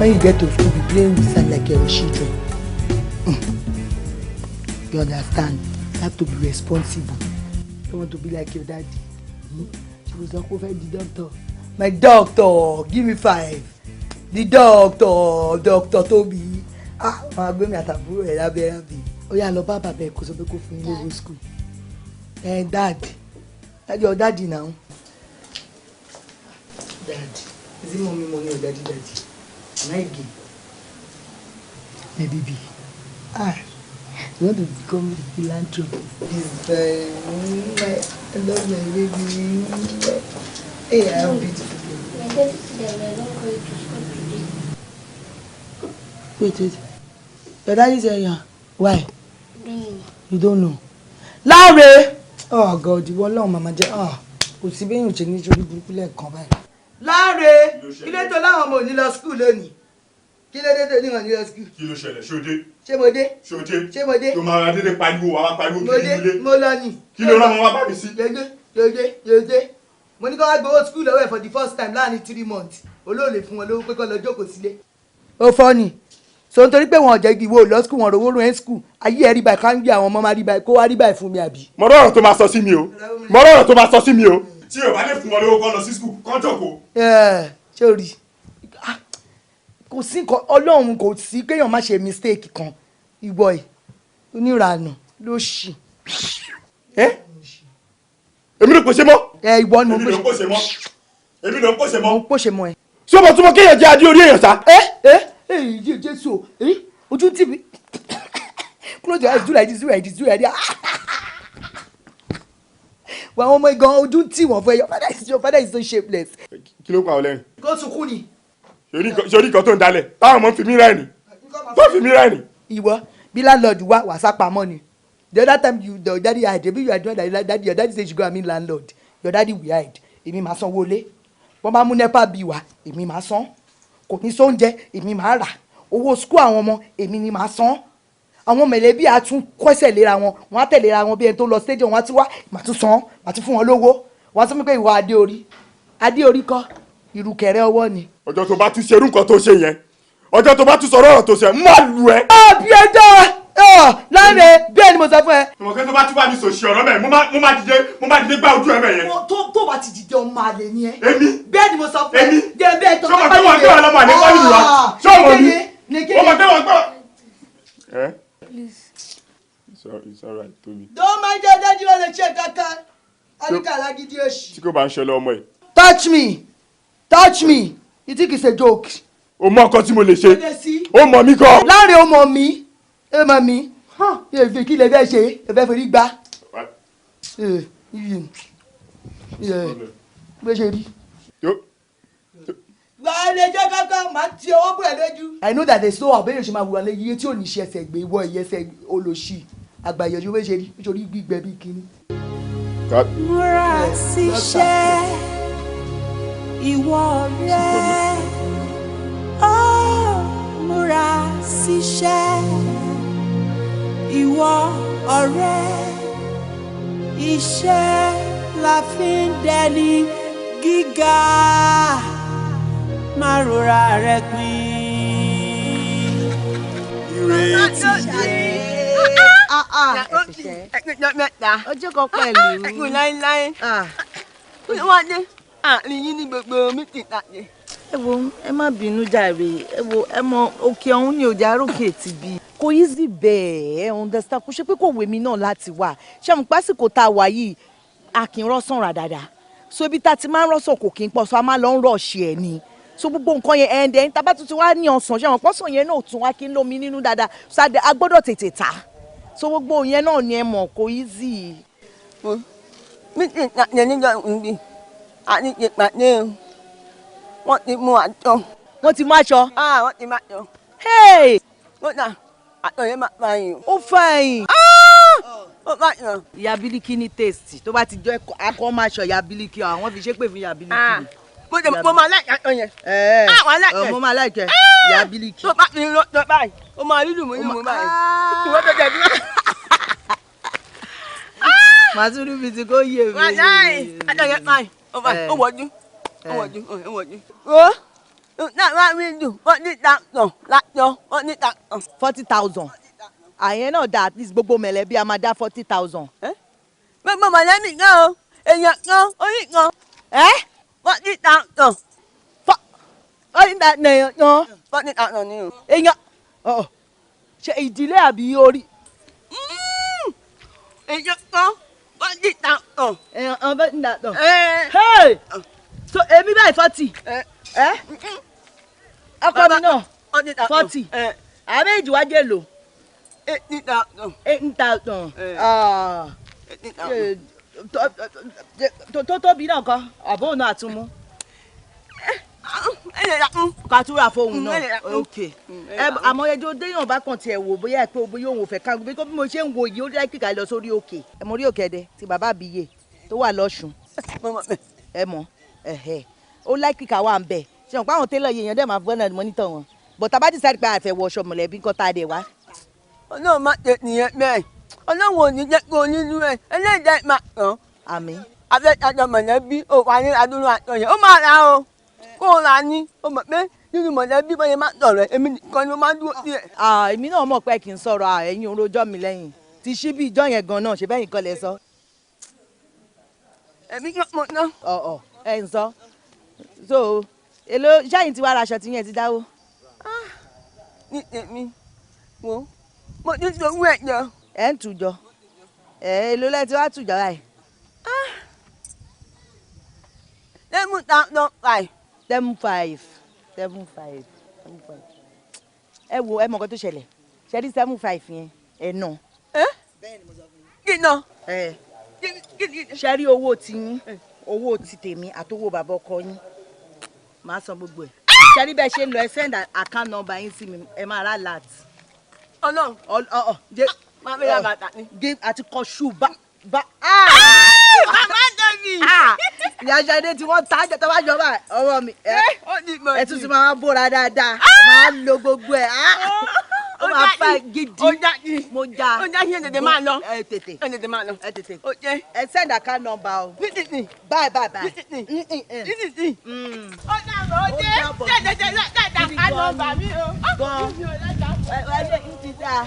When you get to school, be playing with sand like your children. You understand? You have to be responsible. You don't want to be like your daddy. She was like, over the doctor. My doctor, give me 5. The doctor Toby. My baby at a bro, I love you. Oh yeah, love Papa because of the go for you school. And Dad, your daddy now. Dad, is it mommy money or daddy? My gay. My baby. You want to become a philanthropist? I love my baby. Hey, I am beautiful. My daddy said I don't go to school today. Wait. Your daddy said yeah. Why? I don't know. You don't know. Larry! Oh God, you won't know Mama Jẹ́. Kò sí bẹ́ẹ̀ yóò ṣe ní ìṣòro burúkú lẹ́ẹ̀kan báyìí. Larry! Kí ló tó láwọn ọmọ òní lọ school lónìí? Kí ló dé tó ní wọn ní lọ school? Kí ló ṣẹlẹ̀? Ṣé mo dé? Tó máa dédé pariwo àwọn pariwo kiri nílé. Mo lọ ni. Kí ló rán wọn wá bá mi sí? Yòdé. Mo ní kó wá gbowó school lọ́wọ́ ẹ̀ for the first time láàrin 3 months. Olóòlè fún wọn lówó pé kó lọ jókòó sílé. Ó fọ́ ni. So nítorí pé wọn ò jẹ́ ìwọ lọ school wọn rówó rán school. Ayé ẹ̀ rí báyìí ká ń gbé àwọn ọmọ máa rí báyìí kó wá rí báyìí fún mi àbí. Mo rọrọ̀ tó máa sọ sí mi o. Tí o bá lè fún wọn lówó kó lọ sí school kó jókòó. Ṣé o rí? Kò sí nǹkan Ọlọ́run kò sí kéèyàn má ṣe mistake kan. Ìwọ ẹ̀ oníranù ló ṣì. Èmi ló pèsè mọ́. Ìwọ ni mo pèsè mọ́. Èmi ló pèsè mọ́. Mo pèsè mọ́ ẹ. Ṣé o mọ̀ túmọ̀ kéèyàn jẹ́ adé orí èèyàn sá? Jésù ojú tí mi close your eyes do like this. Wà wọ́n mọ igan ojú tí wọ́n fẹ́ your father is so shapeless. Kí ló pa ọ lẹ́rìn? Kó sunkún ni. Ṣorí nǹkan tó ń dalẹ̀ táwọn ọmọ fi mí rẹ́rìn. Ìwọ bí landlord wà sápamọ́ ni. The other time your daddy hide maybe you are doing that daddy your daddy say you go and meet landlord your daddy will hide èmi máa sanwó lé wọ́n máa mú nepa bí wa èmi máa san kò ní sóúnjẹ èmi máa rà owó school àwọn ọmọ èmi ni máa san àwọn mẹ̀lẹ́bí á tún kọ́sẹ̀ léra wọn wọ́n á tẹ̀léra wọn bí ẹni tó lọ stadium wọ́n á tún wá màá tún san màá tún fún wọn lówó wọ́n á tún mú pé ìwà adé orí kọ́ ìrùkẹ̀rẹ̀ ọwọ́ ni. ọjọ́ tó bá tún ṣerú nǹkan tó ṣe yẹn ọjọ́ tó bá tún sọ̀rọ̀ ọ̀rọ̀ tó ṣe má lù ẹ́. bí ẹjọ́ láre bẹ́ẹ̀ ni mo sọ fún ẹ. ọmọkẹ́ tó bá tún bá mi sòṣì ọ̀rọ̀ mẹ́ mo máa dìde gbá ojú ẹ mẹ́ yẹn. tó bá ti dìde ọmọ àlè ni ẹ. èmi bẹ́ẹ̀ ni mo sọ fún ẹ. èmi jẹ́ bẹ́ẹ̀ tó bá dìde. sọ́mọ kí wọ́n gbé ọlọ́mọ àlè wọ́n nìyí wa sọ́mọ mi ọmọ kí wọ́n gbọ́. It's all right Tobi. don't mind your daddy wọn lè ṣe kankan àríkà alágídí òṣì. tí kò bá ń ṣẹlẹ̀ ọmọ ẹ̀. touch me you think it's a joke. o mọ nǹkan tí mo lè ṣe o mọ mi kọ. láàrin o mọ mi èfè kí lè fẹ́ ṣe ẹ̀fẹ́ fẹ́ rí gbá. bó ṣe rí. wà á lè jẹ́ kankan máa ti ọwọ́ bọ̀ ẹ́ lójú. I know that they so àbẹ́yẹ̀ ṣe máa wù wá lé iye tí ò ní ṣe ẹsẹ̀ gbé ìwọ ìyẹsẹ̀ olóṣì àgbàyẹ̀jú bó ṣe rí nítorí gbígbẹ bí kíní. múra síṣẹ́ ìwọ rẹ̀ múra síṣẹ́ ìwọ ọ̀rẹ́ iṣẹ́ la fi ń dẹni gíga má rora rẹ pin ìrètí ọjọ́ kan pẹ̀lú ẹ̀gbọ́n láéláé wọ́n dé àárín yín ní gbogbo mítìn tàdé. ẹ wo ẹ má bínú jàre ẹ wo ẹ mọ òkè ọ̀hún ni òjá rókè ti bí. kò easy bẹ́ẹ̀ ẹ understand kò ṣe pé kò wèmí náà láti wà ṣé mo pásìkò tá a wà yìí a kì í rọ́sàn rà dáadáa so ibi tá a ti máa ń rọ́sàn kò kì í pọ̀ so a máa lọ ń rọ̀ọ̀ṣì ẹ̀ ni so gbogbo nǹkan yẹn ẹ̀ǹdẹ̀ ń tabá tuntun wá ní ọ̀sán ṣé àwọn pọ́sàn yẹn náà tún wá kí ń lómi nínú dáadáa so a gbọ́dọ̀ tètè ta so gbogbo yẹn náà ni ẹ mọ̀ kò easy. mítìn tàdé níjọ́ ìbí àti ìpàdé wọ́n ti mú aṣọ. wọ́n ti mú aṣọ. wọ́n ti mú aṣọ. wọ́n ta aṣọ yẹn máa fa yìí. ó fa yìí. ó fa yìí. ìyá bílíkì ní taste tó bá ti jọ akọ máa ṣọ ìyá bílíkì àwọn fi ṣépè fún ìyá bílíkì. mo máa láìka aṣọ yẹn. mo máa láìka ìyá bílíkì. tó bá ti lọ báyìí ó máa rí lùmú báyìí. ìwọ́n tó jẹ dúró. màtúrú bíi ti kò yé mi. aṣọ yẹn báyìí ó wọ̀jú. 40,000. Àyẹn náà dá at least gbogbo mẹ̀lẹ́bí a máa dá 40,000. Gbogbo mọ̀lẹ́bí kan o, èèyàn kan, orí kan. 40,000. Orí ta ni èèyàn kan? 40,000 ni o. Èèyàn ṣe ìdílé àbí orí? Èèyàn kan, 40,000. Èèyàn kan 40,000. Hey! So èmi báyìí 40. Ọkọ mi náà 40. Àbí ìjìwájú èlò? 80,000. 8,000. Tó tóbi náà kan àbó náà àtúmú. Kàtúrà fóun náà. Ok. Àmọ́ ẹjọ́ déyàn bá kàn tiẹ̀ wò bóyá pé bóyá òun ò fẹ́ ká bí mo ṣe ń wo yìí ó dá kíkà lọ sórí òkè. Ẹ mọ orí òkè ẹdẹ ti bàbá àbíyè tó wà lọ́ṣùn. Ẹ mọ̀ ó láì kíkà wà ń bẹ̀. Ṣé wọn pa àwọn télọ̀ yẹn dẹ̀ máa fọ́nà mọ́nítọ̀ wọn. Bọ̀tà bá ti sáré pé àfẹ́ wọṣọ mọ̀lẹ́bí nǹkan tá a dẹ̀ wá. Ọlọ́run má jẹ́ nìyẹn bẹ́ẹ̀. Ọlọ́run ò ní jẹ́ pé onínú ẹ̀ ẹlẹ́dàá máa tán. Àmín. Afẹ́tajọ mọ̀lẹ́bí ò wà ní adúlọ́ àtọ̀yẹ̀. Ó máa ra o. Kó o ra ní. Ó mọ̀ pé nínú mọ̀lẹ́bí bọ́yẹ máa sọ̀rọ̀ èmi nìkan ni ó máa dúró sí ẹ̀. Èmi náà mọ̀ pé kì í sọ̀rọ̀ ẹ̀yin orojọ́ mi lẹ́yìn. Ti ṣí bí ìjọ yẹn gan náà ṣe bẹ́yìn kan lẹ sọ. Ẹ̀mí kí mo ná. Ẹ ń sọ. So èló ṣẹ́yìn tí wàá ra aṣọ tí yẹn ti dáwó. Ní tèmi wo mo ti sọ owó ẹ̀jọ̀. Ẹ ń tùjọ. Èló lẹ́ ti wá tùjọ báyìí. 7,500. 75. Ẹ wo ẹ mọ̀ nǹkan tó ṣẹlẹ̀ ṣe rí 75 yẹn ẹ̀ nà. Kí ná? Ṣe rí owó tiyín owó ti tèmi àtowó bàbá ọkọ yín màá san gbogbo ẹ̀. Ṣe rí bẹ́ẹ̀ ṣe ń lọ ẹ send account number yín sí mi ẹ máa rà láti. Ọlọ́run. Máa fi ra bàtà ni. Dé àti kọ ṣù bá. Màmá Dèbí. Ìyá Ṣadé tí wọ́n ta àjọ tó bá jọba ọwọ́ mi. Ẹ tún ti máa bóra dáadáa. Máa lo gbogbo ẹ̀. Ó máa fa gidi. Ó já ní. Mo já. Ó já sí ẹ̀ tètè máa lọ. Ẹ tètè. Ẹ tètè máa lọ. Ẹ tètè. Ó jẹ́. Ẹ send account number o. Nísinsìnyí. Bye. Nísinsìnyí. Ó dàbọ̀ ó dé. Tẹ̀tẹ̀ ká nọ́mbà mi o. Gan. Ẹ ń ti dáa.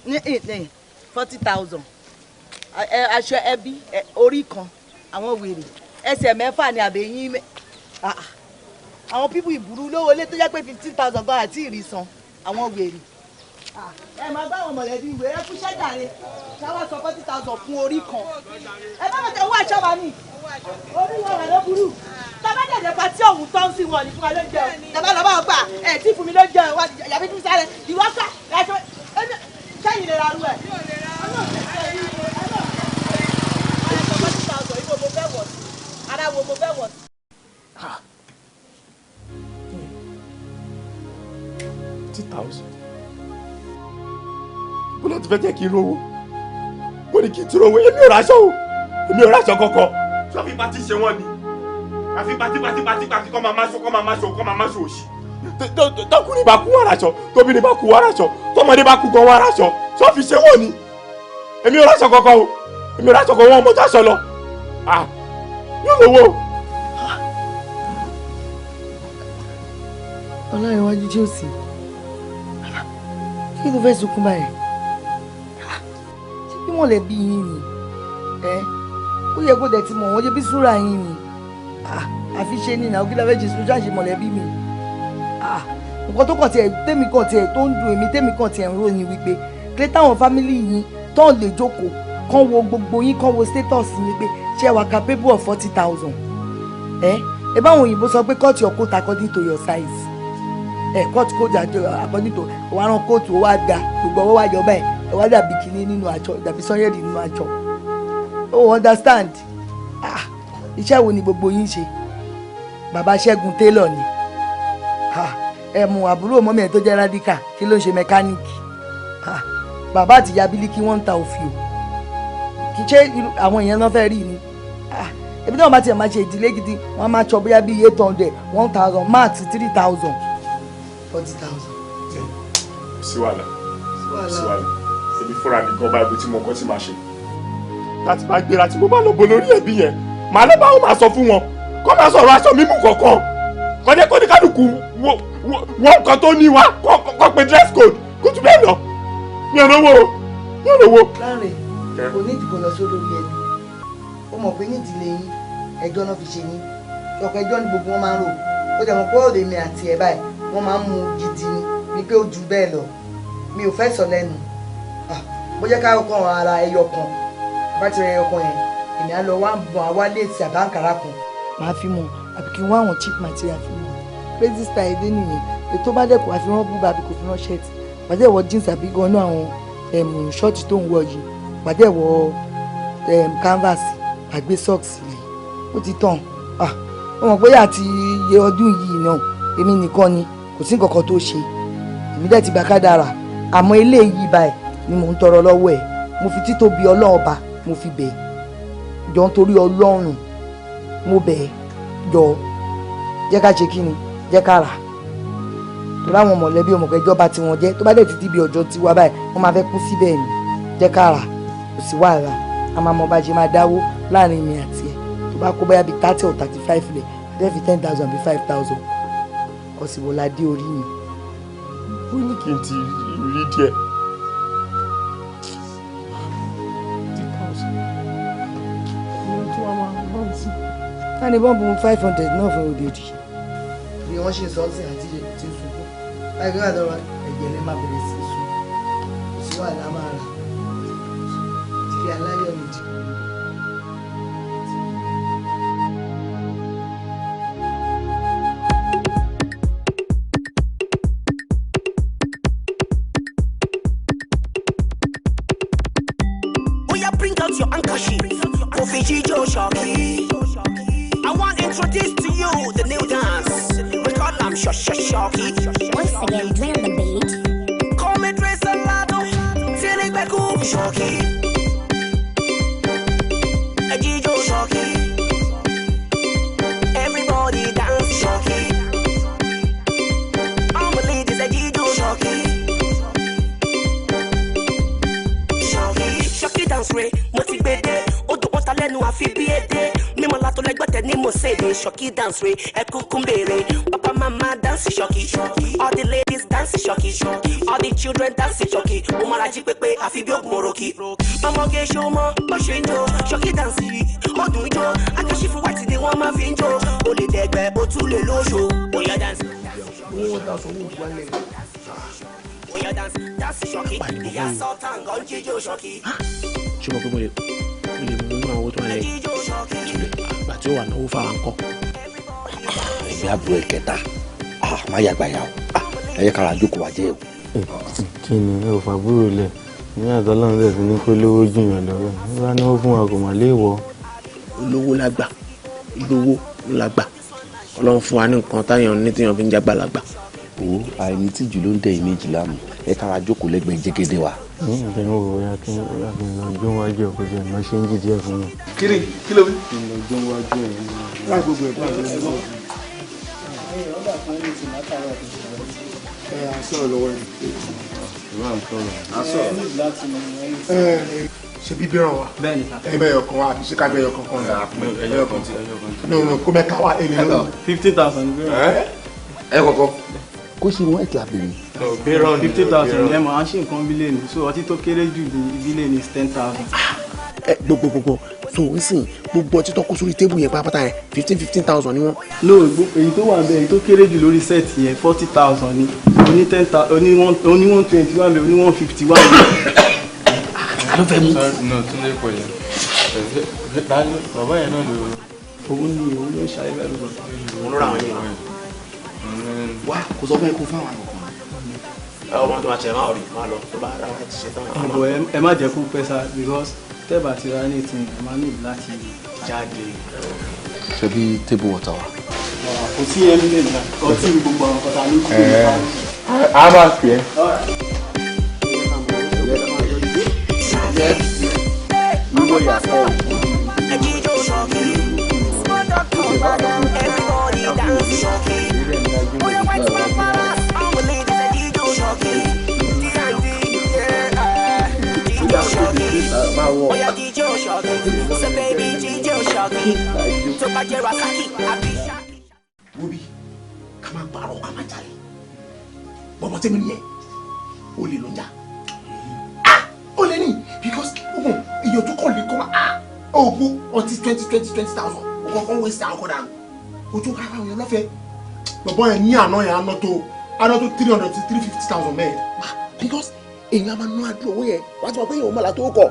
Ní 40,000. Aṣọ ẹbí orí kan àwọn wèrè ẹsẹ̀ mẹ́fà ni àbẹ̀yìn àwọn pípù ìbúrú lówó lé tó jẹ́ pé 15,000 gan àti ìrìsàn àwọn wèrè. Ẹ máa bá àwọn mọ̀lẹ́bí ìwé ẹ fún ṣẹ́jàre ṣáwá sọ 40,000 fún orí kan. Ẹ bá bàtà owó àṣọ wa ní orí wọn wà ló burú. Tọ́ba dẹ̀dẹ̀ pa tí òun tán sí wọn ní fún wa ló jẹun. Tọ́ba lọ́ bá wọn gbà ẹ̀ tí fún mi ló jẹun wá yàbí tún sáré ìwọ́sà ẹ̀ṣọ́ sẹ́yìn lè ra rú ẹ̀. Ara wo mo fẹ́ wọ̀ sí. $50,000. Bọ́lá ti fẹ́ jẹ́ kí n rówó. Mo ní kí n tún rówó. Èmi ò ráṣọ o. Èmi ò ráṣọ kọ̀kọ̀. Sọ́fì pati ṣe wọ́n ni. Àfi pati kọ́ máa máṣọ òṣì. Tọkùnrin bá kú wá ráṣọ. Tóbìnrin bá kú wá ráṣọ. Tọmọdé bá kú gan wá ráṣọ. Sọ́fì ṣe wọ́n ni. Èmi ò ráṣọ kọ̀kọ̀ o. Èmi ò ráṣọ kọ̀kọ̀ wọn mo jáṣọ lọ. Yóò lówó. Ọláyíwájú tí ó sì kí ló fẹ́ sunkún báyìí ṣé bí mọ̀lẹ́bí yín ni ó yẹ kó dẹ̀ ti mọ̀ wọ́n jẹ́ bí súra yín ni àfi ṣe ní ìnáwó kí ló fẹ́ jẹ́ sójú àṣẹ mọ̀lẹ́bí mi nǹkan tó kàn tiẹ̀ tèmi kàn tiẹ̀ tó ń dùn èmi tèmi kàn tiẹ̀ ń rò ní wípé kí táwọn fámìlì yín tán lè jókòó kán wo gbogbo yín kán wo status yín pé ṣé wà capable of 40,000 ẹ báwọn òyìnbó sọ pé cut your coat according to your size cut coat according to wàá rán kóòtù ó wá ga gbogbo ọwọ́ wá jọba ẹ wá dàbí kínní nínú àjọ dàbí sọ́yẹ́dì nínú àjọ ó understand iṣẹ́ wo ni gbogbo yín ṣe bàbá Ṣẹ́gun tailor ni ẹ mú àbúrò mọ́mí ẹ̀ tó jẹ́ radical kí ló ń ṣe mẹkáníìkì bàbá àti ìyá Bílíkì wọ́n ń ta òfìò kì í ṣe àwọn èèyàn náà fẹ́ rí ni ebi tí wọ́n bá tiẹ̀ máa ṣe ìdílé gidi wọ́n máa ṣọ bóyá bíi 800 1,000 max 3,000 40,000. sí wàhálà èmi fúnra mi gan báyìí tí mo kọ́ sí máa ṣe láti bá gbéra tí mo bá lọ bo lórí ẹbí yẹn màá lọ bá wọn máa sọ fún wọn kó má sọ̀rọ̀ aṣọ mímú kankan kọ́dé kó ní kálukú wọ́n nǹkan tó ní wa kó pe dress code kó tún bẹ́ẹ̀ lọ mi ò lówó mi ò lówó. láàrin kò ní ìdìbò lọ sí olórí ẹbí ó mọ̀ pé ní ìdílé yín ẹjọ́ náà fi ṣe yín ọkọ̀ ẹjọ́ ní gbogbo wọn máa ń rò ó jẹ́ mọ̀ pé òde mi àti ẹ̀ báyìí wọ́n máa ń mu gidi ni ni pé ó ju bẹ́ẹ̀ lọ mi ò fẹ́ sọ lẹ́nu bó jẹ́ ká ọkọ̀ ara ẹyọ kan bá ti rẹ ẹyọ kan yẹn èmi á lọ wá bọ̀ àwa léèsì àbáǹkárá kan máa fi mọ̀ àbí kí n wá àwọn cheap material fi mọ̀ crazy style dé nìyẹn ètò bá dẹ̀kọ̀ àfihàn búba àbí kò fi rán shirt pàdé ẹ̀wọ̀ jeans àbí gan náà àwọn ṣọ́ọ̀tì tó ń wọ̀ yìí pàdé ẹ̀wọ̀ canvas àgbé socks lè ó ti tàn ó mọ̀ pé àti iye ọdún yìí náà èmi nìkan ni kò sí nǹkan kan tó ṣe èmi dẹ̀ ti gbà kádàrà àmọ́ eléyìí báyìí ni mò ń tọrọ lọ́wọ́ ẹ̀ mo fi títóbi ọlọ́ọ̀ba mo fi bẹ̀ jọ nítorí ọlọ́run mo bẹ̀ jọ jẹ́ ká ṣe kí ni jẹ́ ká rà tó láwọn mọ̀lẹ́bí ọmọ kẹjọba tí wọ́n jẹ́ tó bá dẹ̀ ti díbi ọjọ́ tiwa báyìí wọ́n máa fẹ́ kú síbẹ̀ ni jẹ́ ká rà kò sí wàhálà a máa mọ bá ṣe máa dáwó láàrin mi àti ẹ̀ tó bá kó báyà bíi 30 or 35 lẹ̀ adé fi 10,000 bíi 5,000 ọ̀sìnwó dé orí mi. ó ní kí n ti rí díẹ̀. ká ní bọ́ǹbù 500 náà fún òde òdì bí wọ́n ṣe sọ sí àti ìyẹ̀kù tí ń sunkún láì gbé àdọ́rọ̀ ẹ̀jẹ̀ lè má bẹ̀rẹ̀ sí í sun kò sí wàhálà máa rà ti fi aláyọ̀ mi dì. Oya, bring out your handkerchief, Kofi Jijo Shoki. I want to introduce to you the new dance. We call them Shoki. Once again, play on the beat. Call me Trace Alado, Tilly Beku Shoki. A Jijo Shoki. Everybody dance Shoki. All the ladies a Jijo Shoki. Shoki dance way, motivated. Odo ota lẹ́nu àfi bí èdè. Mímọ́ látọ̀ lẹ́gbẹ̀tẹ̀ ní mo ṣe é. Shoki dance way, ẹ kúkún béèrè. Papa mama dance Shoki. All the ladies dance Shoki. All the children dance Shoki. Ó máa rají pépé àfi bí ògùn òròkì. Ọmọge ṣọmọ bó ṣe ń jó. Shoki dance yìí, ó dùn jó. Akẹ́ṣífù wáìtì ni wọ́n máa fi ń jó. O lè dẹ̀gbẹ́, o tún lè lóṣù. Oya dance. Oya dance, dance Shoki. Ìyá Sultan gan jíjó Shoki. ṣé mo pé mo lè mú àwọn owó tó wà lẹ́yìn àgbà tí ó wà náwó fáwọn kọ́. ẹgbẹ́ àbúrò ìkẹta má yàgbà yà ó ẹ̀yẹ kára jókòó wájẹ́ o. kí ni ẹ ò fàbúrò lẹ̀ ní àtọ́lọ́run rẹ̀ sí ní kó lówó jùyàn lọ́rọ̀ ní bá náwó fún wa kò mà léèwọ̀. olówó lágbà olówó lágbà ọlọ́run fún wa ní nǹkan táyàn ní tíyàn fi ń jágbà lágbà. o àìní tìjú ló ń dẹ ìméjì láàmú ẹ kára jókòó lẹ́gbẹ̀ẹ́ jẹ́gẹ́dẹ́ wa. ǹjẹ́ ń wò ó kí n lọ jó wájú ọkọ̀ jẹ́ ìmọ̀ ṣe ń jí díẹ̀ fún mi. kí ló wí. kí n lọ jó wájú ẹ̀ ní. láì gbogbo ẹ̀ báyìí ló ń bọ̀. sọ̀rọ̀ lọ́wọ́ ẹ̀. ṣe bí bẹ́ràn wa ẹgbẹ́ ọkàn wa àti síkà bẹ́ẹ̀ ọkàn kan náà ẹyọ kan tí no kó mẹ́ta wá ẹni ló. 50,000 ẹ kọ̀kọ́. kó ṣe wọ́n ẹ̀kẹ́ àbẹ̀rẹ̀. bẹ́ràn 50,000 ẹ̀ mọ̀ á ṣe nǹkan bílẹ̀ ni so ọtí tó kéré jù ní bílẹ̀ ni 10,000. gbogbo so n sìn gbogbo ọtí tó kó sórí tébù yẹn pátápátá yẹn 15,000 ni wọ́n. no èyí tó wà bẹ́ẹ̀ èyí tó kéré jù lórí sẹ́ẹ̀tì yẹn 40,000 ni oní 10,000 oní 121 bẹ́ẹ̀ oní 151 bẹ́ẹ̀. ló fẹ́ mú. no tún lè pọ̀ yẹn bàbá yẹn náà lò ó owó ní owó ló ń ṣàlẹ́ bẹ́ẹ̀ lọ. òun ló ra àwọn yẹn wá kò sọ fún ẹ kó fáwọn àgbọ̀n. ọmọ tó máa ṣe máa rí máa lọ tó bá ara wa ti ṣe tán. àbọ̀ ẹ má jẹ́ kó pẹ́ sá because tẹ́ẹ̀bà ti ra ní ìtìn ẹ máa ní láti jáde. ṣe bí table water wa. kò sí ẹ nílé nígbà ọtí gbogbo àwọn kọta ní kúrò nípa. a máa pè é. Everybody dance Shoki. Oya white man pass. All the ladies a Jijo Shoki. Jijo Shoki. Oya Jijo Shoki. So baby Jijo Shoki. tó bá jẹ́ rasaki àbí ṣáàkì. Wobi ká má parọ́ ká má jalè bọ́bọ́ tẹ́mi nìyẹn ó lè lọ́jà ó lè ní because èèyàn tó kọ̀ lè kọ́ máa oògùn ọtí 20,000 ọkọ̀ wọ́n ṣe àwọn ọ̀dà ojú ká báwọn yẹn lọ́fẹ̀ẹ́ bọ̀bọ́ yẹn ní àná yẹn àná tó 300 to 350,000 mẹ́ẹ̀ because èèyàn máa ná àdúrà owó yẹn wàá ti mọ̀ pé èèyàn mọ̀lá tó kọ̀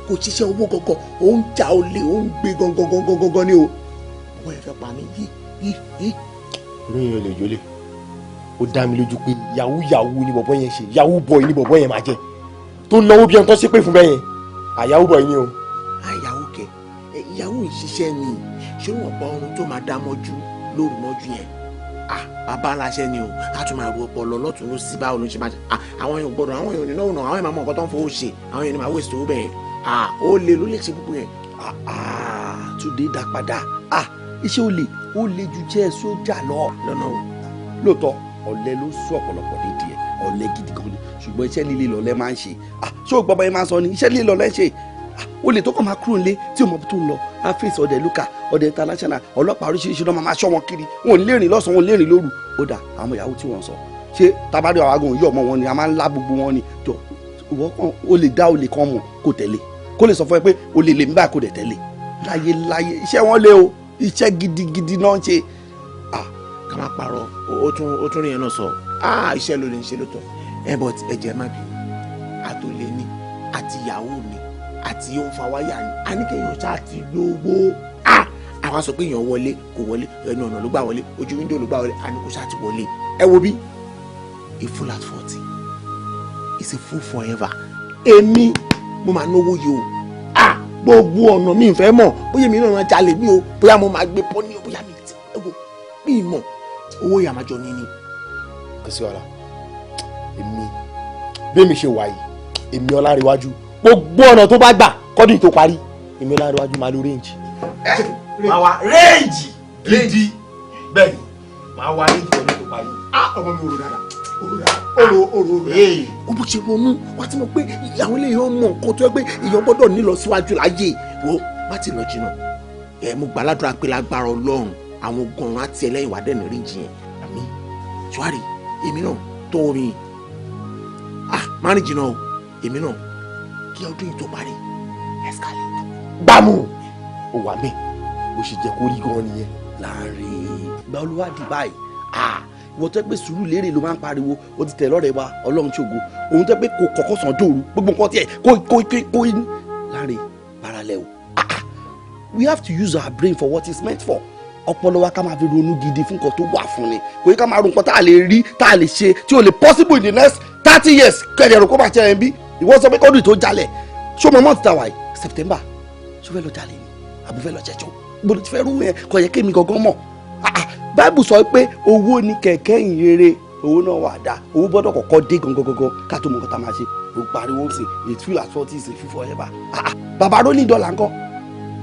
kò ṣiṣẹ́ owó gangan ó ń jà ó lè ó ń gbé gangan ní o wọ́n yẹn fẹ́ pa mí yí. ìròyìn olè jólè ó dá mi lójú pé yahoo ni bọ̀bọ́ yẹn ṣe yahoo boy ni bọ̀bọ́ yẹn máa jẹ tó náwó bí ẹni tó ṣe pé fún bẹ́ẹ̀ yẹn àyàwó boy ni o. àyàwó kẹ ìyàwó ìṣiṣẹ́ ni ṣé wọn bá ọrùn tó máa dá mọ́jú lóru mọ́jú yẹn bàbá aláṣẹ ni o a tún máa ro ọpọlọ lọ́tún ló sí báwo ló ṣe máa ṣe àwọn èèyàn gbọ́dọ̀ àwọn èèyàn nínú àwọn èèyàn máa mọ nǹkan tó ń fowó ṣe àwọn èèyàn máa wéṣọ owó bẹ́ẹ̀ ó lè ló lè ṣe gbogbo yẹn. Túndé dá padà iṣẹ́ ó lè ju jẹ́ sójà lọ. lọ́nà o lóòótọ́ ọ̀lẹ ló sún ọ̀pọ̀lọpọ̀ nídìí ẹ̀ ọ̀lẹ gidi gan ni ṣùgbọ́n iṣẹ́ líle lọ́lẹ máa ń ṣe ṣé o gbọ́dọ̀ yẹn máa sọ ni iṣẹ́ líle lọ́lẹ ń ṣe o lè tó kàn máa kúrò nílé tí o mọ̀ tó ń lọ á fèsì ọdẹ lúkà ọdẹ international ọlọ́pàá oríṣiríṣi náà máa ṣọ́ wọn kiri wọn ò ní lè rìn lọ́sàn-án wọn ò lè rìn lóru ó dà àwọn ìyàwó tí wọ́n sọ ṣé tabadé àwọn agan yìí ọmọ wọn ni a máa ń lá gbogbo wọn ni jọ ìwọ kan o lè dá olè kan mọ̀ kó tẹ̀lé kó lè sọ fún ẹ pé o lè lè mí báyìí kó dẹ̀ tẹ̀lé láyé iṣẹ́ wọn lé o iṣẹ́ gidigidi náà ń ṣe. ká má parọ́ ó tún rí yẹn náà sọ iṣẹ́ ló lè ń ṣe lóòótọ́ but ẹ̀jẹ̀ má bí àtòlé ni àti ìyàwó ni àti yóò fa wáyà ni a ní kéèyàn ṣáà ti lówó àwa sọ pé èèyàn wọlé kò wọlé ẹnu ọ̀nà ló gbà wọlé ojú wíńdò ló gbà wọlé a ní kó ṣáà ti wọlé ẹ wo bí a fool at 40 is a fool forever èmi mo máa náwó yìí o gbogbo ọ̀nà mi ìfẹ́ mọ̀ bóyá mi náà máa jalè mi o bóyá mo máa gbé pọ́ ní o bóyá mi ti ẹ̀wọ̀ mi mọ̀ owó yà máa jọ ní ni. kò sí ọ̀la bẹ́ẹ̀ mi ṣe wà yìí èmi Ọlárewájú gbogbo ọ̀nà tó bá gbà kọ́dún tó parí èmi Ọlárewájú máa lo range. máa wá range gidi bẹ́ẹ̀ ni máa wá range kọ́dún tó parí. ọmọ mi ò rò dáadáa kó bó ṣe ronú wá tí mo pé ìyàwó lè yàn mọ nǹkan tó yẹ pé èèyàn gbọ́dọ̀ ní lọ síwájú láyé wo má ti lọ jìnnà mo gbàládùra pé lágbára Ọlọ́run àwọn gan-an àti ẹlẹ́yìn wà dẹ́nu rí jiyàn àmì ṣùwárí èmi náà tó omi má rìn jìnnà o èmi náà kí ọdún yìí tó parí escalate gbàmù ó wà mí bó ṣe jẹ́ kó rí gan-an nìyẹn. láàrin ìgbà olúwádìí báyìí wọ́n tẹ́ pé sùúrù lérè ló máa ń pariwo ó ti tẹ̀ lọ́rẹ̀ wa Ọlọ́run ṣògo òun tẹ́ pé kò kọ́kọ́ sàn dòru gbogbo nǹkan tiẹ̀ kó láre paralẹ̀ o we have to use our brain for what it's meant for ọpọlọ wa ká máa fi ronú gidi fún nǹkan tó wà fún ni kò yẹ ká máa ro nǹkan tá a lè rí tá a lè ṣe tí o lè possible in the next 30 years kẹ̀lẹ́ ẹ̀rọ kó máa ṣẹlẹ̀ bí ìwọ sọ pé kọ́dún tó jalè ṣó mọ́ mọ́tò tàwa yìí September ṣó fẹ́ lọ jalè ni àbú fẹ́ lọ ṣẹjọ́ gbọdọ̀ ti fẹ́ rú yẹn kò yẹ kémi gangan mọ̀ Bible sọ pé owó ni kẹ̀kẹ́ ìyèrè owó náà wà dáa owó gbọ́dọ̀ kọ́kọ́ dé gangan ká tó mọ nǹkan tá a máa ṣe o pariwo sí it feel as 40 is a feel forever bàbá rolling dollar ńkọ́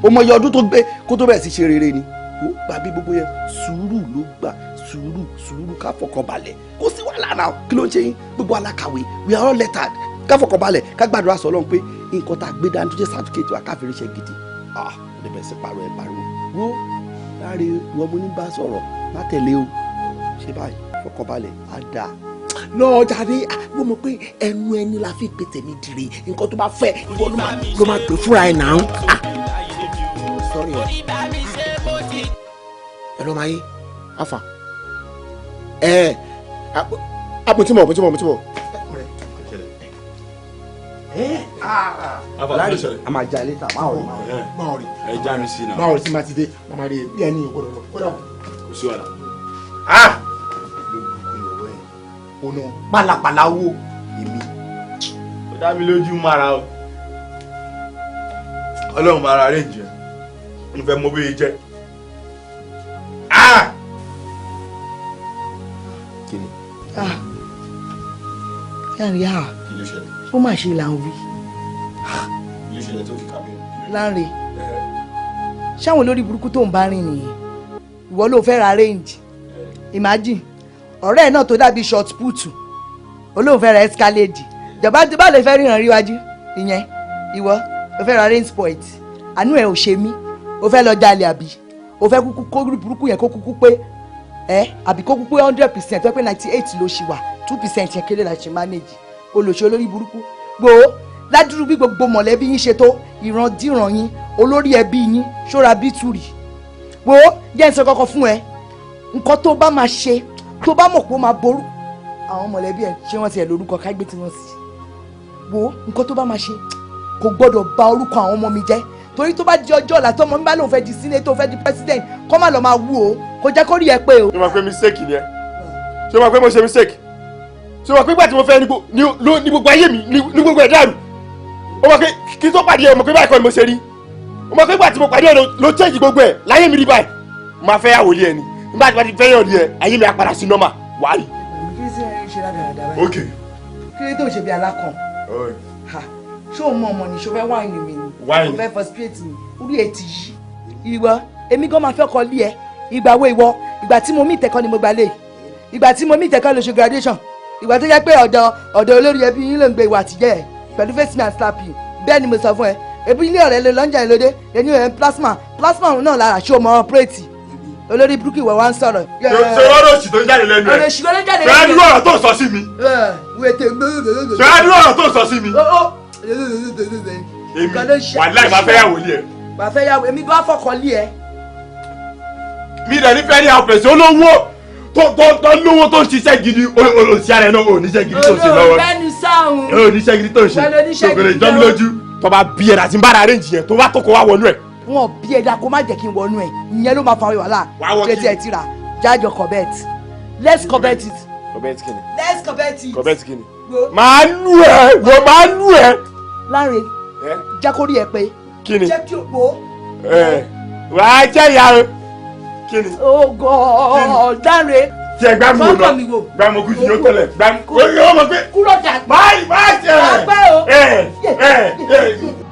o mọ iye ọdún tó gbé kó tó bẹ̀rẹ̀ sí ṣe rere ni o gbàgbé gbogbo yẹn sùúrù ló gbà sùúrù ká fọkàn balẹ̀ kó sí wàhálà náà kí ló ń ṣe yín gbogbo alákàwé we are all lettered ká fọkàn balẹ̀ ká gbàdúrà sọ Ọlọ́run pé nǹkan tá a gbé dání tó jẹ́ certificate wa ká fi ríṣẹ́ gidi ó lè bẹ̀rẹ̀ sí pariwo wo láre ìwọ mo ní bá sọ̀rọ̀ má tẹ̀lé o ṣe báyìí fọkànbalẹ̀ á dáa. lọ́ọ́ jáde wọ́n mọ̀ pé ẹnu ẹni la fi pété mi dire nǹkan tó bá fẹ́ ìwọ ló máa pè fúnra ẹ̀ náà. sọ́rí ẹ ló máa yé afa àpótí mọ̀. a máa ja ilé ta máa rí ẹ já mi sí náà. máa rí tí máa ti dé máa rí bí ẹni ìgbọ́dọ̀ lọ kódà kò sí wàhálà. ọ̀nà pàlàpàlà wo èmi. ó dá mi lójú mara o. Ọlọ́run máa ra rẹ̀ jẹ́ n fẹ́ mọ bí jẹ́. kí ni. Láńre kí ló ṣẹlẹ̀. ó mà ṣe là ń wí. kí ló ṣẹlẹ̀ tó fi kà mí. Láńre ṣáwọn olórí burúkú tó ń bá rìn nìyẹn ìwọ ló fẹ́ ra range imagine ọ̀rẹ́ ẹ̀ náà tó dàbí short put olóhùn fẹ́ ra escalade ìjọba tí bá lè fẹ́ ríran ríwájú ìyẹn ìwọ ló fẹ́ ra range point àánú ẹ̀ ò ṣe mí o fẹ́ lọ jalè àbí o fẹ́ kúkú kó burúkú yẹn kó kúkú pé àbí kó kúkú pé 100% tó pé 98 ló ṣì wà 2% yẹn kéré la ṣe manage olóṣèlú olórí burúkú gbòó ládùúrú bí gbogbo mọ̀lẹ́bí yín ṣe tó ìrandíran yín olórí ẹbí yín ṣọ́ra bí tùrì wo jẹ́ ń sọ kọ́kọ́ fún ẹ nǹkan tó bá máa ṣe tó bá mọ̀ pé ó máa ború àwọn mọ̀lẹ́bí ẹ̀ ṣé wọ́n ti ẹ̀ lórúkọ kágbé tí wọ́n sì wo nǹkan tó bá máa ṣe kò gbọ́dọ̀ bà orúkọ àwọn ọmọ mi jẹ́ torí tó bá di ọjọ́ ọ̀la tó ọmọ mi bá lóun fẹ́ di senator fẹ́ di president kọ́ má lọ máa wú o kò jẹ́ kó rí ẹ pé o. ṣé o máa pé mistake ni ẹ ṣé o máa pé mo ṣe mistake ṣé o máa pé ìgbà tí mo fẹ́ ní gbogbo ayé mi ní gbogbo ẹ̀ dàrú o máa pé kí tó pàdé ẹ o máa pé báyìí kọ́ ni mo ṣe rí o máa pé ìgbà tí mo pàdé ẹ ló change gbogbo ẹ̀ láyé mi rí báyìí mo máa fẹ́ àwòlé ẹ ni nígbà tí wọ́n ti fẹ́ yàn ní ẹ ayé mi á padà sí normal wàá rí. kí ṣe ń ṣe ládàradà ok kí ló tó ṣe bí alákan ṣé o mọ ọmọ ní ṣo fẹ́ wáìnì mi ni wáìnì o fẹ́ frustrate mi orí ẹ ti yí ìwọ èmi gan máa fẹ́ kọ lé ẹ ìgbà wo ìwọ ìgbà tí mo mí ìtẹ́kọ́ ni mo gbà lé ìgbà tí mo mí ìtẹ́kọ́ ló ṣe graduation ìgbà tó yẹ pé ọ̀dọ̀ olórí ẹbí yín ló ń gbé ìwà àtijọ́ ẹ̀ pẹ̀lú face me and slap you bẹ́ẹ̀ ni mo sọ fún ẹ ebi ilé ọ̀rẹ́ lè lọ́njà ìlódé ẹni ẹ̀ plasma náà lára ṣé o mọ ọ̀pẹ́rẹ́tì olórí burúkú ìwọ wa ń sọ̀rọ̀. ṣe ọ̀rọ̀ òsì tó ń jáde lẹ́nu ẹ̀ òsì tó ń jáde lẹ́nu ẹ̀ ṣe àdúrà ọ̀rọ̀ tó ń sọ sí mi ṣe àdúrà ọ̀rọ̀ tó ń sọ sí mi. èmi wàláì máa fẹ́ yàwó lé ẹ. máa fẹ́ yàwó èmi bá fọkàn lé ẹ. mi dẹ̀ ní fẹ́ ní àwọn pèsè olówó tó lówó tó ń ṣiṣẹ́ gidi olùsí ara ẹ̀ náà ò níṣẹ́ gidi tó ń ṣe lọ́wọ́ olùbẹ́ni sáhùn ò níṣẹ́ gidi tó ń ṣe tòkòrò ìjọ́mi lójú tó bá bí ẹ̀dá tí ń bára arrange yẹn tó bá tó kó wá wọnú ẹ̀. wọn bí ẹ̀dá kó má jẹ́ kí n wọnú ẹ̀ ìyẹn ló máa fa wàhálà tètè ẹ̀ tira jájọ covet let's covet it. covet kini. let's covet it. covet kini. máa lù ẹ wo máa lù ẹ. Láre jẹ́ kó rí ẹ pé. kini. jẹ́ kí o po. wàá jẹ́ ìyá o. kini. oh God Láre. tí ẹ gbá mi wò lọ gbá mi kú sí yóò tẹ̀lé gbá mi kú yóò mọ̀ pé. kúrò dà. máa jẹ. àgbẹ̀ o.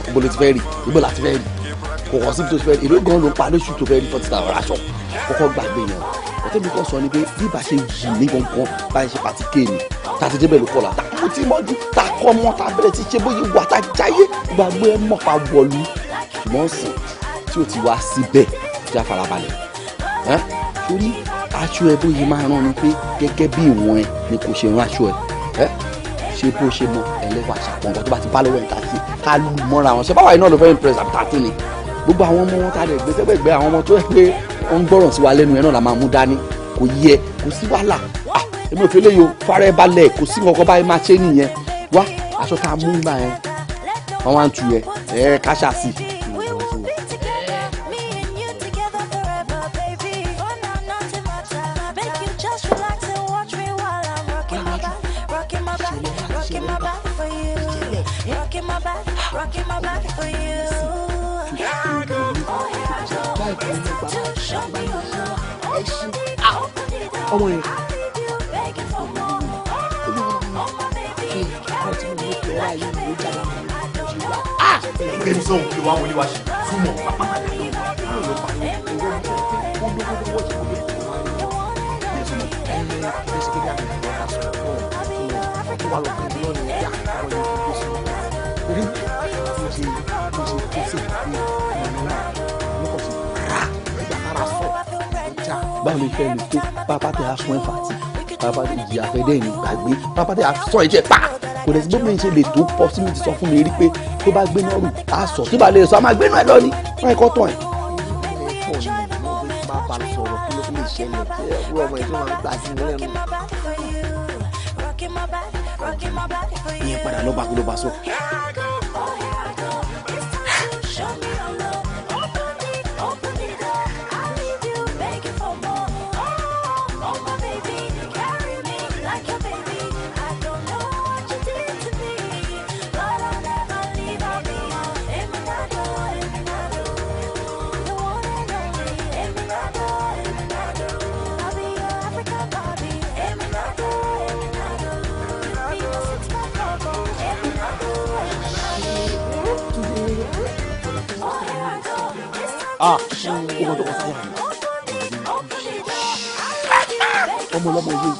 ibo ló ti fẹ́ rí ibo láti fẹ́ rí kò kọ́ síbi tó ti fẹ́ rí èló gan ló ń pa lóṣù tó fẹ́ rí 40,000 aṣọ kọ́kọ́ gbàgbé yẹn ọtí mi kàn sọ ni pé bí ìbá ṣe yìí ní gangan báyìí ṣe pàtí kéènì tá a ti débẹ̀ ló kọ́ la tá a ti mọ́jú tá a kọ́ mọ́ tá a bẹ̀rẹ̀ ti ṣe bóyá wà tá a jáyé gbàgbé ẹ mọ̀ pa wọ̀lú ṣùgbọ́n sìn tí o ti wá síbẹ̀ já farabalẹ̀ ẹ́ torí aṣọ ẹ bóyá máa rán ni pé gẹ́gẹ́ bí ìwọ̀n ẹ ni kò ṣe rán aṣọ ẹ ṣe bó ṣe mọ ẹlẹ́wà ṣàpọ̀ngbọ̀n tó bá ti bá lọ́wọ́ ẹ̀ ká sí ká lù mọ́ra wọn ṣe báwa iná ló fẹ́ impress àbí tààtì ni gbogbo àwọn ọmọ wọn tá a lè gbé sẹ́gbẹ̀gbẹ́ àwọn ọmọ tó yẹ pé wọ́n ń gbọ́ràn sí wa lẹ́nu ẹ̀ náà la máa mú dání kò yẹ kò sí wàhálà èmi ò fi lè yo fara ẹ balẹ̀ kò sí nǹkan báyìí máa ṣe nìyẹn wá aṣọ tá a mú gbà yẹn wọ́n wá ń tu yẹ káṣá sí i. ọmọ yẹn ẹgbẹ́ mi sọ̀rọ̀ kí ló wá wọlé wá ṣe túmọ̀ pàpàpà lọ́wọ́. wà lọ pé lọ́nà ìyá àwọn yóò fi gbèsè rí mo ṣe tó ṣe pé ọmọ náà mo kàn sí rà ìgbà tára sọ ọjà. báwo lè fẹ́ lè tó pápá tẹ aṣọ ẹ̀fà tí pápá tẹ ìyá àfẹ́dẹ́ ìní gbàgbé pápá tẹ aṣọ ẹ̀jẹ̀ pa kò dẹ̀ sí bó mi ṣe lè tó pọ̀ sí mi ti sọ fún mi rí pé tó bá gbé náà rù á sọ tí bá lè sọ á máa gbé náà lọ ní wọn ẹ̀kọ́ tán ẹ̀. bá sọ̀rọ̀ kí ló fi lè ṣẹlẹ̀ ẹ̀rọ ọmọ ẹ̀ tó máa ń gbà sí lẹ́nu. ìyẹn padà lọ́ba kí ló bá sọ. ọmọ tó kọ sáyà mi ọmọ ọlọmọ yìí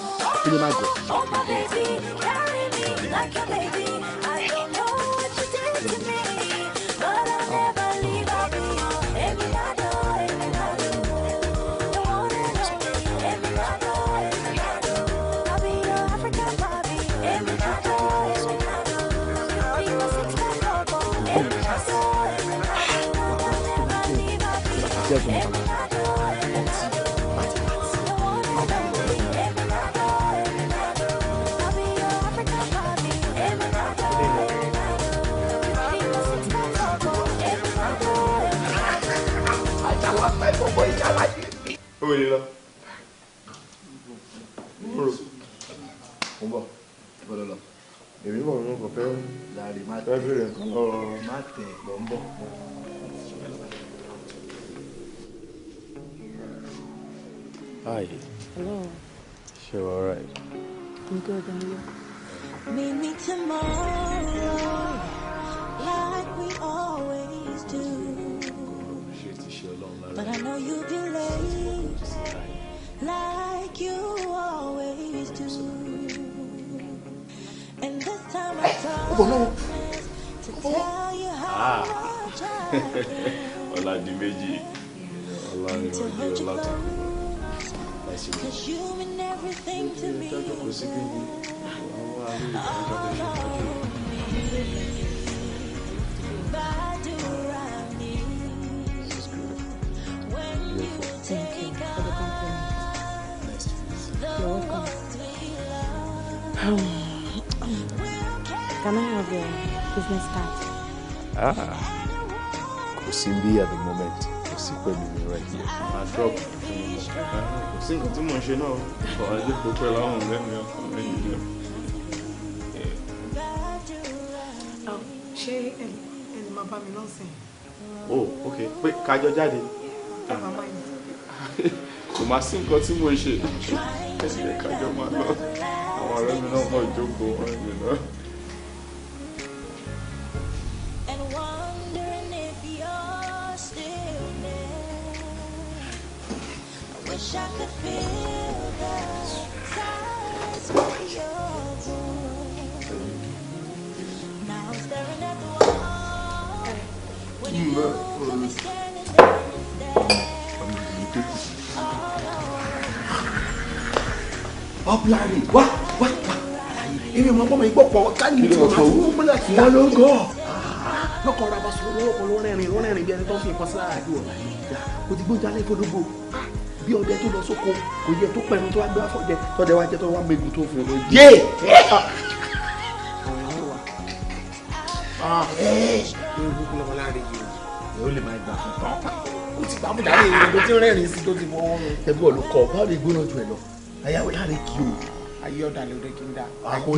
kí ló máa jẹ. Hi. Hello. Sure, all right. I'm good, and you? Meet me tomorrow, like we always do. But I know you'll be late, like you always do. And this time I promise to tell you how much I care. Oladimeji. Cause you mean everything to me. Thank you for the compliment. You're welcome. Can I have your business card? Kò sí bí at the moment. Kò sí pẹ̀lú mi right here. I drop. Kò sí nǹkan tí mò ń ṣe náà. Kò wá dé pípẹ́ láwọn ọ̀rẹ́ mi ọkùnrin yìí. Ṣé ẹni máa bá mi lọ́sìn? Oh, okay. Pé kájọ jáde. Kò máa sí nǹkan tí mò ń ṣe. Ẹsẹ̀ kájọ máa lọ. Àwọn ọ̀rẹ́ mi náà mọ̀ ìjókòó wọn yìí náà. Wish I could feel the size of your voice. Now I'm staring at the wall. When you move, I'll be standing there instead. Ọ̀pláàrí wá. Èmi ọmọ ọmọ ìgbọ́ pọ̀ káyọ̀ ní ọmọ àwọn ọmọ láti wọ́n ló gọ́. Lọ́kọ̀ ọ̀rọ̀ abasọ̀ lọ́wọ́ kan ló rẹ́rìn bí ẹni tó ń fi nǹkan sí àájú ọ̀la yìí. Kò ti gbóúnjẹ alẹ́ fọdọ́gbò. Bí ọdẹ tó lọ sóko kò yẹ tó pẹ̀lú tó wá gbé afọ́jẹ tọ́dẹ wá jẹ́ tó wá mẹ́gun tó fún un. Yé! Ní ìlú lọ́wọ́ láàrin yìí o lè máa gbà fún tán. Ó ti gbà fún jáde ìrìnàjò tí ó rẹ́rìn sí tó ti fọwọ́ mu. Ẹbí ọ̀lù kọ̀ báwo lè gbóná ju ẹ lọ? Ayáwó láàrin kí o. Ayé ọ̀dà ló dé kí n dá. Kò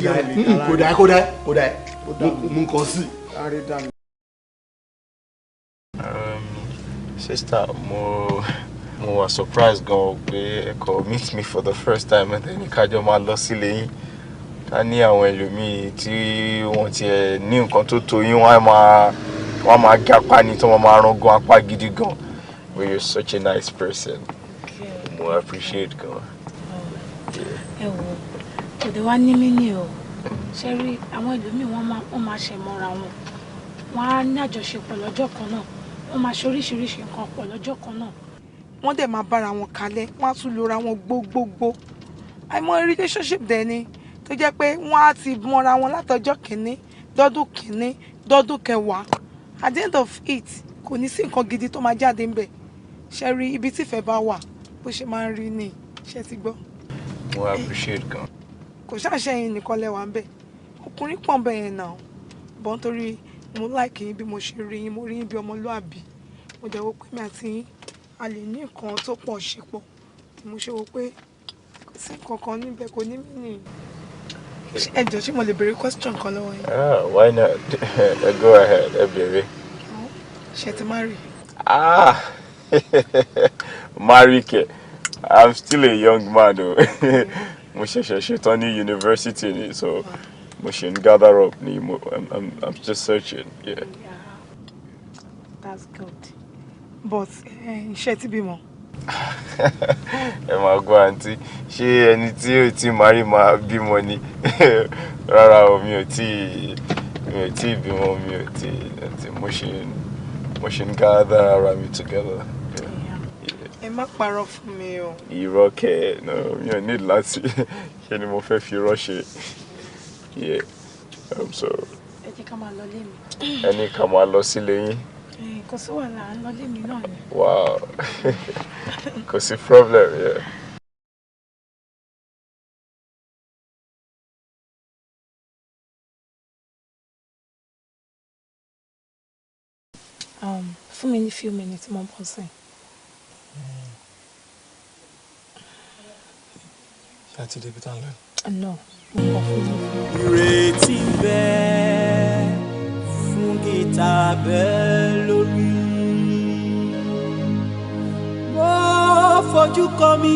dá mú nǹkan sí. Sister, mo was surprised gan pé ẹ̀kọ́ meet me for the first time and then kájọ máa lọ sílé yín. Ká ní àwọn ẹlòmíì tí wọ́n ti ẹ̀ ní nǹkan tó tó yín wọ́n máa gé apá ni tí wọ́n máa rangan apá gidi gan. But you're such a nice person. Mo appreciate gan. Ẹ wo, kò dé wá ní mí ní o. ṣe rí àwọn ẹlòmíì wọ́n máa ṣe mọ́ra wọn wọ́n á ní àjọṣepọ̀ lọ́jọ́ kan náà wọ́n máa ṣe oríṣiríṣi nǹkan pọ̀ lọ́jọ́ kan náà. wọ́n dẹ̀ máa bára wọn kalẹ̀ wọ́n á tún lora wọn gbogbogbò àìmọ̀ relationship dẹ̀ ni tó jẹ́ pé wọ́n á ti mọ́ra wọn látọjọ́ kìíní dọ́dún kẹwàá at the end of it kò ní sí nǹkan gidi tó máa jáde ń bẹ̀ ṣe rí ibi tífẹ̀ bá wà bó ṣe máa ń rí ni ṣe ti gbọ́. mo appreciate gan. kò ṣàṣẹyìn nìkan lẹ́wà ń bẹ̀ ọkùnrin pọ̀ ń bẹ̀ yẹn náà bọ́ nítorí mo like yín bí mo ṣe rí yín mo rí yín bí ọmọlúàbí mo dẹ̀ wò pé mi àti yín a lè ní nǹkan tó pọ̀ ṣe pọ̀ mo ṣe wò pé kò sí nǹkan kan níbẹ̀ kò ní mí nìyí. ẹ jọ̀ọ́ ṣé mo lè béèrè question kan lọ́wọ́ yín. Why not? Go ahead, ẹ béèrè. ṣé ti marry? Marry ke. I'm still a young man o. Mo ṣẹ̀ṣẹ̀ ṣetán ní university ni so mo ṣe ń gather up ni I'm just searching. Yeah. That's good. But ṣé ti bímọ? Ẹ máa gbọ́ àǹtí ṣé ẹni tí ó ti marry máa bímọ ni rárá o mi ò tí bímọ mi ò tí mo ṣe ń gather ara mi together. Ẹ má parọ́ fún mi o. Irọ́ kẹ̀ no mi ò need láti ṣe ni mo fẹ́ fi irọ́ ṣe. Yeah. So. Ẹ jẹ́ ká máa lọ lé mi. Ẹni ká máa lọ sílé yín. Kò sí wàhálà à ń lọ lé mi náà ni. Wow. Kò sí problem, yeah. Fún mi ní few minutes mo ń bọ̀ sí. Ṣé àti débi tán lọ? No, mo ń bọ̀ fún mi. Ìrètí ń bẹ fún gìtá bẹ́ẹ̀ lórí. Mo fojú kọ mi.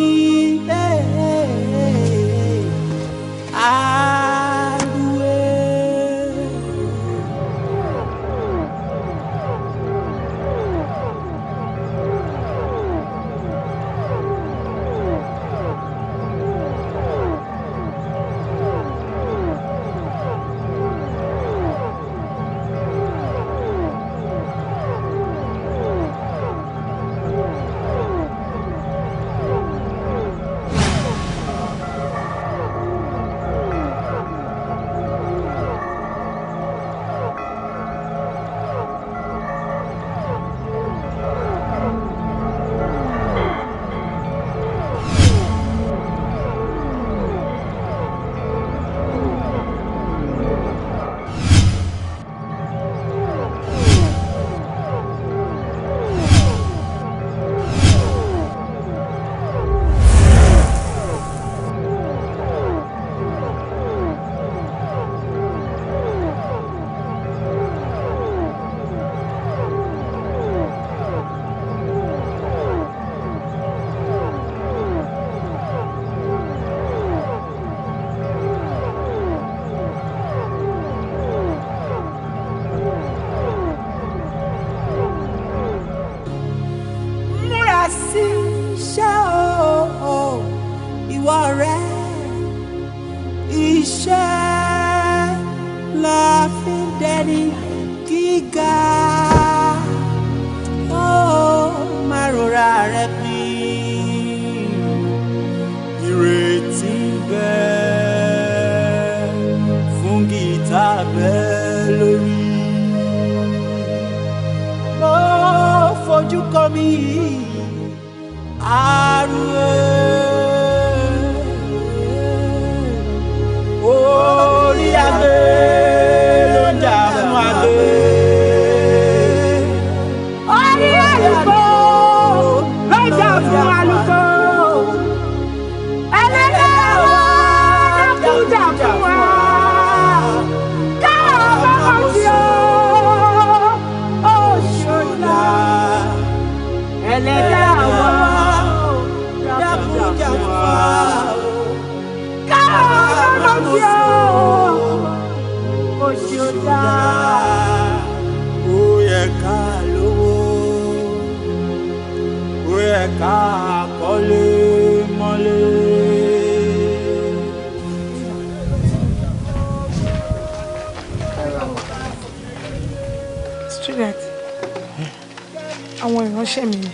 ìránṣẹ́ mi ni.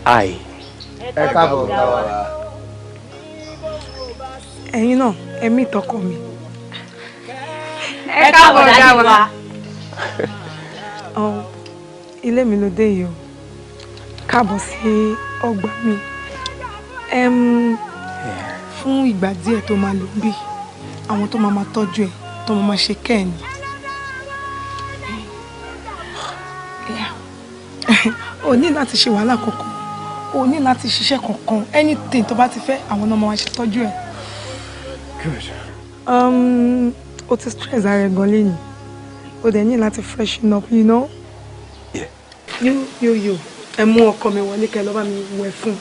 Ai. Ẹ káàbọ̀ bá wa. Ẹ̀yin náà ẹ̀mí ìtọ́kọ mi. Ẹ káàbọ̀ dá wa. Ilé mi ló dé yìí o. Káàbọ̀ sí ọgbà mi. Fún ìgbà díẹ̀ tó máa lò bí àwọn tó máa tọ́jú ẹ̀ tó máa ṣe kẹ́ẹ̀ni. O ní láti ṣe wàhálà kankan, o ní láti ṣiṣẹ́ kankan, anything tó bá ti fẹ́ àwọn náà máa ṣe tọ́jú ẹ̀. O ti stress ara ẹ̀ gan lẹ́yìn, o dẹ̀ ní láti freshen up, you know. Yo. Ẹ mú ọkọ mi wọlé kẹ́ lọ bá mi wẹ̀ fún.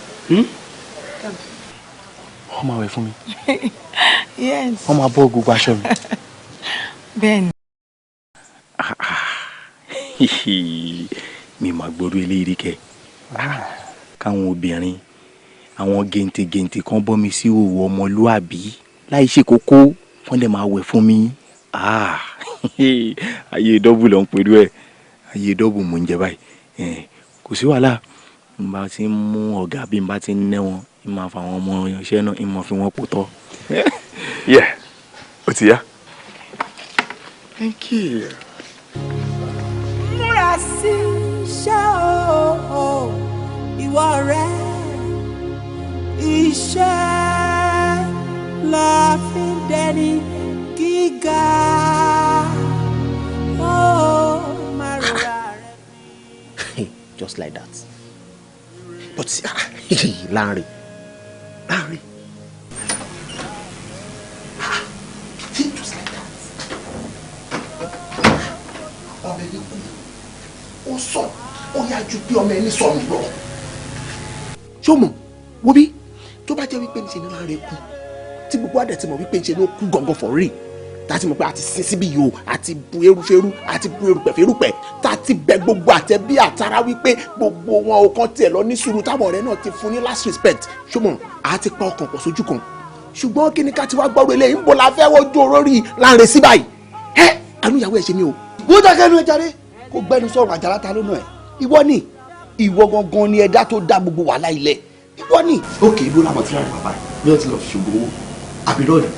Wọ́n máa wẹ̀ fún mi. Yes. Wọ́n máa bọ́ gbogbo aṣọ mi. Bẹ́ẹ̀ni. Mi máa gbọ́dọ̀ eléyìí kẹ́. Káwọn obìnrin, àwọn gèǹtègèǹtè kan bọ́ mi sí òwò ọmọlúàbí láì ṣe kókó wọ́n dẹ̀ máa wẹ̀ fún mi. Ayé dọ́bù ló ń pẹ̀lú ẹ̀. Ayé dọ́bù mò ń jẹ báyìí. Kò sí wàhálà. N bá ti ń mú ọ̀gá bí n bá ti ń nẹ́ wọn, n máa fa àwọn ọmọ iṣẹ́ náà, n máa fi wọ́n pò tọ́. Yeah, ó ti yá. Thank you. Múra sí iṣẹ́ o, ìwọ rẹ̀. Iṣẹ́ la fi ń dẹni gíga. Má rọra rẹ̀. Just like that. But Lanre. Just like that. Ọmọ ẹni kú. Ó sọ, ó yá ju bí ọmọ ẹni sọnù lọ. Ṣó mọ̀, wo bí tó bá jẹ́ wípé níṣe ni Lanre kú, tí gbogbo àdẹ̀ ti mọ̀ wípé níṣe ló kú gangan for real. Tàti mọ̀ pé àti sin síbí yìí o, àti bu erúfẹ́rú, àti bu erùpẹ̀ fẹ́rùpẹ̀, tàti bẹ gbogbo àtẹ̀bí àtàrà wípé gbogbo wọn ò kàn tiẹ̀ lọ ní sùúrù táwọn ọ̀rẹ́ náà ti fún ní last respect. Ṣùgbọ́n a ti pa ọkàn pọ̀ sójú kan. Ṣùgbọ́n kí ni ká ti wá gbọ́rọ̀ eléyìí ń bọ̀ la fẹ́ wojú olórí Lanre sí báyìí. Àánú ìyàwó ẹ̀ ṣe mí o. Bó dákẹ́ nu ẹ jáde kó gbẹ́nu sọ̀rọ̀ àjàrà ta lónà ẹ̀. Ìwọ gangan ni ẹ̀dá tó dá gbogbo wàhálà ilẹ̀. Ìwọ ni. Ókè ibo làwọn ti rárá bàbá rẹ̀ ní ọtí lọ fi ṣògbó owó àbírọ̀ rẹ̀.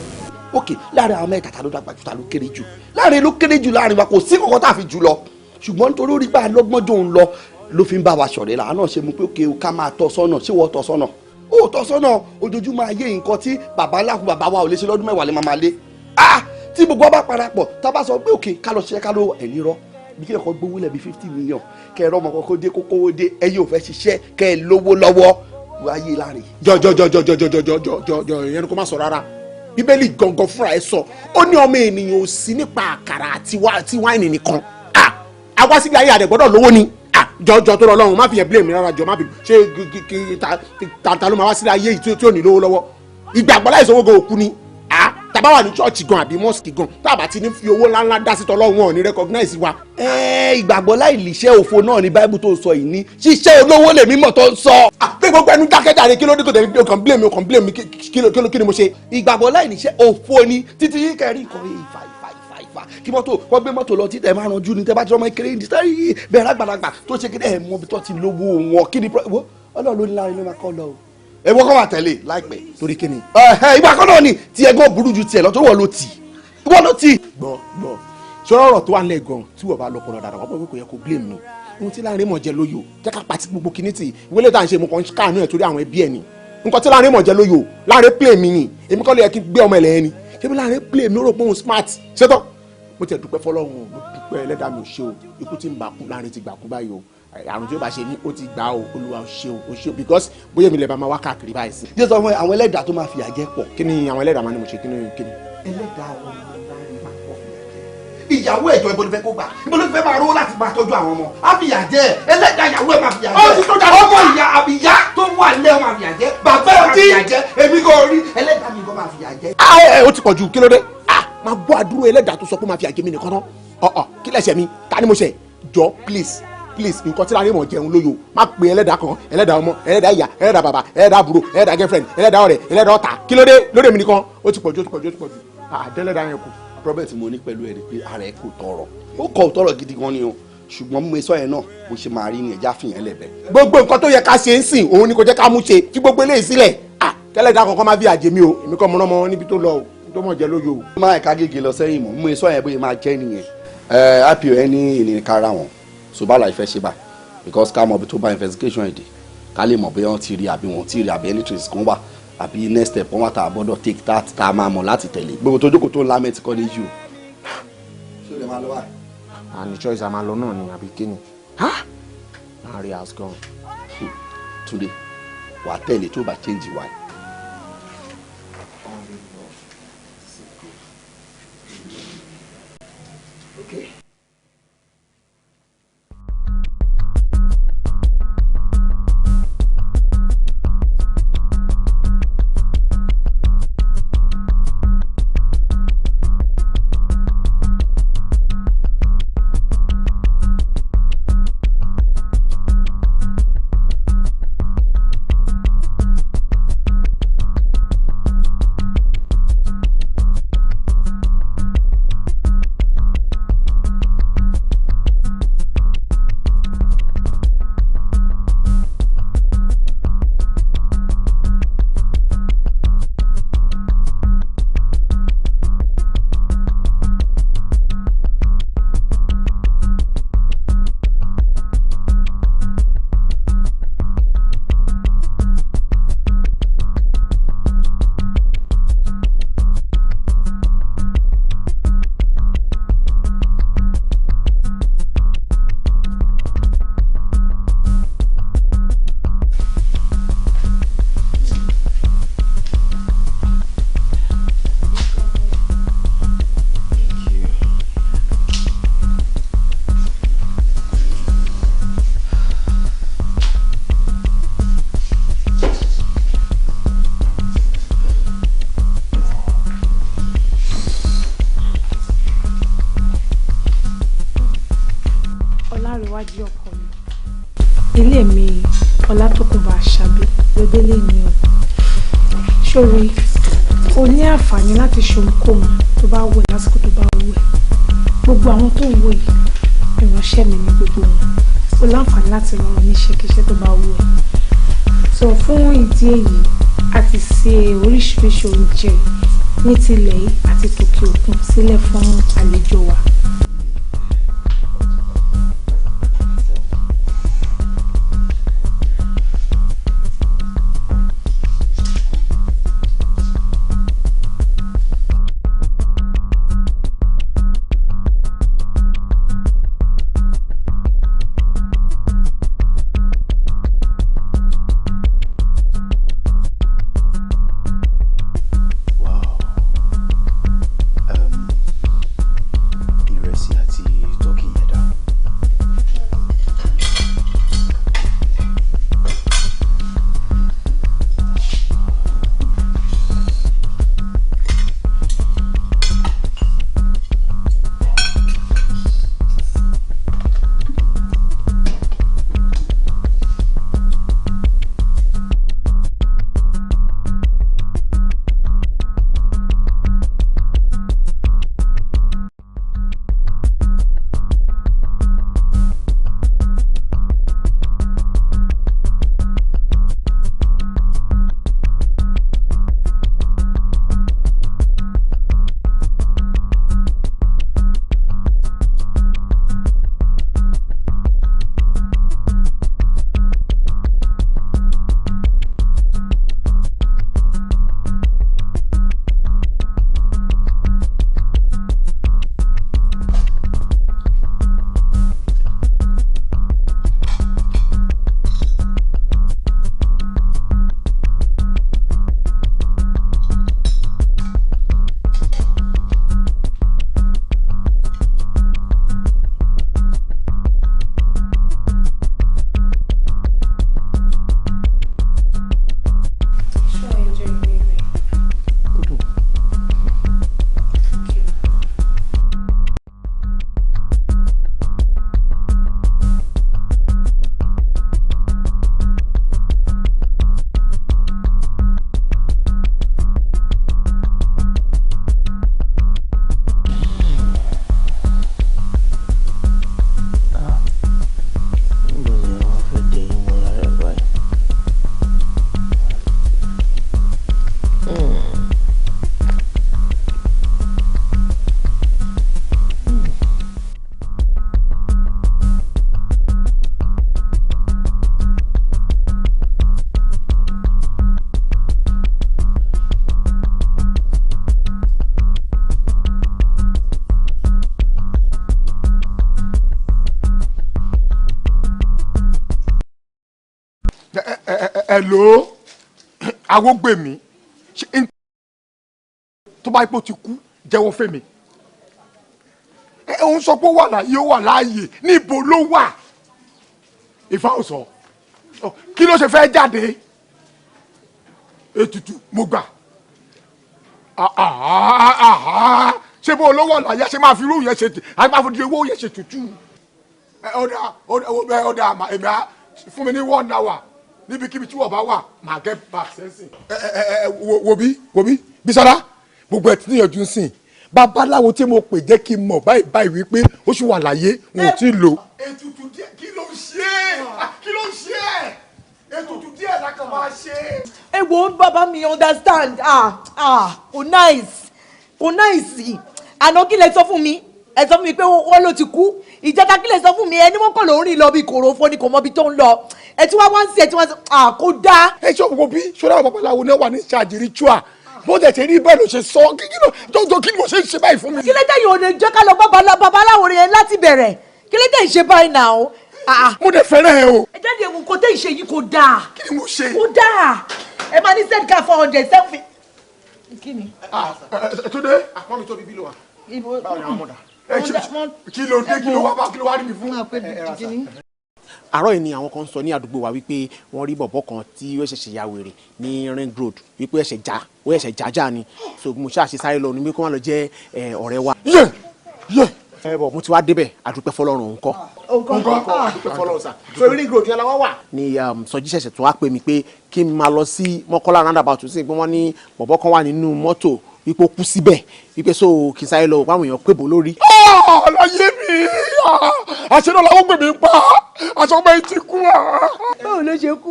Ókè láàrin àwọn mẹ́ta ta ló dàgbà jù ta ló kéré jù. Láàrin ló kéré jù láàrin wa kò sí kankan tá a fi jù lọ. Ṣùgbọ́n nítorí orí gbà lọ́gbọ́n jò ń lọ ló fi ń bá wa ṣọ̀rẹ́ là náà ṣe mú pé òkè ká máa tọ́ sọ́nà ṣé wọ́n tọ́ sọ́nà. Ó tọ́ sọ́nà ojoojúmọ́ ayé nǹkan tí bàbá ńlá kú bàbá wa ò lè ṣe lọ́dún mẹ́wàá lè máa lé. Tí gbogbo ọba parapọ̀ tá a bá sọ pé òkè ká lọ ṣiṣẹ́ ká lọ ẹ̀ní rọ bí kí ẹ̀kọ́ gbówó lẹ̀ bí 50 million kẹ́ ẹ rọ́ ọmọ kọ́kọ́ dé kókówó dé ẹ̀yin ò fẹ́ ṣiṣẹ́ kẹ́ ẹ lówó lọ́wọ́ ayé Lanre. Jọ ìyẹn kò má sọ rárá. Bíbélì gangan fúnra ẹ sọ ó ní ọmọ ènìyàn ò sí nípa àkàrà àti wáìnì nìkan. Àwa síbi ayé àdẹ gbọ́dọ̀ lówó ni. Jọ tó lọ lọ́run má fi yẹn blame mi rárá jọ má bínú ṣé ta ló máa wá sílé ayé yìí tí ò ní lówó lọ́wọ́. Ìgbàgbọ́ láìsọ owó gan òkú ni. Tàbá wà ní chọ́ọ̀chì gan àbí mọ́sìkì gan tábà ti ní fi owó ńláńlá dá sí tọ́lọ́run wọn ò ní recognize wa. Ìgbàgbọ́ láì lìṣẹ́ òfo náà ni Bible tó sọ yìí ní ṣiṣẹ́ olówó lèmi mọ̀ tó ń sọ. Pé gbogbo ẹnu dákẹ́jáde kí ló dé tó tẹ̀lé o kàn blame mi kí ni mo ṣe. Ìgbàgbọ́ láì níṣẹ́ òfo ni títí yìí kẹrin nǹkan ìfà kí mọ́tò wọ́n gbé mọ́tò lọ títẹ̀ máa ranjú ni tẹ́ bá ti rọ́mọ kéré ní sáyé bẹ̀rẹ̀ àgbàlagbà tó ṣe kéde mọ́ bí tó ti lówó wọn kí ni Ọlọ́run ló ní Lanre ló máa kọ́ lọ o. Èwo kọ́ máa tẹ̀lé láìpẹ́ torí kí ni. Ìgbà kan náà ni tí ẹgbọ́n burú ju tiẹ̀ lọ torí wọ́n ló tì. Gbọ́ ṣọ́rọ̀ ọ̀rọ̀ tó wà nílẹ̀ gan tí wọ́n bá lọ kọ́nà dáadáa wọ́n pọ̀ kò yẹ kó blame mi. Ohun tí Lanre mọ̀ jẹ́ lóyò jẹ́ ká pàtí gbogbo kìíní tì ìwé lè tà ń ṣe mo kàn ń káàánú ẹ̀ torí àwọn ẹbí ẹ̀ ni. Nǹkan tí Lanre mọ̀ jẹ́ lóyò Lanre play mi ni èmi kọ́ ló yẹ kí gbé ọmọ ẹ̀lẹ́ ni ṣébí Lanre play mi ó rò pé òun smart ṣétọ́. Mo tiẹ̀ dúpẹ́ fọlọ́run mo dúpẹ́ ẹlẹ́dàá mi ò ṣe o ikú tí ń bá kú Lanre ti gbà kú báyìí o àrùn tí ó bá ṣe ní ó ti gbà ó Olúwa ó ṣe o because bóyá mi lè bá máa wá káàkiri báyìí sí. Jésù ọmọ àwọn ẹlẹ́dàá tó máa fìyà jẹ pọ̀. Kí ni àwọn ẹlẹ́dàá máa ní mo ṣe kí ni. Ẹlẹ́dàá ọmọ Lanre máa pọ̀ fìyà jẹ. Ìyàwó ẹ̀jọ̀ ibo ló fẹ́ kó gbà ibo ló fẹ́ máa rówó láti máa tọ́jú àwọn ọmọ á fìyà jẹ ẹlẹ́dàá ìyàwó ẹ̀ máa fìyà jẹ ọmọ ìyá tó wà lẹ́ máa fìyà jẹ bàbá ẹ̀ máa fìyà jẹ èmi kò rí ẹlẹ́dàá mi kò máa fìyà jẹ. Ó ti pọ̀ jù kí ló dé máa gbọ́ àdúró ẹlẹ́dàá tó sọ pé máa fìyà jẹ mi nìkan náà kí lẹ́sẹ̀ mi ta ni mo ṣe jọ please nǹkan tí Lanre mọ̀ jẹun lóyo má pe ẹlẹ́dàá kan ẹlẹ́dàá ọmọ ẹlẹ́dàá ìyá ẹlẹ́dàá bàbá ẹlẹ́dàá àbúrò ẹlẹ́dàá girlfriend ẹlẹ́dàá ọ̀rẹ́ ẹlẹ́dàá ọ̀tá kí ló dé lórí èmi nìkan ó ti pọ̀jù àdẹ́lẹ́dàá yẹn kù. Problem tí mo ní pẹ̀lú ẹ̀ ni pé ara ẹ̀ kò tọrọ ó kọ̀ tọrọ gidi gan ni o ṣùgbọ́n mo sọ yẹn náà bó ṣe máa rí ni ẹja fìyẹn lẹ̀bẹ̀. gbogbo nǹkan tó yẹ ká ṣe ń sìn òun ni kò jẹ́ ká mú ṣe kí gbogbo eléyìí sílẹ̀ kẹ́lẹ́dá kankan má bí àjẹmí o èmi kọ́ mọ́nà mọ́ níbi tó lọ o tó mọ̀ jẹ́ lóye o. máa ẹ̀ka gègé lọ sẹ́yìn mọ́ mo sọ yẹn bóyá máa jẹ́ nìyẹn ipo ẹ ní ìní kára wọn ṣùgbọ́n ìfẹ́ ṣe bá because ká mọ̀ bí tó bá investigation èdè ká lè mọ̀ bóyá wọ́n ti rí àbí wọ́n ti rí àbí any trace kan wà àbí next step wọ́n wà tá a gbọ́dọ̀ take that tá a máa mọ̀ láti tẹ̀lé gbogbo tó jókòó tó ń lámẹ́ ti kọ́ ní yìí o. ṣé o lè máa lọ báyìí. àní choice àmà lọ náà ni àbí kíni. máa rí house gan. Túndé wàá tẹ̀lé tó bá change wa. Ọláréwájú ọkọ mi ilé mi Ọlátòkùnbọ̀ Àṣàbí lódélé ni o ṣòro o ní àǹfààní láti ṣohunkóhun tó bá wẹ̀ lásìkò tó bá wẹ̀ gbogbo àwọn tó ń wò yìí ìránṣẹ́ mi ní gbogbo wọn o láǹfààní láti rán wọn níṣẹ́kíṣẹ́ tó bá wẹ̀ sọ fún ìdí èyí a ti ṣe oríṣiríṣi oúnjẹ ní tilẹ̀ yìí àti tòkè òkun sílẹ̀ fún àlejò wa. Ire hello Awógbèmí tó bá ipò ti kú jẹ́wọ́ fèmí òun sọ pé ó wà láàyè ó wà láàyè níbo ló wà Ifá ò sọ kí ló ṣe fẹ́ jáde ètùtù mo gbà ṣé bó olówó ọ̀làyà ṣe máa fi irú yẹn ṣe àgbàfọ̀dì owó yẹn ṣe tutù ọ̀dà èmi á fún mi ní 1 hour níbikíbi tí wọ́n bá wà máa get back sẹ́sìn. wo bí Bísọ́lá gbogbo ẹ̀ tí níyànjú ń sìn babaláwo tí mo pè jẹ́ kí n mọ̀ báyìí wípé ó sì wà láyé wọn ò tí ì lò. ètùtù díẹ̀ kí ló ń ṣe ètùtù díẹ̀ la kàn máa ṣe. ẹ wo bàbá mi understand kò náìsì àná kí lẹ sọ fún mi ẹ sọ fún mi pé wọ́n ló ti kú ìjẹta kí lẹ sọ fún mi ẹni wọ́n kàn ló ń rìn lọ bí kòròfo ni kò mọ ibi tó ń lọ ẹ tí wọ́n wá ń sí ẹ tí wọ́n sọ kó dáa. ẹ ṣe òwò bí ṣọlá babaláwo náà wà ní ṣáàjì ritual bó tẹ̀ ṣe rí bẹ́ẹ̀ ló ṣe sọ jọjọ kí ni mo ṣe ń ṣe báyìí fún mi. kí ló dé yìí ò lè jẹ́ ká lọ babaláwo rẹ̀ láti bẹ̀rẹ̀ kí ló dé ìṣe báyìí náà o. mo dẹ̀ fẹ́ràn ẹ o. ẹ jáde ewu kò tẹ ìṣe yìí kò dáa. kí ni mo ṣe. kò dáa ẹ máa ní send car 400 sẹ́fì. kí ni. Túndé àpọ́n mi tóbi bí ló wà. báwo ni àwọn ọmọdà. kí ló dé kí ló wá rí mi fún. àárọ̀ yìí ni àwọn kan sọ ní àdúgbò wa wípé wọ́n rí bọ̀bọ̀ kan tí ó ṣẹ̀ṣẹ̀ ya wèrè ní ring road wípé ó ẹ̀ṣẹ̀ jájá ni so mo ṣáà ṣe sáré lọ ní pé kó má lọ jẹ́ ọ̀rẹ́ wa. bọ̀ mo ti wá débẹ̀ àdúpẹ́ fọlọ́run òun kọ́. àdúpẹ́ fọlọ́run sà. so ring road yẹn la wá wà. ni Sọjí ṣẹ̀ṣẹ̀ tó wá pè mí pé kí n máa lọ sí Mọ́kọ́lá roundabout sí pé wọ́n ní bọ̀bọ̀ kan wà nínú mọ́tò wípé ó kú síbẹ̀ wípé so kì í sáré lọ wáwọn èèyàn pébò lórí. àlàyé mi àṣẹ náà làwọn gbèmí pa aṣọ ọmọ yìí ti kú. báwo ló ṣe kú.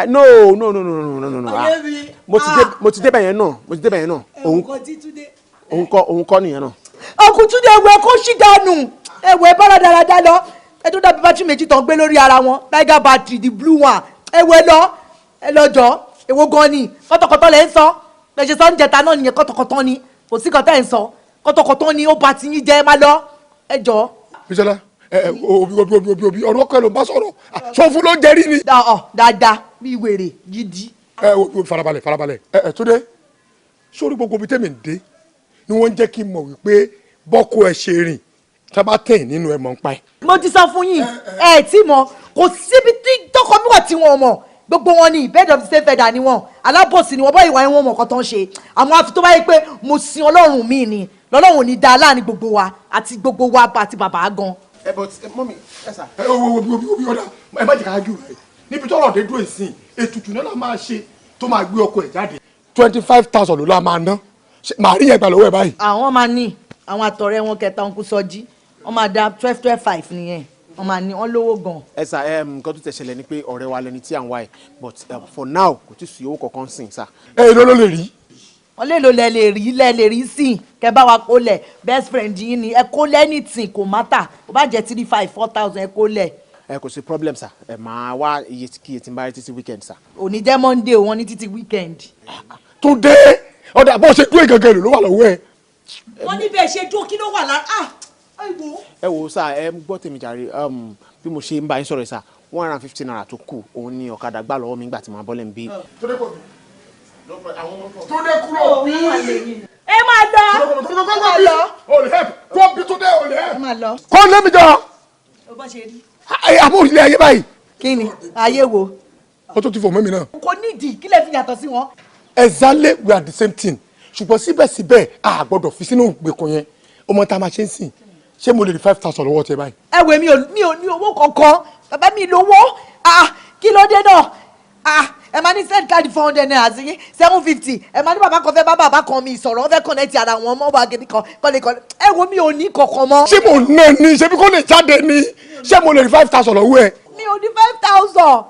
no mo ti débẹ̀ yẹn náà òun kọ́ nìyẹn náà. ọkùnrin Túndé ẹwẹ kó ṣì dànù ẹwẹ bára dáradára lọ ẹ tó dàbí bátìrì méjì tó ń gbé lórí ara wọn tiger battery the blue one ẹwẹ lọ́jọ́ èwo gan ni kọ́tọ̀kọ́tọ̀ lẹ́ ń sọ lẹ́sẹ̀ sọ ń jẹta náà nìyẹn kọ́tọ̀kọ́tọ̀ ni kò sí kọ́tọ̀ ẹ̀ ń sọ kọ́tọ̀kọ́tọ̀ ni ó bá ti yín jẹ́ ẹ má lọ ẹ jọ. Bísọ́lá obi ọ̀rọ̀ kọ́ ló bá sọ̀rọ̀ sọ fún ló ń jẹ́rí ni. dáadáa bí wèrè gidi. farabalẹ̀ Túndé sórí gbogbo ibi tẹ́mi ń dé ni wọ́n ń jẹ́ kí n mọ̀ wípé bọ́kọ ẹ̀ ṣe rìn tá a bá tẹ̀yìn nínú ẹ̀ mọ̀ ń pa ẹ̀. mo ti sọ fún yín ẹ tí mọ̀ kò síbi tí tọkọ mi wà tí wọn mọ̀ gbogbo wọn ni bed of the same feather ni wọn alábòsí ni wọn bọ́ ìwà wọn mọ̀ kọ́ tó ń ṣe àmọ́ àfi tó bá yẹ pé mo sin ọlọ́run mi ni lọ́lọ́run ní dáa láàrin gbogbo wa àti gbogbo wa àti bàbá gan. but mọ́mí ẹ sà. obi ọ̀dà ẹ má jẹ́ ká jù rẹ̀ níbi tọ́rọ̀ dé dúró ìsìn ètùtù náà la máa ṣe tó máa gbé ọkọ ẹ̀ jáde 25,000 ló la máa ná màá rí yẹn gbà lọ́wọ́ ẹ̀ báyìí. àwọn máa ní àwọn àtọ̀rẹ́ wọn kẹta ń kú Sọjí wọn máa da 12-5 nìyẹn wọn máa ní wọn lówó gan. ẹ sà nǹkan tó tẹ̀ ṣẹlẹ̀ ni pé ọ̀rẹ́ wa lẹni tí à ń wá ẹ̀ but for now kò tí ì sí owó kankan sìn sà. ló lè rí. wọ́n lè lo lẹ lè rí sí kẹ bá wa kó lẹ̀ best friend yín ni ẹ kó lẹ́ anything kò matter kò bá jẹ́ 3-5-4,000 ẹ kó lẹ̀. ẹ kò sí problem sà ẹ máa wá iye tí n bá rí títí weekend sà. òní jẹ́ Monday wọn ní títí weekend. Túndé ọ̀dà bó ṣe dúró gẹ́gẹ́ ló wà lọ́wọ́ ẹ̀. wọ́n ní bẹ́ẹ̀ ṣe dúró kí ló wà lára ẹ wò sá ẹ gbọ́ tèmi jàre bí mo ṣe ń bá yín sọ̀rọ̀ sá 150 naira tó kù òun ni ọ̀kadà gbà lọ́wọ́ mi nígbà tí màá bọ́lẹ̀ ń bí. Túndé kò bí Túndé kúrò bí. ẹ máa lọ. kó bí Túndé ò lè help. ẹ máa lọ. kó lé mi jọ. o bá ṣe rí. àmọ́ ilé ayé báyìí. kí ni ayé wo. ó tó ti fò mọ́ mi náà. kò nídìí kí lè fi yàtọ̀ sí wọn. exactly we are the same thing ṣùgbọ́n síbẹ̀síbẹ̀ a gbọ́dọ̀ fi sínú ìgbèkùn yẹn ọmọ tá a máa ṣe ń sìn ṣé mo lè rí 5,000 lọ́wọ́ tẹ báyìí. ẹ wẹ mi ò ní owó kankan bàbá mi lówó kí ló dé náà ẹ máa ní send card 400 naira sí 750 ẹ máa ní bàbá kan fẹ́ bá bàbá kan mi sọ̀rọ̀ wọ́n fẹ́ connect ara wọn mọ́ wá gidi kan kọ́lé ẹ wo mi ò ní kankan mọ́. ṣé mo ná ní ṣé bí kò lè jáde ní ṣé mo lè rí 5,000 lọ́wọ́ ẹ. mi ò ní 5,000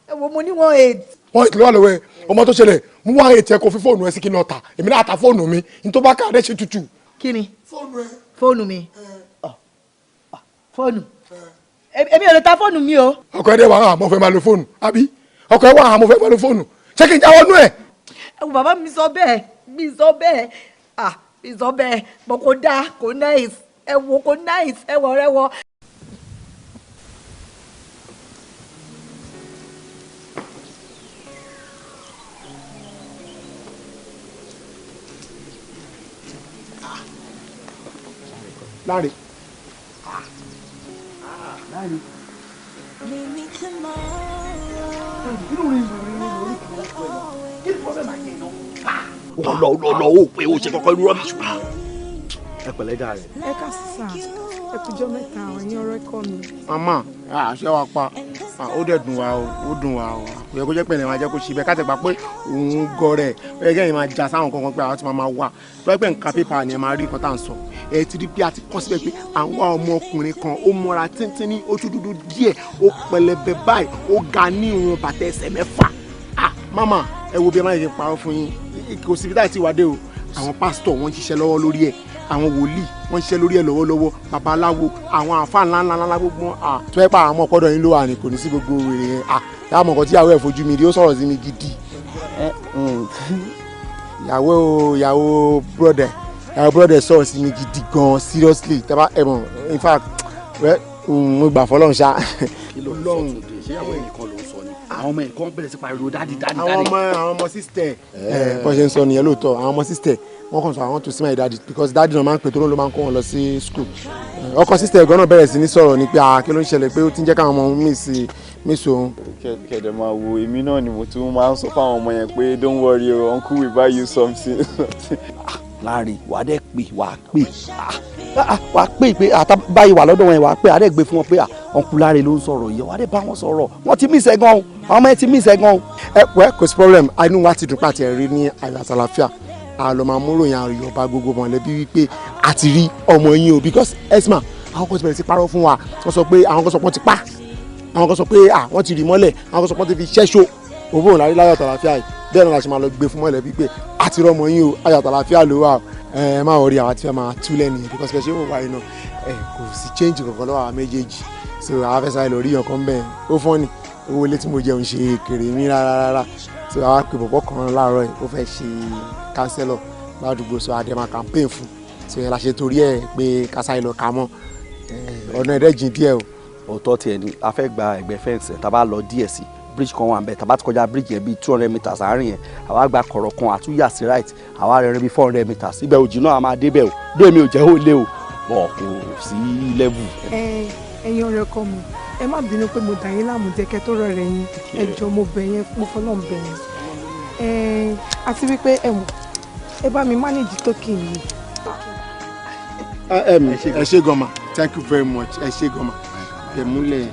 ẹ wo mo ní 1.8. 1.8 ló wà lọ́wọ́ ẹ ọmọ tó ṣẹlẹ̀ mú 1.8 ẹ kó fi fóònù ẹ sí kí n ọ̀tà èmi náà ta fóònù mi ní tó bá ká adé ṣe tutù. kí ni fóònù ẹ. fóònù mi fóònù èmi ò lè ta fóònù mi o. ọkọ ẹ dẹ wà á mo fẹ́ máa lo fóònù àbí ọkọ ẹ wà á mo fẹ́ máa lo fóònù ṣé kí n jáwọ́ nú ẹ. ẹ wo bàbá mi sọ bẹ́ẹ̀ mi sọ bẹ́ẹ̀ bọ kò dáa kò nice ẹ wo kò nice ẹ wọ rẹ wọ. Láre. Láre. lọ ó pé ó ṣe kọ́kọ́ irú rọ́bìṣì wa. ẹ pẹ̀lẹ́ jà rẹ̀. ẹ ká sísà ẹ kújọ́ mẹ́ta àwọn ẹ̀yìn ọ̀rọ̀ ẹ̀kọ́ mi. màmá àṣẹ wa pa ó dẹ̀ dùn wá o ó dùn wá o kò yẹ kó jẹ́ pẹ̀lẹ́ máa jẹ́ kó ṣe bẹ́ẹ̀ ká tẹ̀ pa pé òun gọ rẹ̀ ó yẹ kẹ́yìn máa já sáwọn kankan pé àwọn ti máa wà pẹ́pẹ́ nǹkan pépà ni ẹ máa rí nǹkan tá à ń sọ ẹ ti rí bí a ti kọ́ síbẹ̀ pé àwọn ọmọkùnrin kan ó mọ́ra tíntín ní ojú dúdú díẹ̀ ó pẹlẹbẹ báyìí ó ga ní ìwọ̀n bàtà ẹsẹ̀ mẹ́fà màmá ẹ wo bí ẹ máa yẹ parọ́ fún yín kò síbi táyì tí wàá dé o àwọn pásítọ̀ wọ́n ń ṣiṣẹ́ lọ́wọ́ lórí ẹ̀ àwọn wòlíì wọ́n ń ṣiṣẹ́ lórí ẹ̀ lọ́wọ́lọ́wọ́ babaláwo àwọn àfa ńláńlá gbogbo tó ẹ pa àwọn ọmọ ọpọdọ yín ló wà ní kò ní sí gbogbo wèrè yẹn yàrá mọ̀kàn tí ìyàwó ẹ̀ fojú mi rí ó sọ̀rọ̀ sí mi gidi ìyàwó brother sọ̀rọ̀ sí mi gidi gan seriously tẹ́bá ẹ̀mọ̀ in fact mo gbà fọlọ́run ṣá. kí ló ń sọ tòde ṣé àwọn ẹnìkan ló ń sọ ni àwọn ọmọ ẹnìkan bẹ̀rẹ̀ sí pariwo dáàdì. àwọn ọmọ sísítẹ̀ bó ṣe ń sọ nìyẹn lóòótọ́ àwọn ọmọ sísítẹ̀ wọ́n kàn sọ àwọn to see my daddy because daddy náà máa ń pè tó ló máa ń kó wọn lọ sí school ọkọ sísítẹ̀ gan náà bẹ̀rẹ̀ sí ní sọ̀rọ̀ ní pé kí ló ń ṣẹlẹ̀ pé ó ti ń jẹ́ káwọn ọmọ miss òun. kẹ̀dẹ̀ máa wo èmi náà ni mo tún máa ń sọ fáwọn ọmọ yẹn pé don't worry o uncle will buy you something. láàrin wà á dẹ́ pé wà á pè pé báyìí wà lọ́dọ̀ wọn wà á pè á dẹ́ gbé fún wọn pé uncle Láre ló ń sọ̀rọ̀ yìí wà á dẹ́ bá wọn sọ̀rọ̀ wọ́n ti miss ẹ̀ gan-an àwọn ọmọ yẹn ti miss ẹ̀ gan-an. wẹ́ kò sí problem inú wa ti dùn pàtì ẹ̀ rí ní àlàáfíà àlọ́ máa múrò yẹn àròyìn ọba gbogbo mọ̀lẹ́bí wípé a ti rí ọmọ yín o because esma àwọn kan ti bẹ̀rẹ̀ sí parọ́ fún wa wọ́n sọ pé àwọn kan sọ pé wọ́n ti pa àwọn kan sọ pé wọ́n ti rì mọ́lẹ̀ àwọn kan sọ pé wọ́n ti fi ṣẹ́ṣó òbó òun lárí láyọ̀ tàlàfíà yìí bẹ́ẹ̀ náà la ṣe máa lọ gbé fún mọ̀lẹ́bí pé a ti rọ́mọ yín o ayọ̀ tàlàfíà ló wà ẹ má wọrí àwọn tí wọ́n máa tú lẹ́nu yẹn because ṣé wọ́n wá iná kò sí change kankan lọ́wọ́ àwọn méjèèjì so àwọn afẹ́sà lọ rí ọkàn bẹ́ẹ̀ ó fọ́n ni owó ilé tí mo jẹun ṣe kéré mi rárá so àwọn àpè bọ̀bọ̀ kan láàárọ̀ yìí ó fẹ́ ṣe kánsẹ́lọ̀ ládùúgbò so àdèmà campaign fún so yẹn la ṣe torí ẹ̀ pé kásá ìlọ kà mọ́ ọ̀nà ẹ̀rẹ́jìn díẹ̀ o. òótọ́ tiẹ̀ ni a fẹ́ gba ẹgbẹ́ fẹ́ǹsì tá a bá lọ díẹ̀ sí bridge kan wà ń bẹ̀ tá a bá ti kọjá bridge yẹn bíi 200 meters àárín yẹn àwa gba kọ̀rọ̀ kan àtúnyà sí right àwa rẹ̀ bíi 400 meters ibẹ̀ òjì náà a máa débẹ̀ o dé mi ò jẹ́ ó lé o bọ̀ kò sí level. ẹ̀yin ọ̀rẹ́ ọkọ mi ẹ má bínú pé mo dà yín láàmú jẹ́kẹ́ tó rọ̀ rẹ̀ yín ẹ jọ̀ọ́ mo bẹ̀ yẹn mo fọlọ́n bẹ̀ yẹn àti wípé ẹ bá mi manage token yìí. ẹ ṣé gọ́mà thank you very much ẹ ṣé gọ́mà ẹ múlẹ̀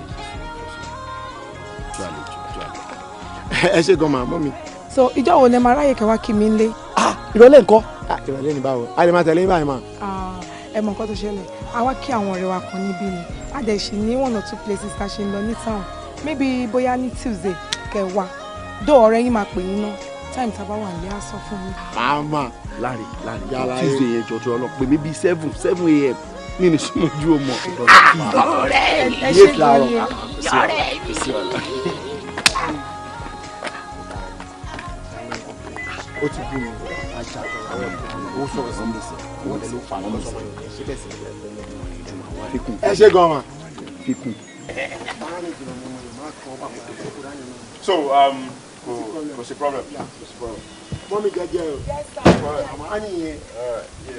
ẹ ṣé gọ́mà mọ́ mi. so ìjọ wo ni ẹ máa ráyè kẹwàá kí mi ń lé. ìrọ̀lẹ́ nǹkan ìrọ̀lẹ́ ní báwo a lè máa tẹ̀lé báyìí mà. ẹ mọ nǹkan tó ṣẹlẹ̀ àwa kí àwọn ọ̀rẹ́ wa kan níbí ni a dẹ̀ ṣì ní 1 or 2 places tá a ṣe ń lọ ní town maybe bóyá ní Tuesday kẹwàá dó ọ̀rẹ́ yín máa pè yín náà time tá a bá wà ní á sọ fún mi. màmá Láre Tuesday yẹn jọjọ ọlọ pé maybe 7 a.m. nínú súnmọ́jú ọmọ. ọ̀rẹ́ mi yé láàárọ̀ ọ̀rẹ́ mi. ó ti bí mi ajá ó sọ̀rọ̀ sí mi sí wọ́n lè ló fà á lọ́sọ̀rọ̀ yẹn ṣé bẹ́ẹ̀ sì ni ẹ ṣé gan-an mà. fikun. so kò sí problem. mọ́mí jẹjẹ o àmọ́ á nìyẹn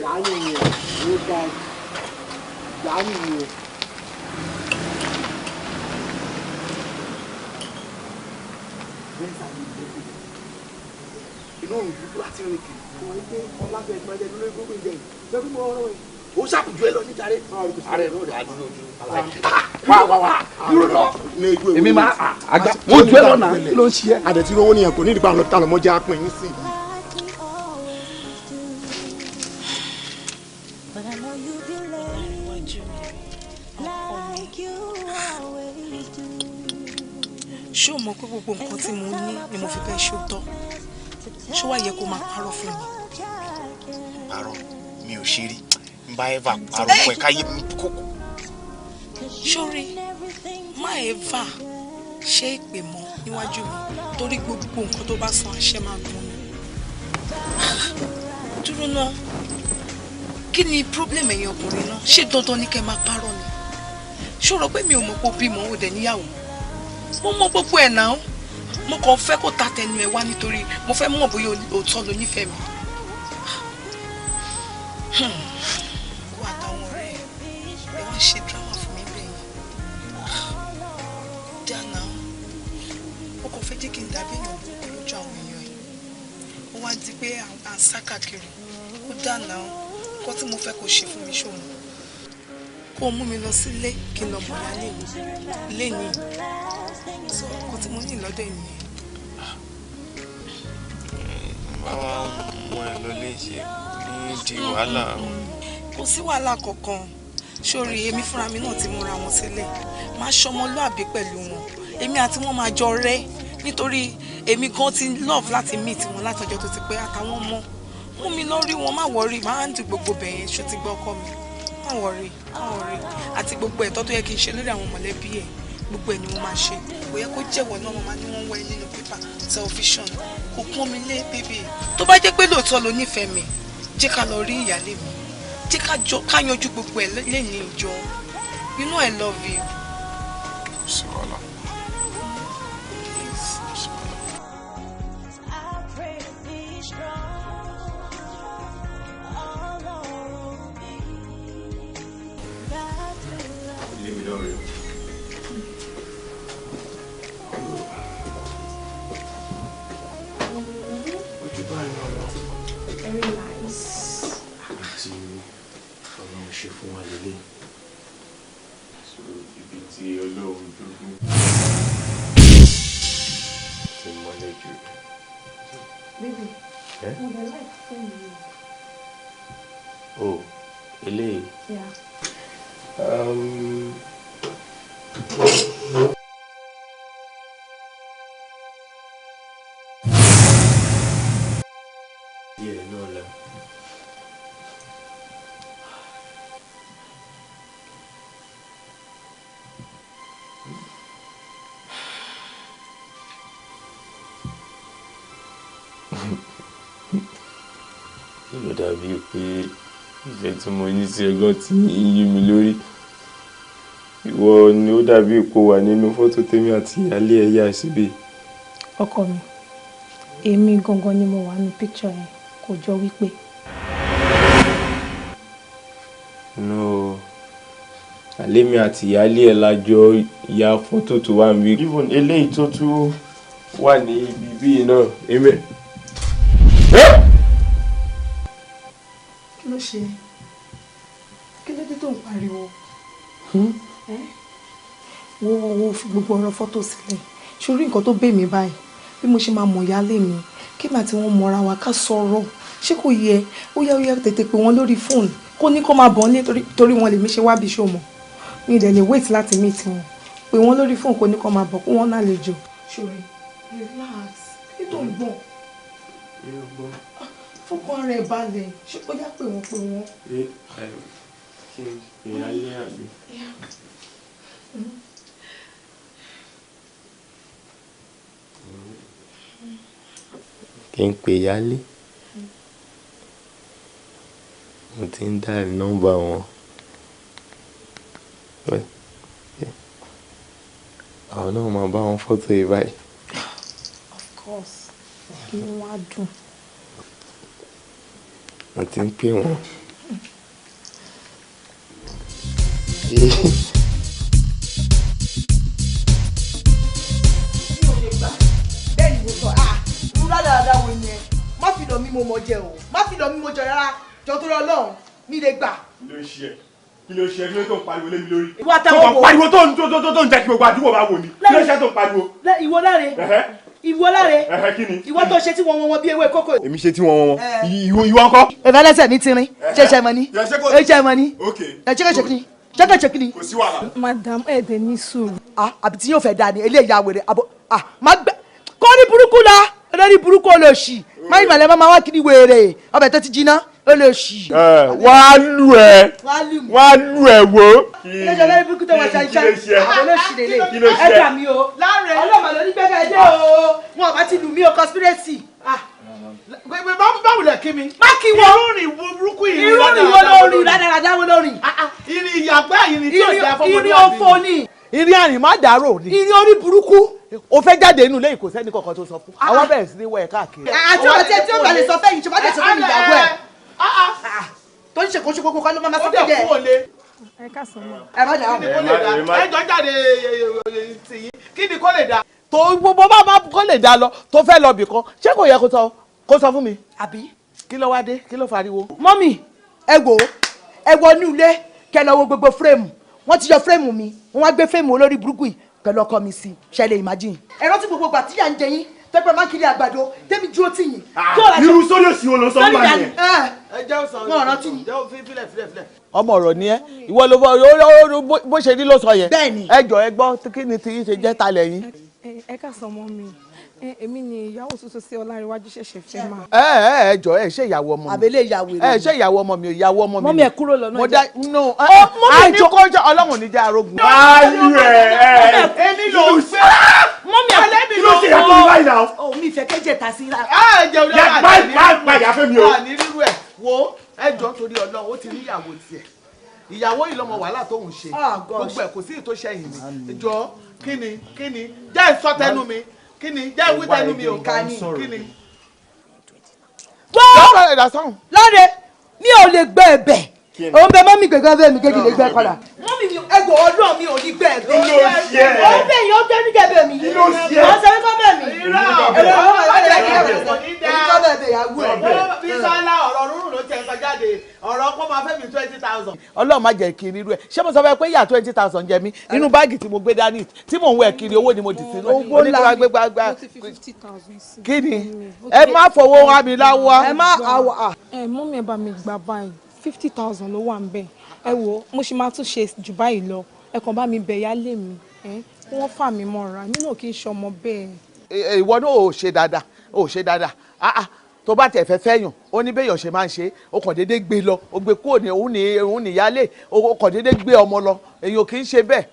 yàá nìyẹn ló dá yàá nìyẹn. inú òun dúdú láti rìn kiri kò wọ́n pé ọlábẹ̀ ẹ̀gbọ́n jẹ́ lórí gbogbo ìjẹ́ yìí lọ́bí mo rọrùn yìí. ó ṣàpùjú ẹ lọ ní jàre. ààrẹ ló dà dúró ojú. wá dúró lọ. èmi máa àgbà mo ju ẹ lọ́nà kí ló ń ṣe ẹ́. àdẹ̀tí owó nìyẹn kò ní ìdìbò àwọn ọ̀tá lọ́mọdé apin yín sí i. ṣé o mọ̀ pé gbogbo nǹkan tí mo ní ni mo fi fẹ́ ṣòótọ́ ṣé wàá yẹ kó máa parọ́ fún mi. parọ́ mi ò ṣe rí n bá eva parọ́ fún ẹ káyé mi kókó. sórí má eva ṣe ìpè mọ́ níwájú mi torí gbogbo nǹkan tó bá san àṣẹ máa gùn mi. dúró náà kí ni problem ẹ̀yin ọkùnrin náà ṣé dandan ni kẹ́ máa parọ́ ni ṣòro pé mi ò mọ̀ pé ó bímọ ó dẹ̀ níyàwó mo mọ̀ gbogbo ẹ̀ náà mo kàn fẹ́ kó ta tẹnu ẹ̀ wá nítorí mo fẹ́ mọ̀ bóyá òótọ́ ló nífẹ̀ẹ́ mi. wà á táwọn ọ̀rẹ́ ẹ̀ wá di pé à ń sá káàkiri ó dáná kó tí mo fẹ́ kó ṣe fún mi ṣòwò kó mú mi lọ sílé kí n lọ mọ̀ lálẹ́ mi lẹ́ni sọ kó tí mo ní lọ́dọ̀ ènìyàn. báwa mú ẹ lọ lè ṣe ní di wàhálà. kò sí wàhálà kankan sórí èmi fúnra mi náà ti múra wọn sílẹ̀ máa ṣọmọlúàbí pẹ̀lú wọn èmi àti wọn máa jọ rẹ́ nítorí èmi gan ti love láti meet wọn látọjọ́ tó ti pẹ́ àtàwọn ọmọ mú mi lọ rí wọn má wọrí máa ń di gbogbo bẹ̀yẹn ṣó ti gbọ́ ọkọ mi má wọrí àti gbogbo ẹ̀tọ́ tó yẹ kí n ṣe lórí àwọn mọ̀lẹ́bí ẹ̀ gbogbo ẹ̀ ni mo máa ṣe kò yẹ kó jẹ́wọ́ náà wọn máa ní wọ́n wẹ́ nínú pépà television kò pọ́n mi lé bébì tó bá jẹ́ pé lóòótọ́ ló nífẹ̀ẹ́ mi jẹ́ ká lọ rí ìyálé mi jẹ́ ká yanjú gbogbo ẹ̀ lẹ́yìn ìjọ you know I love you. Oh, eléyìí. Yeah. Díẹ̀ náà la. Ó dàbí pé ìfẹ́ tí mo ní sí ẹ̀gbọ́n tí yí mi lórí. Ìwọ ni ó dàbí ipò wà nínú fọ́tò tèmi àti ìyálé ẹ̀ yà síbí. Ọkọ mi, èmi gangan ni mo wà ní picture yẹn, kò jọ wípé. No, àlé mi àti ìyálé ẹ̀ lájọ ya fọ́tò tó wà níbí. Even eléyìí tó tún wà ní ibi bíi náà, èmi. Kí ló ṣe? Kí ló dé tó ń pariwo? Wo fi gbogbo ọ̀rọ̀ fọ́tò sílẹ̀. Ṣorí nǹkan tó bẹ̀ mí báyìí bí mo ṣe máa mọ̀ ìyálé mi kí màá tí wọ́n mọ̀ra wa ká sọ̀rọ̀ ṣé kò yẹ ó yá tètè pé wọ́n lórí fóònù kó ní kó máa bọ̀ nílé torí wọn lè mi ṣe wá bí ṣó mọ̀ mi ìdẹ̀ lè wait láti meet wọn pé wọ́n lórí fóònù kó ní kó máa bọ̀ kó wọ́n lálejò. Ṣorí relax kí tó ń gbọ̀n fọkàn rẹ̀ balẹ̀ ṣé kó yá pé wọ́n. Ìyálé àbí. Kí n pè ìyálé. Mo ti ń dá nọ́mbà wọn. Àwọn náà máa bá wọn fọ́tò yìí báyìí. Of course inú wa dùn. Mo ti ń pè wọ́n. Dáadáa wo ni ẹ má fi lọ mí mo mọ jẹ o má fi lọ mí mo jẹ rárá jọ tó lọ lọ́hùn mi lè gbà. kí ló ṣe kí ló tó ń pariwo lé mi lórí. ìwọ àtàwọn wo pariwo tó ń jẹ́ kí gbogbo àdúgbò máa wò ni kí ló ṣe tó ń pariwo. ìwọ láre kí ni. ìwọ tó ṣe tí wọn bí ewé kókò. èmi ṣe tí wọn ìwọ ńkọ́. ìfẹlẹsẹ ní tirin ṣẹṣẹ mọ ní ṣẹṣẹ mọ ní ṣẹṣẹ kí ni ṣẹṣẹ kí ni. kò sí wàhálà. Madam ẹ̀dẹ̀ ní sùúrù. àbí tí yóò fẹ́ da ni eléyà wèrè àbọ̀ má gbẹ kọ́ ní burúkú la olórí burúkú olóòṣì má ìmọ̀lẹ́ máa wá kiri wèrè ọbẹ̀ tó ti jiná olóòṣì. wàá lù ẹ wo. ilé-iṣẹ́ olórí burúkú tó wà ṣàìṣàì olóòṣì lélẹ̀ ẹ̀dà mi o ọlọ́mọ ló ní gbẹ́gẹ́ ẹdẹ o wọn bá ti lù mí o conspiracy. báwo lẹ kí mi. má kí wọ́n irú burúkú yìí. irú wo lórí rádaràdá wo lórí. ìrìn ìyàgbẹ́ ìrìn tí ò jẹ́ fọmọdé. ìrìn òfò ni. ìrìn àrìn má dàrò ni. ìrìn orí burúkú. o fẹ́ jáde inú ilé kò sẹ́ni kankan tó sọ fún. àwọn bẹ̀rẹ̀ sí ní wọ ẹ̀ káàkiri. àti ọ̀tí tí ó bá lè sọ fẹ́yìn ṣọba lè sọ fún mi ìyàwó ẹ̀. tó ń ṣe kó ṣe gbogbo kan ló máa sọ fẹ́ jẹ́. ẹ ká sọ mọ. ẹ má dà ẹ jọ jáde tìyín kí ni kó lè da. tó gbogbo bá kó lè da lọ tó fẹ́ lọ bì kan ṣé kò yẹ kó kó sọ fún mi. àbí. kí ló wá dé kí ló fariwo. mọ́mì ẹ wọ ní ilé kẹ́ lọ wo gbogbo fírèmù wọ́n ti yọ fírèmù mi wọ́n wá gbé fírèmù olórí burúkú yìí pẹ̀lú ọkọ mi sí ṣẹlẹ̀ imagine. ẹ̀rọ tí gbogbo gbà tíyà ń jẹ yín tẹ́pẹ́ máa ń kiri àgbàdo tẹ́mi dúró tì yín. irú sórí òsì wo ló sọ fún wa yẹn. ẹ jẹ́ sọ wọn rántí ni. filẹ̀. ọmọ ọ̀rọ̀ ni ẹ ìwọ ló bó ṣe rí ló sọ yẹn. bẹ́ẹ̀ni. ẹ jọ ẹ gbọ́ kí ni tí ṣe jẹ́ ta lẹ́yìn. ẹ ká sọ mọ́ mi èmi ni ìyàwó tuntun sí Ọlárẹ̀wájú ṣẹ̀ṣẹ̀ fẹ́ máa. ẹ jọ ẹ ṣe ìyàwó ọmọ mi. àbẹ̀lẹ̀ ìyàwó rẹ. ẹ ṣe ìyàwó ọmọ mi ìyàwó ọmọ mi. mọ́mí ẹ kúrò lọ́nà. mo dá no. a ní kó jẹ Ọlọ́run ní jẹ́ arógun. ayú ẹ èmi ló ń fẹ́. mọ́mí kí ló ṣe yàtọ̀ mi báyìí náà. o mi fẹ́ kẹ́jẹ̀ ta sí ra. ẹ jẹ olórí àti má yà fẹ́ mi o. ní rírú ẹ wo ẹ jọ torí Ọlọ́run ó ti ní ìyàwó tiẹ̀ ìyàwó yìí lọmọ wàhálà tóun ṣe gbogbo ẹ kò sí ìtòṣẹyìn mi jọ kíni jẹ́ ìsọtẹnu mi kíni jẹ́ ìwí tẹnu mi ò kíni. gbọ́ lọ́dẹ mi ò lè gbẹ ẹ̀bẹ̀ òun bẹ mọ́mí gbẹ̀gbẹ́ bẹ́ẹ̀ mi kéjì lè gbẹ padà. mọ́mí mi ẹgbẹ́ ọdún mi ò ní gbẹ ẹ̀bẹ̀. ó bẹ̀ yín ó jẹ́ nígbà bẹ̀ mí. wọ́n sọ wípé bẹ̀ mí. bísọ́lá ọ̀rọ̀ rúrùn ló tẹ̀ sọ jáde ọ̀rọ̀ kó máa fẹ́ mi 20,000. Ọlọ́run má jẹ́ kí n irú ẹ̀ ṣé mo sọ fẹ́ pé yà 20,000 jẹ mí nínú báàgì tí mo gbé dání tí mò ń wẹ̀ kiri owó ni mo dì sínú ẹ̀ onígbà gbégbá kí ni ẹ má fowó wá mi láwọ́. ẹ má àwọ̀. mọ́mí ẹ bá mi gbà báyìí 50,000 ló wà ń bẹ̀ ẹ wo mo ṣe máa tún ṣe jù báyìí lọ ẹ kàn bá mi bẹ̀ yálé mi kí wọ́n fà mí mọ́ra nínú kí n ṣe ọmọ bẹ́ẹ̀. ìwọ náà ò ṣe dáadáa tó bá tẹ̀ fẹ́ fẹ́yàn ó ní béèyàn ṣe máa ń ṣe ó kàn déédéé gbé lọ ó gbé kúrò ní òun níyálé ó kàn déédéé gbé ọmọ lọ èyàn kì í ṣe bẹ́ẹ̀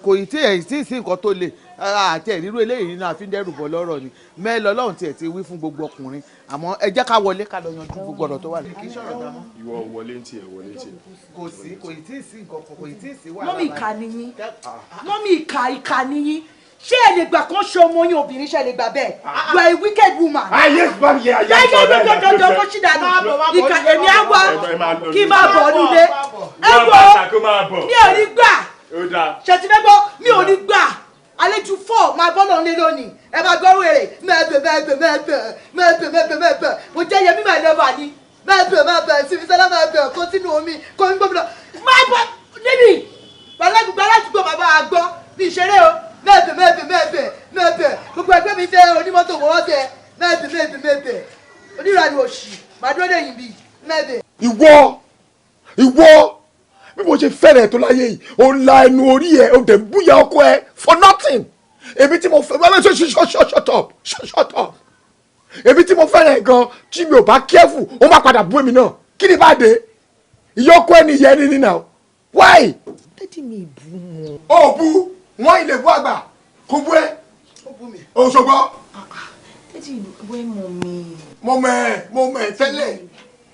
kò tí ì sí nǹkan tó le àti ìrírú eléyìí náà fi ń dẹ́rù bọ́ lọ́rọ̀ ni mẹ́lọ lọ́run tiẹ̀ ti wí fún gbogbo ọkùnrin àmọ́ ẹ jẹ́ ká wọlé ká lọ yanjú gbogbo ọ̀rọ̀ tó wà lẹ́yìn. kì í ṣọ̀rọ̀ dámọ́. ìwọ wọlé ń tiẹ̀ wọlé ń tiẹ̀. kò tí ì sí nǹkan kan kò tí ì sí wàhálà. mọ́mí ìkà nìyí mọ́mí ìkà nìyí ṣé ẹ lè gbà kán ṣe ọmọ yín obìnrin ṣe lè gbà bẹ́ẹ̀ you are a wicked woman. ayé bá mi yẹ ayé sọ bẹ́ẹ̀ ní ọjọ́ kó ṣì dànù ìkà èmi á wá kí n máa bọ̀ nílé ẹ gbọ́ mi ò ní gbà ṣètì fẹ́ gbọ́ mi ò ní gbà àlejò fọ́ máa bọ́ lọ́nà lónìí ẹ máa gbọ́ wèrè mẹ́ẹ̀bẹ̀ mo jẹ́ yẹmí máa lọ́ba ni mẹ́ẹ̀bẹ̀ sífisẹ́lá mẹ́ẹ̀bẹ̀ kó sínú omi kó ń gbómi lọ máa bọ́ níbi gbàládùgbò bàbá àgbọ̀ ní ìṣeré o mẹ́ẹ̀bẹ̀ gbogbo ẹgbẹ́ mi fẹ́ onímọ́tò wọ́n fẹ́ mẹ́ẹ̀bẹ̀ onírànú òṣì màá dúró lẹ́yìn bíi mẹ́ẹ̀bẹ̀. ìwọ bí mo ṣe fẹ́rẹ̀ tó láyé yìí ó la ẹnu orí ẹ̀ ó dẹ̀ búyà ọkọ ẹ̀ for nothing èmi tí mo fẹ́ bá ṣe shut up èmi tí mo fẹ́rẹ̀ gan tí mi ò bá careful ó má padà bú èmi náà kí ni bá dé ìyókù ẹni yẹn ní nínà why. dádì mi bú wọn. ó bú wọn ilé bú àgbà kò bú ẹ òṣogbo. dádì wẹ́ mọ̀ mi. mo mọ̀ tẹ́lẹ̀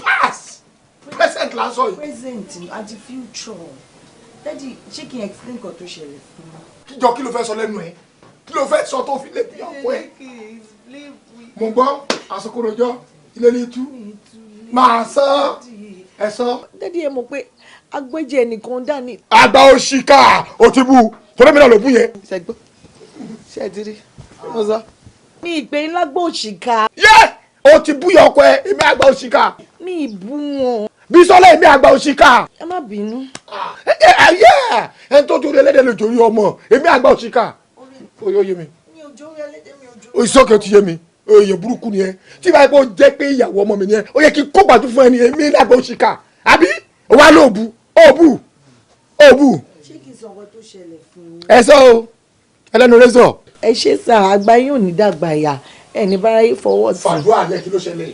pass present la sọ yìí. present àti future dádì ṣé kí n explain nǹkan tó ṣẹlẹ̀ fún mi. kíjọ kí ló fẹ́ sọ lẹ́nu ẹ̀ kí ló fẹ́ sọ tó fi lè bí ọkọ ẹ̀. mo gbọ́ àsokòròjọ́ ilé ní tú máa sọ ẹ sọ. dádì ẹ mọ̀ pé agbẹ́jẹ̀ nìkan dání. àgbà òṣìkà ò ti bú torí mi náà ló bú yẹn. ṣe gbọ́ ṣe ẹ ti rí mo sọ. mi ìpè ńlá gbọ́ òṣìkà. yẹ o ti bú yọ ọkọ ẹ èmi àgbà òṣìkà. mi ìbú wọn. Bísọ́lá èmi àgbà òṣìkà. ẹ má bínú. ẹ tó torí ẹlẹ́dẹ̀ lè torí ọmọ èmi àgbà òṣìkà. oyè oyè mi. mi ò jó ẹlẹ́dẹ̀ mi ò jó. ìsọ́kẹ́ ti yé mi oyè burúkú ni ẹ tí báyìí kò jẹ́ pé ìyàwó ọmọ mi ni ẹ ó yẹ kí kó gbàdúrà fún ẹni èmi àgbà òṣìkà àbí wà lóòbù òbù. ṣé kí n sọ ọkọ tó ṣẹlẹ̀ fún mi. ẹ sọ o ẹlẹ́nu rẹ sọ. ẹ ṣe sà àgbà yóò ní dàgbà yà ẹni bára yìí fọwọ́ sí. fàdúrà yẹ kí ló ṣẹlẹ̀.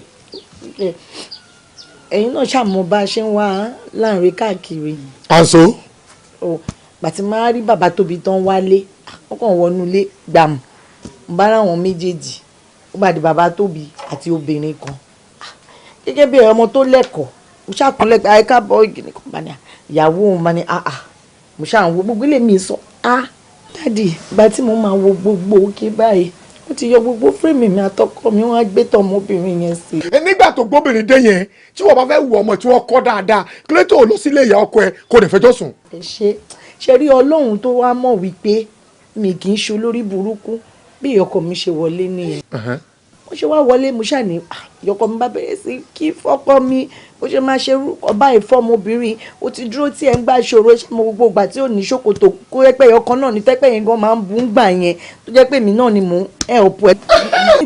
ẹ̀yin náà ṣàmọ̀ bá a ṣe ń wá láàrin káàkiri. àǹso. bàtí máa rí bàbá tóbi tán wálé wọ́n kàn wọnú ilé gbàmù ń bá ráwọn méjèèjì ó bá di bàbá tóbi àti obìnrin kan gẹ́gẹ́ bí ọmọ tó lẹ́kọ̀ọ́ mo ṣàkúnlẹ̀ pé àyíká bọ́ ìgìnì kan bá ní ìyàwó òun bá ní mo ṣàwọn gbogbo ilé mi sọ dádì ìgbà tí mo máa wo gbogbo òkè báyìí wọ́n ti yọ gbogbo fíìmù mi àtọkọ mi wọ́n á gbé tọ ọmọbìnrin yẹn sí. nígbà tó gbóbìnrin dé yẹn tí wọ́n bá fẹ́ wù ọmọ tí wọ́n kọ́ dáadáa kí ló tó lọ sílé ìyá ọkọ ẹ kó lè fẹjọ́ sùn. ẹ ṣe rí ọlọ́run tó wá mọ̀ wípé mi kì í ṣe olórí burúkú bí ọkọ mi ṣe wọlé nìyẹn. ó ṣe wá wọlé mo ṣàní ìyọkọ mi bá bẹ̀rẹ̀ sí kí fọ́kọ mi ó ṣe máa ṣe ọba ìfọ́mọbìnrin ó ti dúró tí ẹ ń gbà ṣòro ṣe mo gbogbo ìgbà tí ò ní ṣòkòtò kó rẹ́pẹ́ ọkàn náà ní tẹ́pẹ́ yẹn gan máa ń bú ń gbà yẹn tó jẹ́ pé èmi náà ni mò ń help ẹ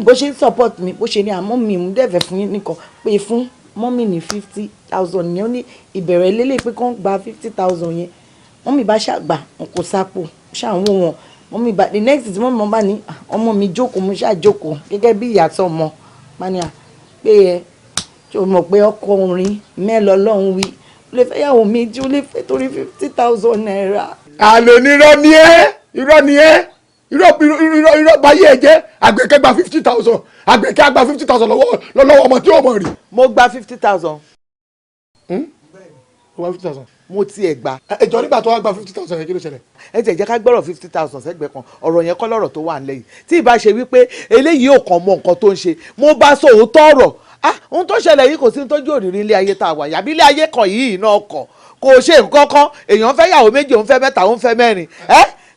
bó ṣe ń support mi bó ṣe ní àmọ́ mi mú dẹ̀fẹ̀ fún yín nìkan pé fún mọ́mì ní 50,000 yẹn ó ní ìbẹ̀rẹ̀ lélẹ̀ pé kán gba 50,000 yẹn mọ́mì bá ṣàgbà kò sápò ṣàwọn wọn mọ́mì bá the next tí mọ́mì bá ní ọmọ mi jókòó mo ṣàjókòó gẹ́gẹ́ bí ìyàtọ̀ ọmọ bá ní à pé ẹ tí o mọ̀ pé ọkùnrin mẹ́lọ lọ́hùn wí ó lè fẹ́ yàwó méjì ó lè fẹ́ torí 50,000 naira. àlè ní irọ́ ni ẹ́ irọ́ báyé ẹ jẹ́ àgbẹ̀kẹ́ gba 50,000 àgbẹ̀kẹ́ gba 50,000 lọ́wọ́ ọmọ tí ó mọ̀ rí. mo gba 50,000. mo gba 50,000. mo tiẹ̀ gbà. ẹjọ́ nígbà tó wá gba 50,000 yẹn kí ló ṣẹlẹ̀. ẹ jẹ́ ká gbọ́rọ̀ 50,000 sẹ́gbẹ̀ẹ́ kan ọ̀rọ̀ yẹn kọ́ lọ́rọ̀ tó wà nílẹ̀ yìí tí ìbá ṣe wípé eléyìí ò kàn mọ nǹkan tó ń ṣe mo bá sọ òótọ́ ọ̀rọ̀ ohun tó ṣẹlẹ̀ yìí kò sí ní tójú òrìrì ilé ayé tá a wà yàbí ilé ayé kan yìí náà kọ̀ kò ṣe nǹkan kan èèyàn fẹ́ yàwó méjì òun fẹ́ mẹ́ta òun fẹ́ mẹ́rin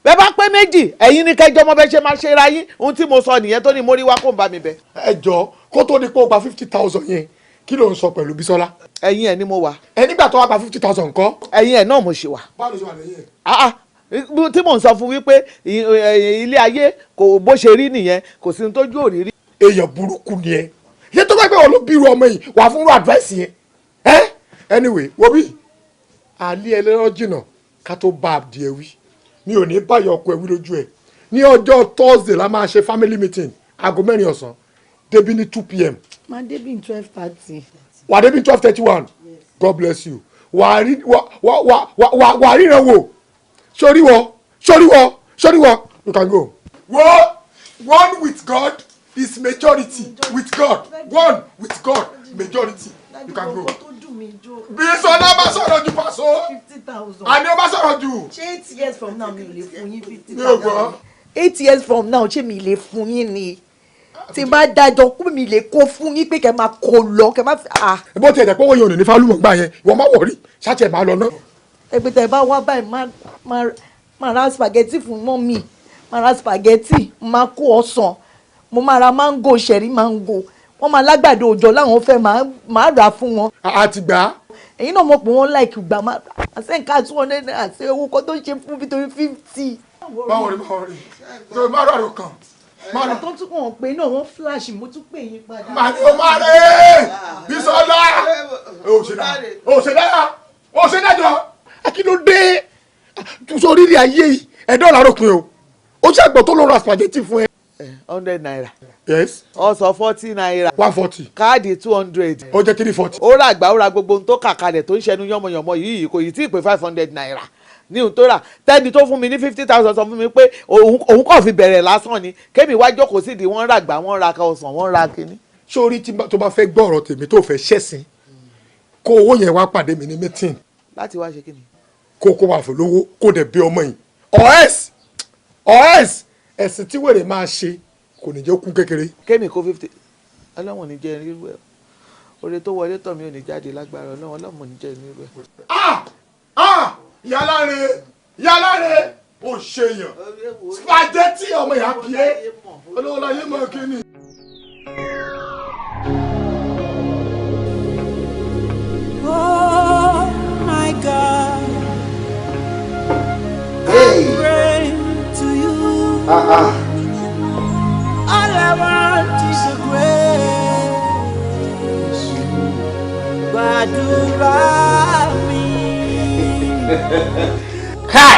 bẹ́ẹ̀ bá pé méjì ẹ̀yin ní kẹjọ ọmọ bẹ́ẹ̀ ṣe máa ṣe ra yín ohun tí mo sọ nìyẹn tó ní mórí wá kó ń bá mi bẹ. ẹ jọ kó tó di pé ó gba 50,000 yẹn kí ló ń sọ pẹ̀lú Bísọ́lá. ẹ̀yin ẹ̀ ni mo wà. ẹ nígbà tó wá gba 50,000 ńkọ́. ẹ̀yin ẹ̀ náà mo ṣe wà. báwo ló ṣe wà lẹ́yìn ẹ̀. tí mò ń sọ fún wípé ilé ayé kò bó ṣe rí nìyẹn kò sí ní tójú òrìrì. èèyàn burúkú ni ẹ ṣé tó bá gbé wọn ló bírú ọmọ yìí wà fún advice yẹn anyway wo bí alẹ́ ẹlẹ́rọ jìnnà ká tó bá adìẹ wí mi ò ní báyọ̀ ọkọ ẹ̀wí lójú ẹ̀ ní ọjọ́ Thursday la máa ṣe family meeting aago 4 ọ̀sán débi ní 2 p.m. máa débi ní 12:30. wà á débi 12:31 God bless you wà á ríran wò sórí wọ you can go. one with God is majority with God one with God majority you can go. Bísọ́lá bá sọ̀rọ̀ ju Paso. 50,000. àní ó bá sọ̀rọ̀ ju. ṣé 8 years from now mi ò lè fún yín 50,000. mi ò gbọ́. 8 years from now ṣé mi lè fún yín ni tí bá dájọ́ kó mi lè kó fún yín pé kẹ́ máa kó lọ kẹ́ máa fi. bó tiẹ̀ jẹ́ pé owó yẹn ò ní fálùmọ̀ gbà yẹn ìwọ má wọ̀rí ṣáàtì ẹ̀ máa lọ náà. ẹgbẹ́ tẹ̀ bá wá báyìí máa ra spaghetti fún mọ́mì máa ra spaghetti máa kó ọsàn mo máa ra mango ṣẹ̀rí mango wọ́n máa lágbàdo òjò láwọn fẹ́ máa rà fún wọn. àti gbà á. èyí náà mọ̀ pé wọ́n láìkì gbà máa àṣẹ nǹkan 200 naira àṣẹ owó kan tó ń ṣe fún nítorí 50. báwo rí tó má rà ló kàn. àtọ́ tún kàn pé náà wọ́n flash mo tún pè yín padà. màá ní o máa rè Bísọ́lá o ṣe dájọ́ akíndóde sórí ilé ayé yìí ẹ̀dọ́ làárọ̀ pin o ó ṣàgbọ́ tó lọ ra spaghetti fún ẹ. 100 naira. yes. ó sọ 40 naira. 140. káàdì 200. ó jẹ́ 340. ó rà gbà ó ra gbogbo ohun tó kà kalẹ̀ tó ń ṣẹnu yánmọ̀yánmọ̀ yìí kò yìí tí ì pé 500 naira ní ohun tó rà tẹ́ni tó fún mi ní 50,000 sọ fún mi pé òun kàn fi bẹ̀rẹ̀ lásán ni kémi wá jókòó sídìí wọ́n rà gbà wọ́n ra ọsàn wọ́n ra kínní. sórí tó bá fẹ́ gbọ́ ọ̀rọ̀ tèmi tó fẹ́ ṣẹ̀sìn kó owó yẹn wá pàdé mi ní meeting. láti wá ṣe kíni. kó wà fún lówó kó dẹ̀ bí ọmọ yìí ọ̀ẹ́s ẹ̀sìn tí wèrè máa ṣe kò ní jẹ́ kún kékeré. kémi kó 50 ọlọ́run ò ní jẹ́ irú ẹ̀ oore tó wọlé tọ̀ mí ò ní jáde lágbára ọlọ́run ò ní jẹ́ irú ẹ̀. yálàre ò ṣèyàn spaghetti ọmọ ìyá bíyé olówó láyé mọ̀ kí ni. Oh my God, hey. I pray to you. All I want is a grace. Gbàdúrà mi. Hi,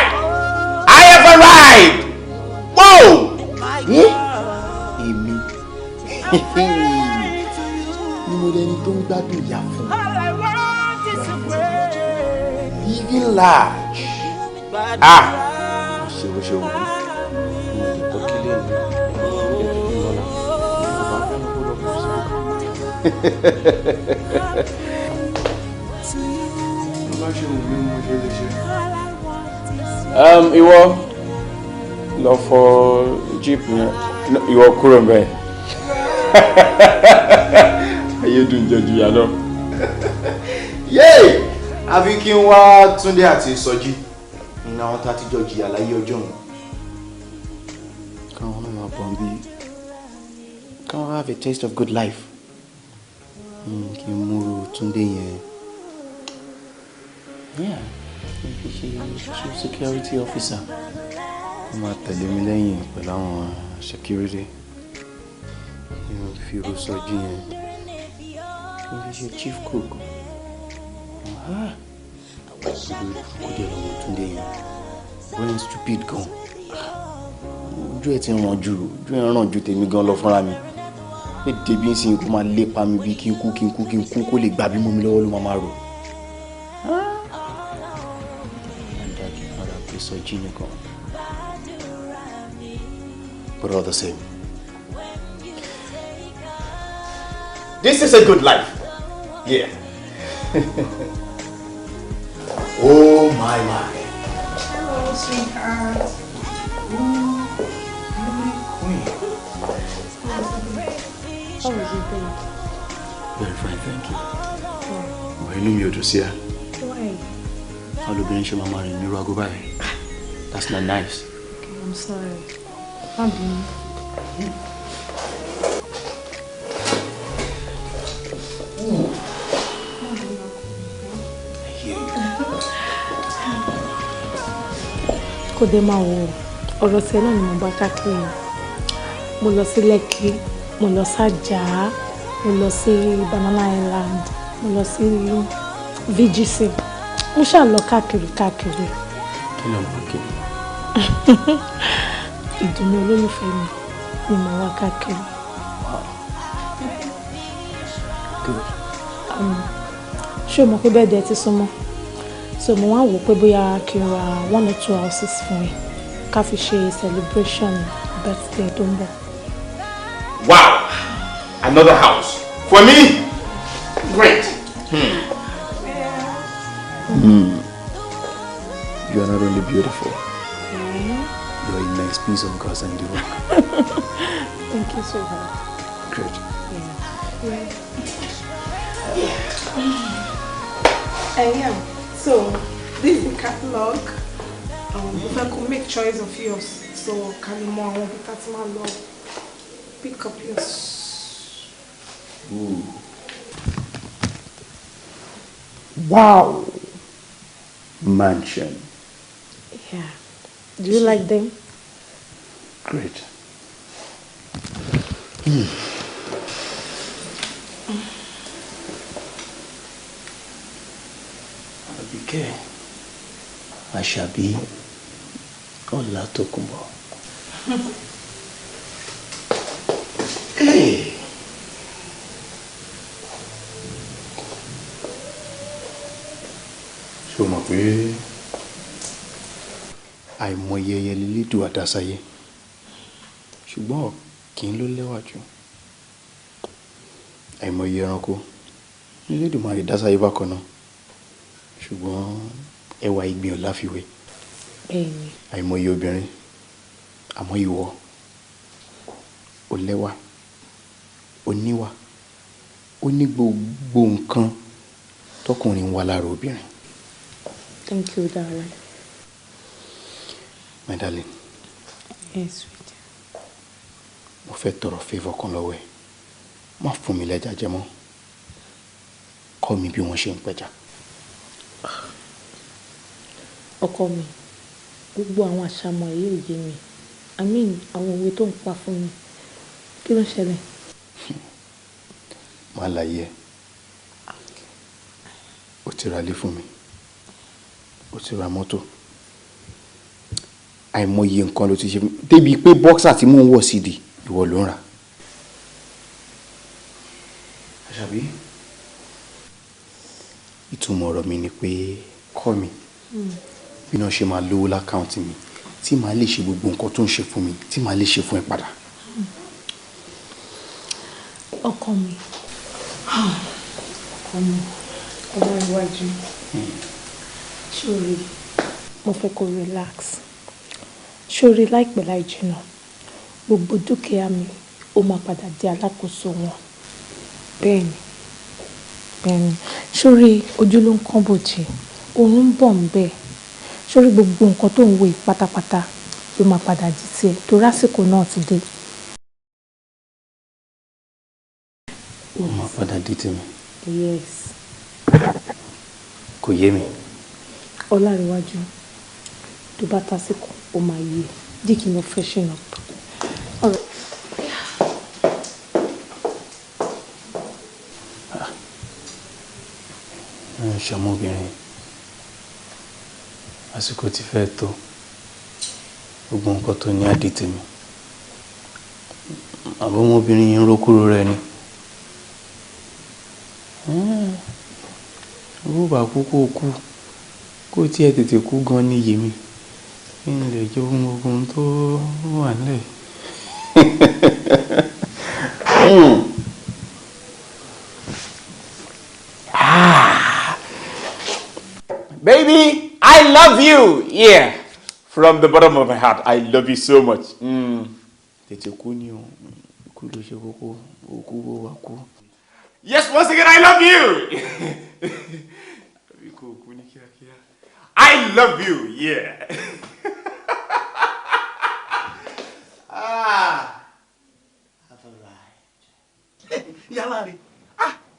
I have arrived. Whoa! Èmi ni mo lẹni tó ń gbádùn ìyá fún. Living large. Ṣé o rí? Mo lè tọ́ kílé mi. Ìwọ lọ fọ jeep yẹn ìwọ kúrò ń bẹ. Ayé dùn jẹjú yà lọ. Yéè! Àfi kí n wá Túndé àti Sọjí ní àwọn tá a ti jọ jìyà láyé ọjọ́ wọn. Káwọn náà máa bọ̀ bí Come have a taste of good life. Kí n múru Túndé yẹn. Yeah, chief security officer. Wọ́n máa tẹ̀lé mi lẹ́yìn pẹ̀lú àwọn security. Fi irú sọ́jú yẹn. Kí n fi ṣe chief cook. Kó dé lọ́wọ́ Túndé yẹn. Brain stupid gan. Ojú ẹ̀ ti ràn jù, ojú ẹ̀ ràn ju tèmi gan lọ fúnra mi. Pé débi ń sin kó máa lépa mi bí kí n kú kó lè gbà bí mọ́ mi lọ́wọ́ ló máa rò. Àǹdájú ara pé sọ́jí nìkan. But all the same. This is a good life. Yeah. Oh my. Hello, sweetheart. How is it going? Very fine, thank you. Why inú mi ò dùn sí ẹ? Why? How do you think mama rìn nírú aago báyìí? That's not nice. Okay, I'm sorry. I'm being. Kò dé máa wò ọ̀rọ̀ tí ẹ náà ni mo bá káàkiri. Mo lọ sí Lekki, mo lọ s'Ajah, mo lọ sí Banana Island, mo lọ sí VGC. Mo ṣáà lọ káàkiri. Kí ló ń bá kiri? Ìdùnnú olólùfẹ́ mi ni mo wá káàkiri. Good. Ṣé o mọ̀ pé bẹ́ẹ̀ dẹ̀ ti súnmọ́? So mo wá wò pé bóyá kí n ra 1 or 2 houses fún ẹ ká fi ṣe celebration birthday tó ń bọ̀. Wow! Another house. For me? Great. You are not only beautiful. You are a nice piece of God's handiwork. Thank you so much. Great. Yeah. So this is the catalog. If I could make choice of yours, so can you more want to my love? Pick up yours. Ooh. Wow. Mansion. Yeah. Do you like them? Great. Abike, Àṣàbí, Ọlátòkùnbọ̀. Hey. Ṣé o mọ̀ pé àìmọye ẹyẹ lílédùn àdásáyé ṣùgbọ́n ọ̀kín ló lẹ́wà jù. Àìmọye ẹranko lílédùn máa rí dásáyé bákan náà ṣùgbọ́n ẹwà ìgbín ò láfiwé. Àìmọye obìnrin àmọ́ ìwọ ò lẹ́wà ò níwà ó ní gbogbo nǹkan tọkùnrin wà lára obìnrin. Thank you, darling. My darling. Yes, sweet. Mo fẹ́ tọrọ favour kan lọ́wọ́ ẹ. Má fún mi lẹ́ja jẹ mọ́. Kọ́ mi bí wọ́n ṣe ń pẹja. Ọkọ mi, gbogbo àwọn àṣàmọ̀ yìí ò yé mi. I mean, àwọn òwe tó ń pa fún mi. Kí ló ń ṣẹlẹ̀? Má láyé ẹ. Ó ti ra ilé fún mi. Ó ti ra mọ́tò. Àìmọye nǹkan ló ti ṣe débi pé bọ́ksà tí mò ń wọ̀ sídìí ìwọ ló ń rà. Àṣàbí, ìtumọ̀ ọ̀rọ̀ mi ni pé kọ́ mi bí náà ṣe máa lówó lákáùntì mi tí màá lè ṣe gbogbo nǹkan tó ń ṣe fún mi tí màá lè ṣe fún ẹ padà. Ọkọ mi, ọmọ iwájú, ṣórí, mo fẹ́ kó relax. Ṣórí láìpẹ́ láì jìnnà, gbogbo dúkìá mi ó máa padà di alákòóso wọn. Bẹ́ẹ̀ni, ṣórí ojú ló ń kán bòjì, oorun ń bọ̀ ń bẹ̀. Ṣórí gbogbo nǹkan tó ń wo yìí pátápátá ló máa padà di tiẹ̀ torí àsìkò náà ti dé. ó máa padà di tèmi. Yes. Kò yé mi. Ọlárẹ̀wájú, tó bá tásìkò ó máa yé. Jẹ́ kí n lọ freshen up. All right. Ṣọmọbìnrin, àsìkò ti fẹ́ tó, gbogbo nǹkan tó ní àdí tèmi. Àbọ̀mọbìnrin yìí ń rókúrò rẹ̀ ni. Owó bá kú kó kú, kó tí ẹ tètè kú gan ní yèmí. Kí n lè jẹ ohun ogun tó wà nílẹ̀. Baby, I love you. Yeah. From the bottom of my heart, I love you so much. Tètè kú ni o, kú ló ṣe kókó, òkú bó wá kú. Yes, once again, I love you. I love you. Yeah. Yálà rẹ̀,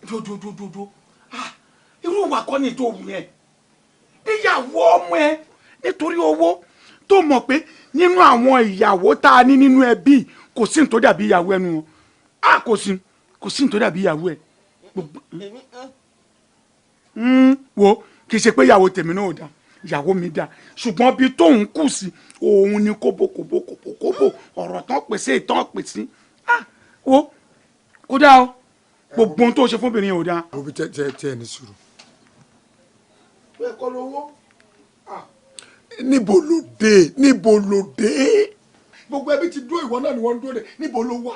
jojojojo, irú wa kọ́ ni tó wù yẹn. Ìyàwó ọmọ ẹ nítorí owó tó mọ̀ pé nínú àwọn ìyàwó tá a ní nínú ẹbí kò sí nítorí dàbí ìyàwó ẹnu wọn. Kò sí nítorí dàbí ìyàwó ẹ. Wo kì í ṣe pé ìyàwó tèmi náà ò dáa, ìyàwó mi dáa, ṣùgbọ́n bí tóun kù sí òun ni kóbókóbó ọ̀rọ̀ tán pèsè ìtàn pèsè. Wo kó dáa o, gbogbo ohun tó ṣe fúnbìnrin yẹn ò dáa. Òbí tẹ ẹni sùúrù. Bẹ́ẹ̀ kọ́ lówó. Níbo ló dé? Gbogbo ẹbí ti dúró, ìwọ náà ni wọ́n ń dúró dé. Níbo ló wà?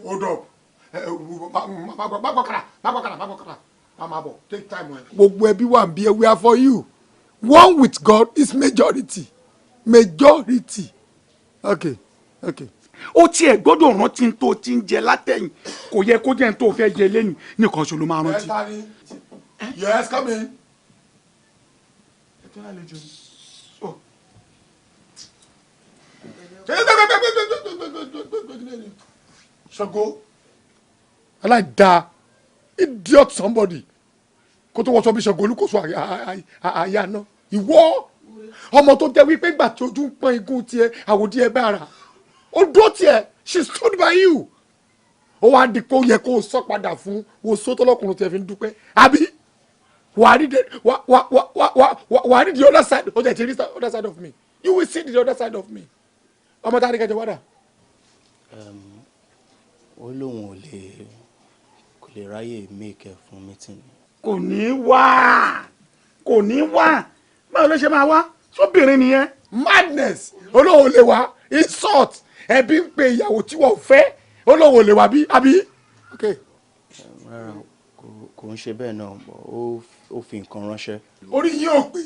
Hold up. Má gbọ́kàrà. Má bọ̀, take time. Gbogbo ẹbí wà ń bí ẹ, we are for you. One with God is majority. Okay. Ó tiẹ̀ gbọ́dọ̀ rántí tó ti ń jẹ látẹ̀yìn, kò yẹ kó jẹ́ tó fẹ́ jẹ lẹ́yìn nìkan ṣo ló máa rántí. Yes, come in. Ṣàngó aláìda idiot somebody kó tó wọ́sọ bí Ṣàngó olúkòso àyà náà ìwọ ọmọ tó jẹ́ wípé gbà tí ojú ń pọ́n igun tiẹ̀ àwòdì ẹ̀ bá ara ó dúró tiẹ̀ she stood by you ó wá di pé ó yẹ kó o sọ padà fún wo sótọ́lọ́kùnrin tiẹ̀ fi ń dúpẹ́ àbí wàá rí the other side ó jẹ́ ti rí the other side of me you will see the other side of me ọmọ tá a rí kẹjọ wádà. Ó lóun kò lè ráyè make fún meeting. Kò ní wá báwo ló ṣe máa wá sóbìnrin nìyẹn. Madness olóhùn lè wá insult ẹbí ń pe ìyàwó tí wọ́n fẹ́ olóhùn lè wá bí àbí. Rárá kò ń ṣe bẹ́ẹ̀ náà ó fi nǹkan ránṣẹ́. Orí yín ò pé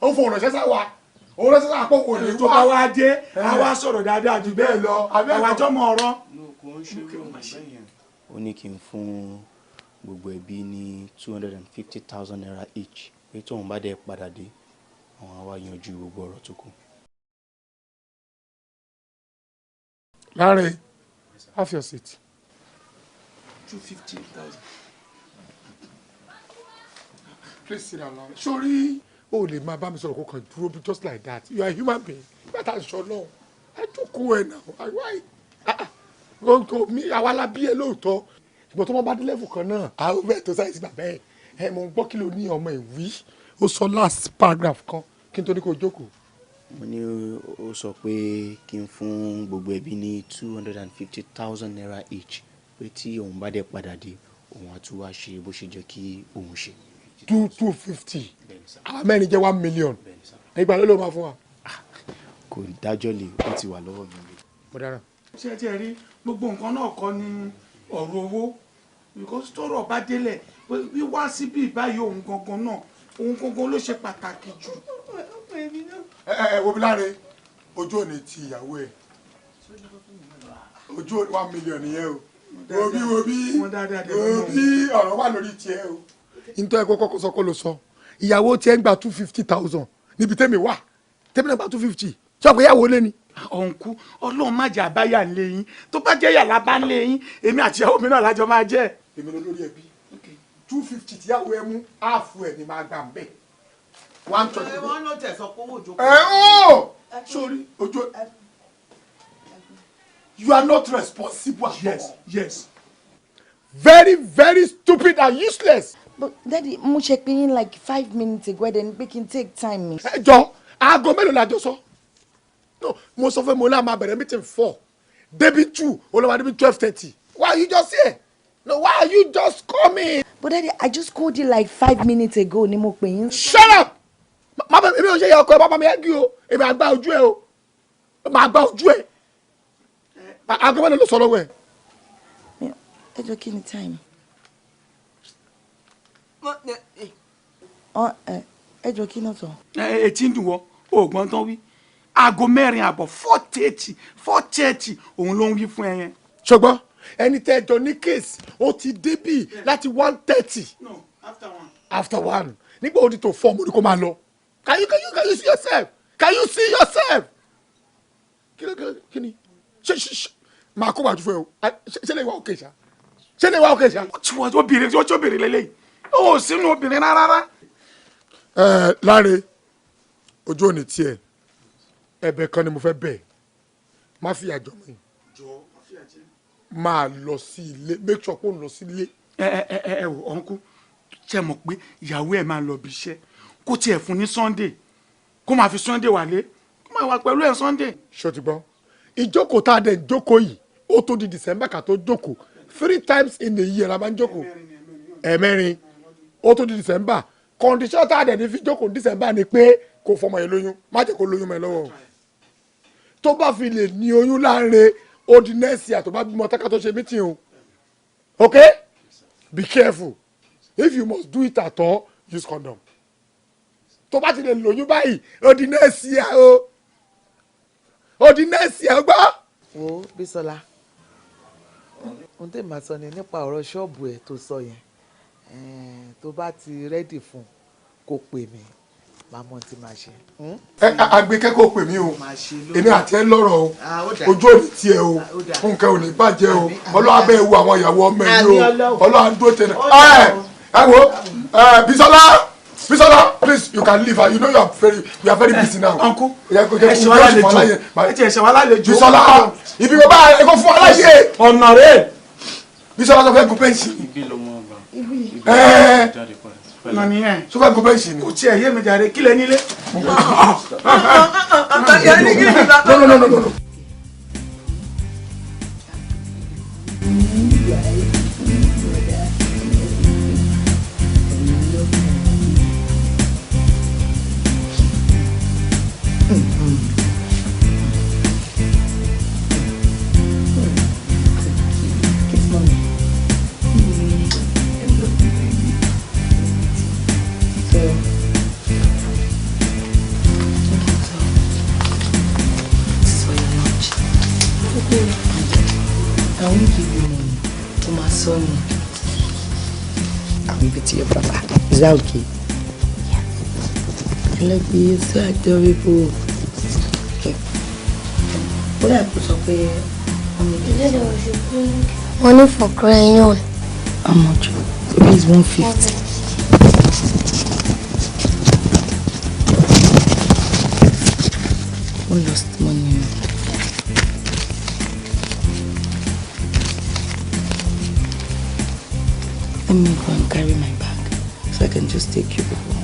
ó fòun ránṣẹ́ sáwà òun ránṣẹ́ sáwà pọ̀ kò lè tó bá wá dé àwa sọ̀rọ̀ dáadáa jù bẹ́ẹ̀ lọ àwa jọmọ ọ̀rọ̀. Ó ní kí n fún gbogbo ẹbí ní 250,000 naira each pé tóun bá dé padà dé àwọn á wá yanjú gbogbo ọ̀rọ̀ tó kù. Larry, have your seat. 250,000. Please sit down, Larry. Sorry, lè máa bá mi sọ̀rọ̀ kó kàn dúró just like that. You are a human being. Bàtà sọ náà. Ẹ jókòó ẹ̀ náà. Why? Mi àwa la bí ẹ lóòótọ́. Ṣùgbọ́n tó wọ́n bá dé level kan náà. Àwọn bẹ́ẹ̀ tó sáyé sí bàbá ẹ̀. Mo gbọ́ kí ló ní ọmọ ìwí. Ó sọ last paragraph kan kí n tó ní kó jókòó. Mo ní ó sọ pé kí n fún gbogbo ẹbí ní 250,000 naira each pé tí òun bá dé padà dé òun á tún wá ṣe bó ṣe jẹ́ kí òun ṣe. 250 àwọn mẹ́rin jẹ́ 1 million ìgbà ló máa fún wa. Kò dájọ́ lè ó ti wà lọ́wọ́ mi. Mo dára. Ṣé ẹ ti rí gbogbo nǹkan náà kọ́ ní ọ̀rọ̀ owó because tọ́rọ̀ bá délẹ̀ wíwá síbí báyìí òun gangan náà òun gangan ló ṣe pàtàkì jù. Wo bí Láre ojú ò ní ti ìyàwó ẹ ojú 1 million nìyẹn o wo bí ọ̀rọ̀ wà lórí tiẹ̀ o. Nítorí ẹ̀kọ́ kọ́kọ́ sọ kó ló sọ ìyàwó tiẹ̀ ń gba 250,000 níbi tẹ́mi wà tẹ́mi náà gba 250 ṣé ọ̀pọ̀ ìyàwó lé ni ọ̀nkú ọlọ́run má jẹ́ àbáyà ń lé yín tó bá jẹ́ yàrá bá ń lé yín èmi àti ìyàwó mi náà lájọ máa jẹ́. èmi ló lórí ẹbí 250 tíyàwó ẹ mú áàfù ẹ ní máa gbà ń bẹ̀. wọ́n ló tẹ̀ sọ pé owó òjò. Sorry, Ojo. You are not responsible at all. Yes. Very, very stupid and useless. But Daddy, mo ṣe pé yín like 5 minutes ago then we can take time. Jọ, aago mélòó la jọ sọ? No, mo sọ fún mo la máa bẹ̀rẹ̀ meeting 4. Débi 2, ó lọ wá débi 12:30. Why are you just here? No, why are you just coming? But Daddy, I just called you like 5 minutes ago ni mo pè yín. Shut up! Má bẹ̀ mi ò ṣe yẹ ọkọ ẹ, bàbá mi ẹ gí o. Èmi àgbà ojú ẹ o. Màá gbà ojú ẹ. Aago mélòó ló sọ lọ́wọ́ ẹ? Ẹ jọ kí ni time? Ẹ jọ kí náà sọ. Etí ń dùn wọ́ oògùn tán wí aago 4:30 4:30 òun ló ń wí fún ẹ yẹn. Ṣùgbọ́n ẹni tẹ́ ẹ jọ ní case ó ti débì láti 1:30. No, after 1 nígbà ó di tó 4 mo ní kó máa lọ. Can you see yourself? Can you see yourself? Kí ni máa kó wájú fún ẹ o ṣe lè wá òkè ṣá ṣe lè wá òkè ṣá. tí wọ́n bèrè lélẹ́yìí ó sínú obìnrin rárá. Láre ojú òní tiẹ̀ ẹ̀bẹ̀ kan ni mo fẹ́ bẹ̀ má fi àjọ mi máa lọ sí ilé make sure kó ń lọ sí ilé. ẹ wò ọ̀nkú ṣe mọ̀ pé ìyàwó ẹ̀ máa lọ bí iṣẹ́ kó tiẹ̀ fún ní Sunday kó máa fi Sunday wálé kó máa wà pẹ̀lú ẹ̀ Sunday. ṣó ti gbọ́ ìjókòó tá a dẹ̀ jókòó yìí ó tó di December ká tó jókòó 3 times in a year la máa ń jókòó ẹ̀mẹ́rin ó tó di December condition tá a dẹ̀ ní fi jókòó December ni pé kò fọmọ yẹn lóyún má jẹ́ kó lóyún mọ́ ẹ lọ́wọ́ tó bá fi lè ní oyún láàrin ó di next year tó bá bímọ tákà tó ṣe meeting o okay be careful if you must do it at all use condom tó bá ti lè lóyún báyìí ó di next year o ó di next year gbọ́. wo Bísọ́lá ohun tèmi máa sọ ni nípa ọ̀rọ̀ ṣọ́ọ̀bù ẹ̀ tó sọ yẹn tó bá ti rẹ́dì fún kó pè mí máa mọ̀ tí máa ṣe. Àgbékẹ́ kò pè mí o èmi àti ẹ lọ́rọ̀ o ojú òní tiẹ̀ o nǹkan ò ní bàjẹ́ o Ọlọ́run abẹ́ ewu àwọn ìyàwó ọmọ ẹ̀ yìí o Ọlọ́run dúró tẹ̀lé ẹ wo Bísọ́lá please you can leave her you know you are very busy now. Uncle ẹ̀ṣẹ̀ wa lálejò Bísọ́lá ibi bàbá ẹ̀ kò fún aláyé ọ̀nà rẹ̀ Bísọ́lá sọ fẹ́ gun pẹ́ǹsì. Nani ẹ. Sọ fẹ́ gun pẹ́ǹsì ni. Kò tiẹ̀ yé mi jàre kílẹ̀ nílé. No. I won't give you money to my son. I'll give it to your papa. Is that okay? Yeah. I love you, so adorable. Okay. What I put up here? Money for crayon. How much? Maybe it's 150. What lost money? Let me go and carry my bag so I can just take you home.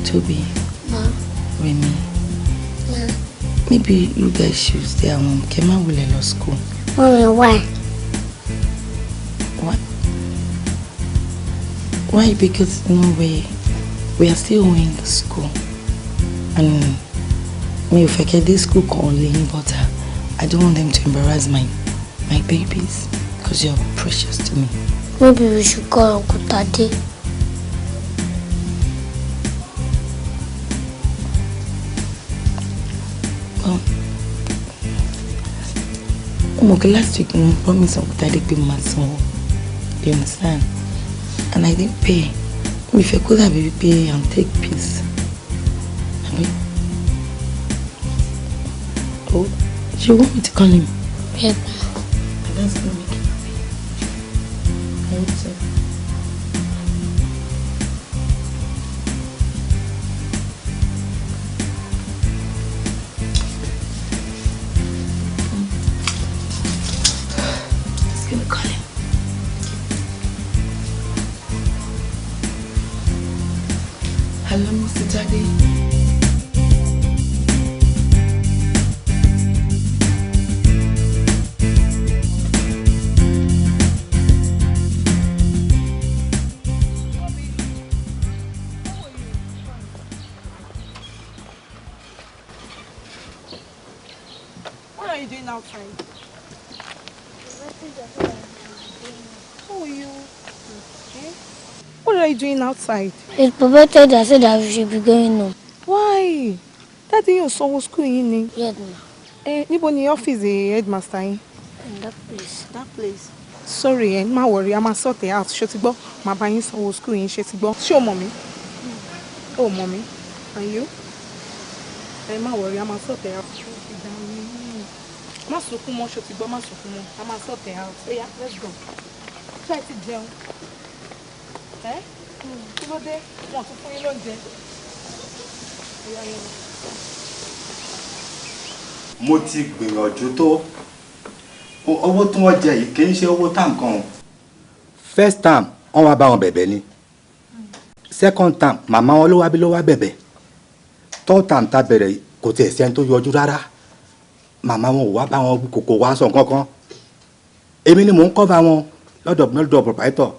Toby. Ma. Remy. Ma. Maybe you guys should stay at home. Kema will let us go. Mommy, why? What? Why? Because no way. We are still going to school. And me, if I get this school calling, but I don't want them to embarrass my babies. Because you're precious to me. Maybe we should call Uncle Tade. Okay, last week you promised Uncle Tade pay my son. You understand? And I didn't pay. If I could have pay and take peace. I mean, Oh, do you want me to call him? Yes. That's gonna make him happy. I hope so. Just gonna call him. Hello, Mr. Daddy. What are you doing outside? Who are you? Okay. What are you doing outside? It's Papa said that we should be going home. Why? Daddy, you're so school in. Yes, ma. Níbo ni ọ́fíìsì headmaster yín? In that place. That place. Sorry, má worry, a máa sort it out. Ṣé ti gbọ́? Màá bá yín sanwó school yín, ṣé ti gbọ́? Ṣé o mọ̀ mí? O mọ̀ mí? And you? Má worry, a máa sort it out. Má sunkún mọ́, ṣé ti gbọ́? Má sunkún mọ́. A máa sort it out. Oya, let's go. Ṣé ẹ ti jẹun? Kí ló dé? Wọ́n tún fún yín lóúnjẹ. Oya, oya. Mo ti gbìyànjú tó owó tí wọ́n jẹ yìí kì í ṣe owó tá nǹkan o. First time wọ́n wá bá wọn bẹ̀bẹ̀ ni. Second time màmá wọn ló wá bẹ̀bẹ̀. Third time tá bẹ̀rẹ̀ kò tiẹ̀ sẹ́ni tó yọjú rárá. Màmá wọn ò wá bá wọn kò wá sọ kankan. Èmi ni mò ń cover wọn lọ́dọ̀ proprietor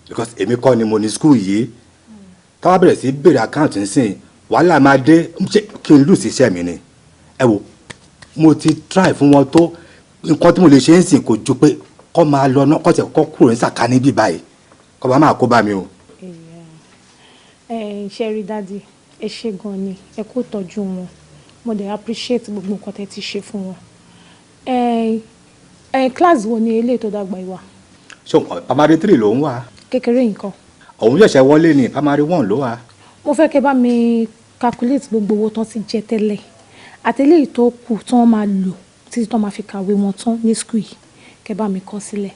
because èmi kọ́ ni mo ní school yìí. Táwa bẹ̀rẹ̀ sí bèrè account nísìnyí wàhálà máa dé kí n lose iṣẹ́ mi ni. Ẹ wo mo ti try fún wọn tó nǹkan tí mo lè ṣe ń sìn kò ju pé kọ́ máa lọ náà kọ́tẹ̀ kọ́ kúrò ní sàkání bí báyìí kọ́ bá máa kó bá mi o. Ṣé rí dádì ẹ ṣé gan ni ẹ kó tọ́jú wọn mo dẹ̀ appreciate gbogbo nǹkan tẹ́ ti ṣe fún wọn. Class wo ni eléyìí tó dàgbà ìwà? ṣé primary 3 ló ń wà. Kékeré nǹkan. òun ṣẹ̀ṣẹ̀ wọlé ní primary 1 ló wà. mo fẹ́ kẹ́ bá mi calculate gbogbo owó tán ti jẹ tẹ́lẹ̀ àtẹlẹ́yìí tó kù tán máa lò títí tán máa fi kàwé wọn tán ní school yìí kẹ́ bá mi kọ sílẹ̀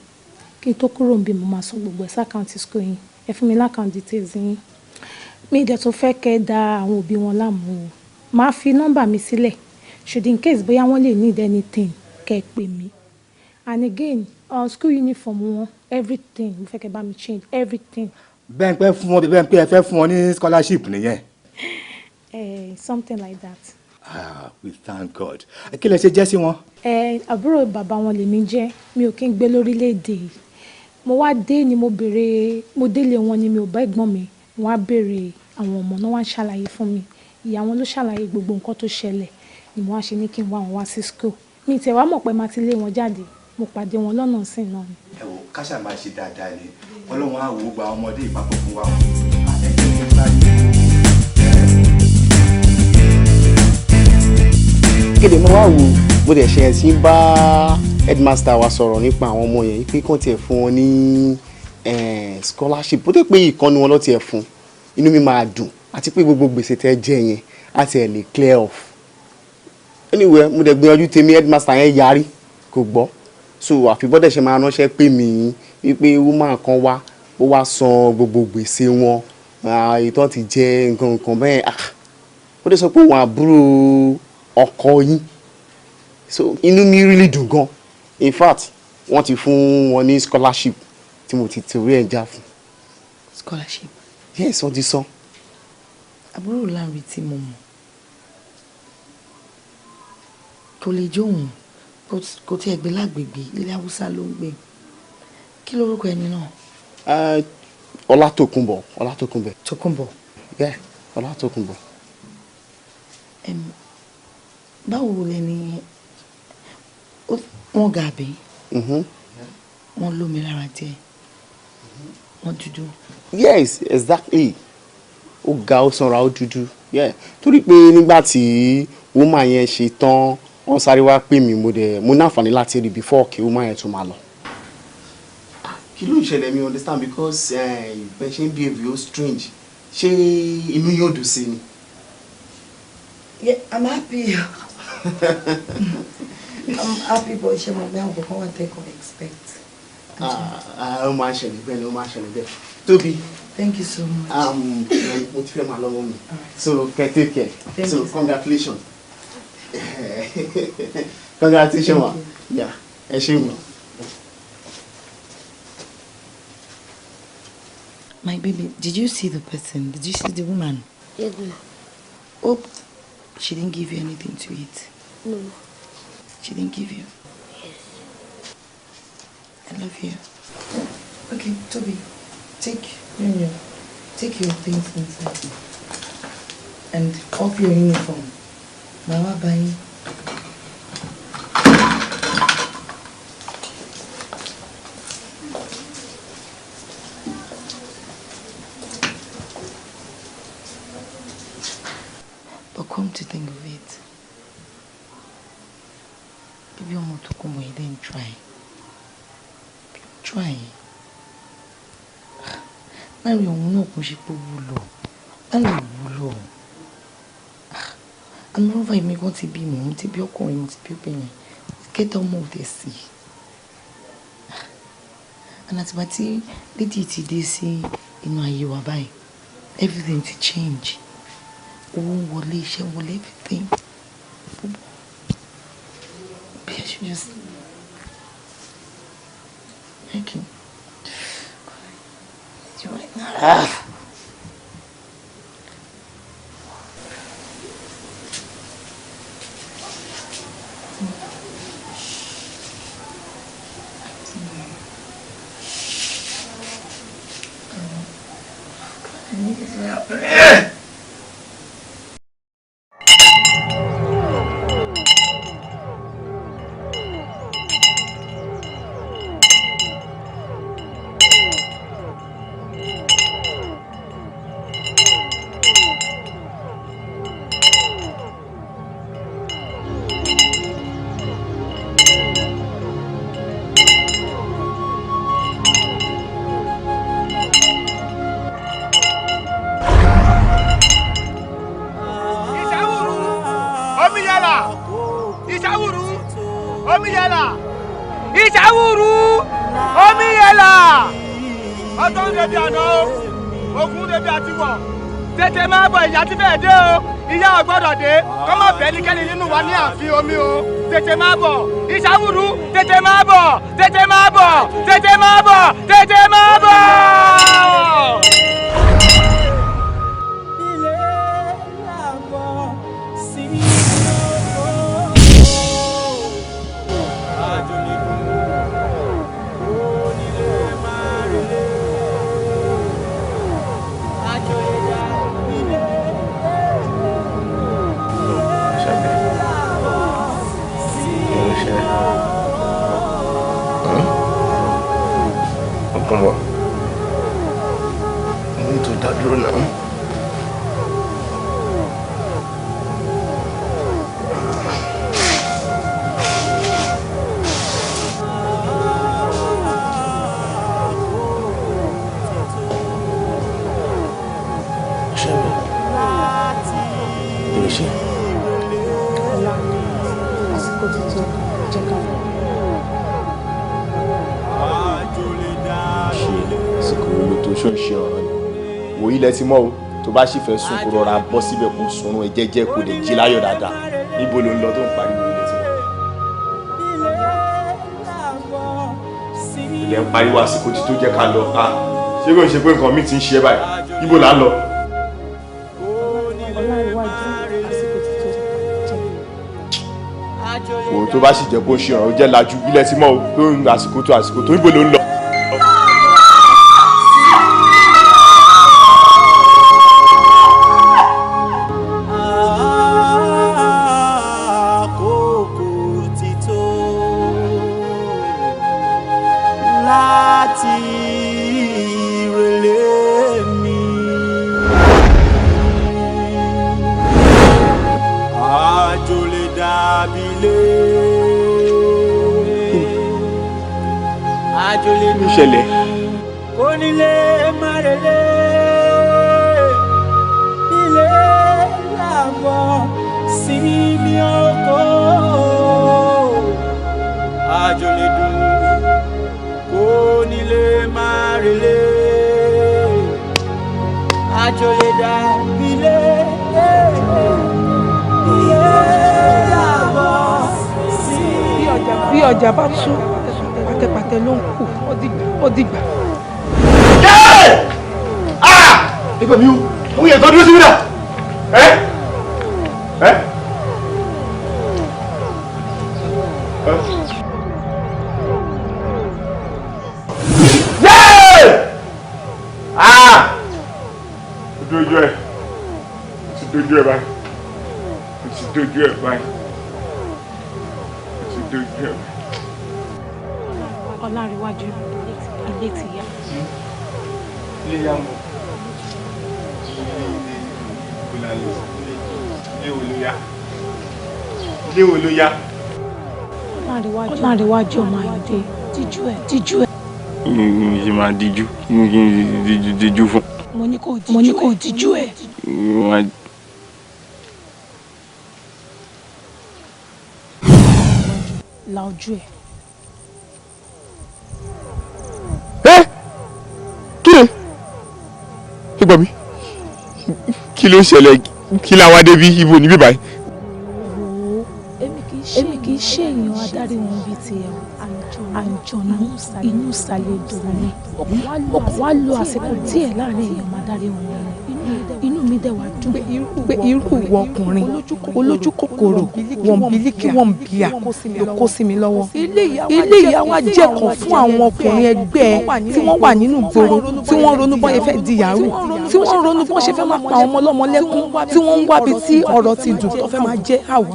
kí n tó kúrò níbí mo máa san gbogbo ẹ̀ sí àkáǹtì school yìí ẹ fún mi lákàǹtì details yín mi ìdẹ̀ tó fẹ́ kẹ́ da àwọn òbí wọn láàmú o máa fi nọ́mbà mi sílẹ̀ should in case bóyá wọ́n lè need anything kẹ́ ẹ pè mí and again school uniform wọn everything mo fẹ́ kẹ́ bá mi change everything. bẹ́ẹ̀ pẹ́ fún wọn bẹ́ẹ̀ pé ẹ fẹ́ fún wọn ní scholarship nìyẹn. Something like that. We thank God. Kí lẹ ṣe jẹ́ sí wọn? Àbúrò bàbá wọn lèmi jẹ́ mi ò kí ń gbé lórílẹ̀‐èdè yìí mo wá dé ni mo délé wọn ni mi ò bá ẹ̀gbọ́n mi mo wá béèrè àwọn ọmọ náà wá ń ṣàlàyé fún mi ìyá wọn ló ṣàlàyé gbogbo nǹkan tó ṣẹlẹ̀ ni mo wá ṣe ní kí n wá wọn wá sí school mi tẹ̀ wá mọ̀ pé máa ti lé wọn jáde mo pàdé wọn lọ́nà sí náà ni. ẹ wo káṣà máa ṣe dáadáa ni Ọlọ́run á wò ó gba ọmọdé ìpapọ̀ fún wa. kéde mo wá wò bó dẹ̀ ṣe ẹ̀sìn bá headmaster wa sọ̀rọ̀ nípa àwọn ọmọ yẹn pé kàn tiẹ̀ fún wọn ní scholarship bó dẹ̀ pé ìkànnì wọn ló tiẹ̀ fún inú mi máa dùn àti pé gbogbo gbèsè tẹ́ jẹ́ yẹn á tiẹ̀ lè clear off anyway mo dẹ̀ gbìyànjú tèmi headmaster yẹn yarí kò gbọ́ so àfi bó dẹ̀ ṣe máa ránṣẹ́ pé mi wípé woman kan wá ó wá san gbogbo gbèsè wọn ìtàn ti jẹ nǹkan bẹ́ẹ̀ ó dẹ̀ sọ pé òun àbúrò ọkọ yín so inú mi really dùn gan in fact wọ́n ti fún wọn ní scholarship tí mo ti torí ẹ̀ já fún. Scholarship. Yes wọ́n ti san. àbúrò Lanre tí mo mọ̀ kò lè jó òun kò tí ẹ gbé lágbègbè ilé haúsá ló ń gbé kí lórúkọ ẹni náà. Ọlátòkunbọ̀. Tókunbọ̀. Yeah Ọlátòkunbọ̀. báwo lẹni wọ́n ga àbí wọ́n lómi lára díẹ̀ wọ́n dúdú. Yes exactly ó ga ó sanra ó dúdú torí pé nígbà tí woman yẹn ṣe tán wọ́n sáré wá pè mí mo ní àǹfààní láti rí before kí woman yẹn tún máa lọ. kí ló ń ṣẹlẹ̀ mi understand because bẹ́ẹ̀ ṣe ń behave yóò strange ṣé inú yóò dùn sí ni. Yeah, I'm happy. I'm happy, but she might be able to come and take what I expect. Ó máa ń ṣẹlẹ̀ bẹ́ẹ̀ ni ó máa ń ṣẹlẹ̀ bẹ́ẹ̀. Tóbi. Thank you so much. Mo ti fẹ́ máa lọ́wọ́ mi. So take care. So congratulations. Congratulations ma. Yeah. Ẹ ṣé mo. My baby, did you see the person? Did you see the woman? Yes. Hope she didn't give you anything to eat. No. She didn't give you? Yes. I love you. Okay, Toby, take your things inside. And off your uniform. Mama buying. But come to think of it, if you want to come here, then try. Try. Láàrin òun náà kò ṣe pé wúlò. Láàrin wúlò. And moreover, èmi gan ti bí mo ti bí ọkùnrin, mo ti bí obìnrin. Get on move this see. And àtìgbà tí lady ti dé sí inú ayé wa báyìí, everything ti change. Owó wọlé, iṣẹ́ wọlé, everything. Maybe I should just... Okay. You right now. Tètè máa bọ̀ ìyá tí bẹ́ẹ̀ dé o, ìyá ò gbọ́dọ̀ dé, kọ́ má bẹ́ẹ̀ ní kẹ́ni nínú wa ní ààfin omi o. Tètè máa bọ̀, Ìṣàwùrú, tètè máa bọ̀, tètè máa bọ̀, tètè máa bọ̀, tètè máa bọ̀. Come on. I need to that drone now. ṣọ́ọ̀ṣì ọ̀ràn ni wò ilẹ̀ ti mọ́ o tó bá sì fẹ́ sùn kó rọra bọ́ síbẹ̀ kó sunrun ẹ jẹ́jẹ́ kó lè jí láyọ̀ dáadáa níbo ló ń lọ tó ń pariwo ilẹ̀ ti mọ́. ilẹ̀ ń pariwo àsìkò tí tó jẹ́ ká lọ ká ṣé kò ń ṣe pé nǹkan mi ti ń ṣe é báyìí níbo là ń lọ. wò tó bá sì jẹ́ kó ṣe ọ̀rọ̀ jẹ́ lajú ilẹ̀ ti mọ́ o tó ń àsìkò tó níbo ló ń lọ. Ṣẹlẹ̀. Onílé márele, ilé làbọ̀ sinmi oko àjò lè dùn kó nílé máa relé àjò lè dà ilé ilé làbọ̀ sí. bí ọjà bá tú pàtẹpàtẹ ló ń kù ó dìgbà. nígbà mi ò yẹ kó dúró sí mi náà dojú ẹ ti dojú ẹ báyìí ti dojú ẹ báyìí ti dojú ẹ. Ọlárewájú ilé ti yá. ilé yá mọ ilé wo ló yá ilé wo ló yá. Ọlárewájú ọmọ Àyìndé díjú ẹ. ṣe máa díjú díjú fún. mo ní kò díjú ẹ. la ojú ẹ. kí ni ìgbà mi kí ló ṣẹlẹ̀ kí la wá débi ibo níbí báyìí. èmi kì í ṣe èèyàn adarí wọn bíi tiẹ̀ àjọ̀nù inú ìsàlẹ̀ ìdòwò ni ọkọ̀ wa lo àsìkò díẹ̀ láàrin èèyàn máa darí wọn inú mi dẹ̀ wá dùn pé irú ìwọ ọkùnrin olójú kòkòrò wọn bílíkì wọn bíà ló kó sí mi lọ́wọ́. ilé ìyá wa jẹ́ kan fún àwọn ọkùnrin ẹgbẹ́ tí wọ́n wà nínú ìgboro tí wọ́n ronú bọ́n yẹn fẹ́ di yahoo tí wọ́n ronú bọ́n ṣe fẹ́ máa pa ọmọ ọlọ́mọ lẹ́kún tí wọ́n ń wábi tí ọ̀rọ̀ ti dùn tó fẹ́ máa jẹ́ àwa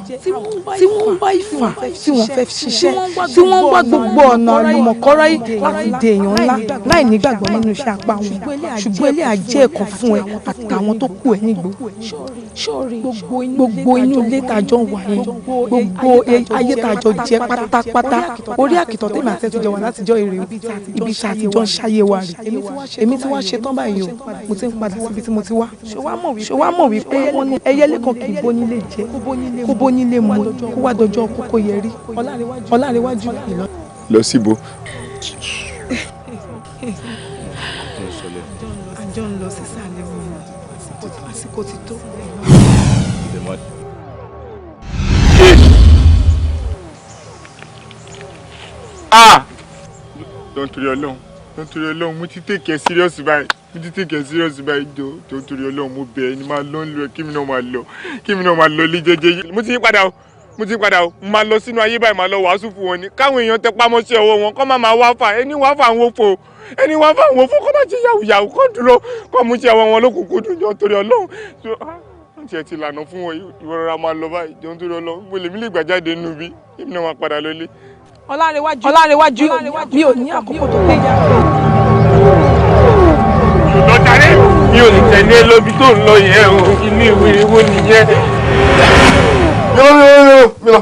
tí wọ́n ń wá ìfà tí wọ́n fẹ́ ṣiṣẹ́ tí wọ́n ń wá gbogbo ọ̀nà àlùmọ̀kọ́rọ́ yìí láti dè èèyàn ńlá láì nígbàgbọ́ nínú iṣẹ́ apá wọn ṣùgbọ́n ilé àjẹ́ ẹ̀kọ́ fún ẹ àtàwọn tó kù ẹ nígbò gbogbo inú ilé tàjọ wà yẹn gbogbo ayé tàjọ jẹ pátápátá orí àkìtàn tèmi àti ẹtùjọ wà látijọ́ èrè ibi tí àtijọ́ ń ṣayé wa rè èmi tí wàá ṣe tán báyìí o mo ti ń padà síbi tí mo ti wá ṣé wàá mọ̀ wípé wọ́n ní ẹyẹlé kan kì í bónílé jẹ kó bónílé mu kó wá dọjọ́ kókó yẹrí Ọlárewájú ìlọ. lọ síbo. àjọ ń lọ sísàlẹ̀ wọn àsìkò ti tó. Don't torí Ọlọ́run mo ti take it serious báyìí jọ torí Ọlọ́run mo bẹ̀ ẹ́ ni máa lọ ń lo ẹ kí mi náà máa lọ lé jẹ́jẹ́ mo ti yí padà o mo máa lọ sínú ayé báyìí máa lọ wàásù fún wọn ni káwọn èèyàn tẹ pamọ́ sí ọwọ́ wọn kọ́ máa wá fà ẹni wá fà ń wó fò kọ́ máa ṣe yàwùyàwù kọ́ dúró kọ́ mú sí ọwọ́ wọn lókùnkùn dùn jọ torí Ọlọ́run wọ́n ti ẹ̀ ti lànà fún wọn ìwọ́rọ̀ra máa lọ báyìí jọ torí Ọlọ́run mo lè mí lè gbàjáde nínú bí èmi náà máa padà lọlé. Ọlárewájú mi ò ní àkókò tó péye. lọ́jàre mi ò lè tẹ̀lé lóbi tó ń lọ yẹn o ilé ìwé wo nìyẹn. mi lọ.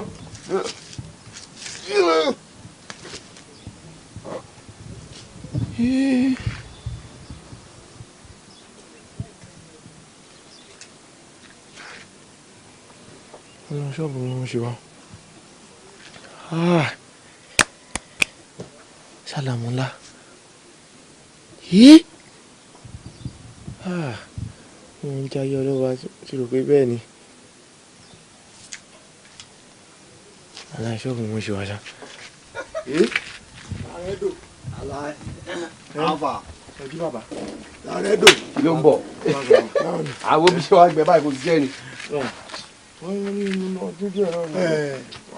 ọlọ́run ṣọ́ọ̀bù ni wọ́n ṣe wá. Sálàmù ńlá. mo ń jayé ọlọ́wà tí rò pé bẹ́ẹ̀ ni aláìṣọ́ọ̀bù mo ṣe wá ṣá. Laredo Alfa ẹbí bàbá Laredo ló ń bọ̀ àwọn bí ṣe wá gbẹ báyìí kò sí jẹ́rìí.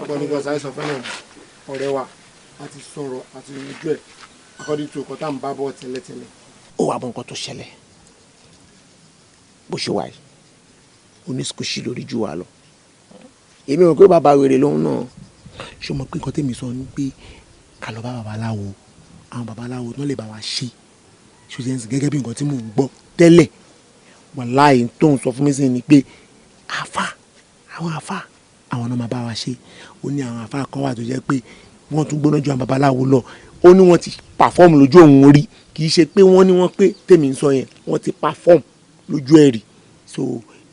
ọ̀pọ̀ nìkan sáré sọ fẹ́ràn ọ̀rẹ́ wa àti sọ̀rọ̀ àti ojú ẹ̀ according to ọkọ̀ tá à ń bá bọ̀ tẹ́lẹ̀tẹ́lẹ̀. ó wà bọ́ nǹkan tó ṣẹlẹ̀ bó ṣe wà yìí oníṣkúṣì lórí jù wá lọ èmi ò pé bàbá wèrè lòun náà ṣé o mọ̀ pé nǹkan tèmi sọ ni pé ká lọ bá babaláwo àwọn babaláwo náà lè bá wa ṣe ṣùgbọ́n gẹ́gẹ́ bí nǹkan tí mò ń gbọ́ tẹ́lẹ̀ wàláhì tó ń sọ fún mi sí ni pé àwọn náà máa bá wa ṣe ó ní àwọn àfà kan wà tó jẹ́ pé wọ́n tún gbóná ju àwọn babaláwo lọ ó ní wọ́n ti pàfọ́ọ̀mù lójú òun rí kì í ṣe pé wọ́n ní wọ́n pé tèmi ń sọ yẹn wọ́n ti pàfọ́ọ̀mù lójú ẹ̀ rí so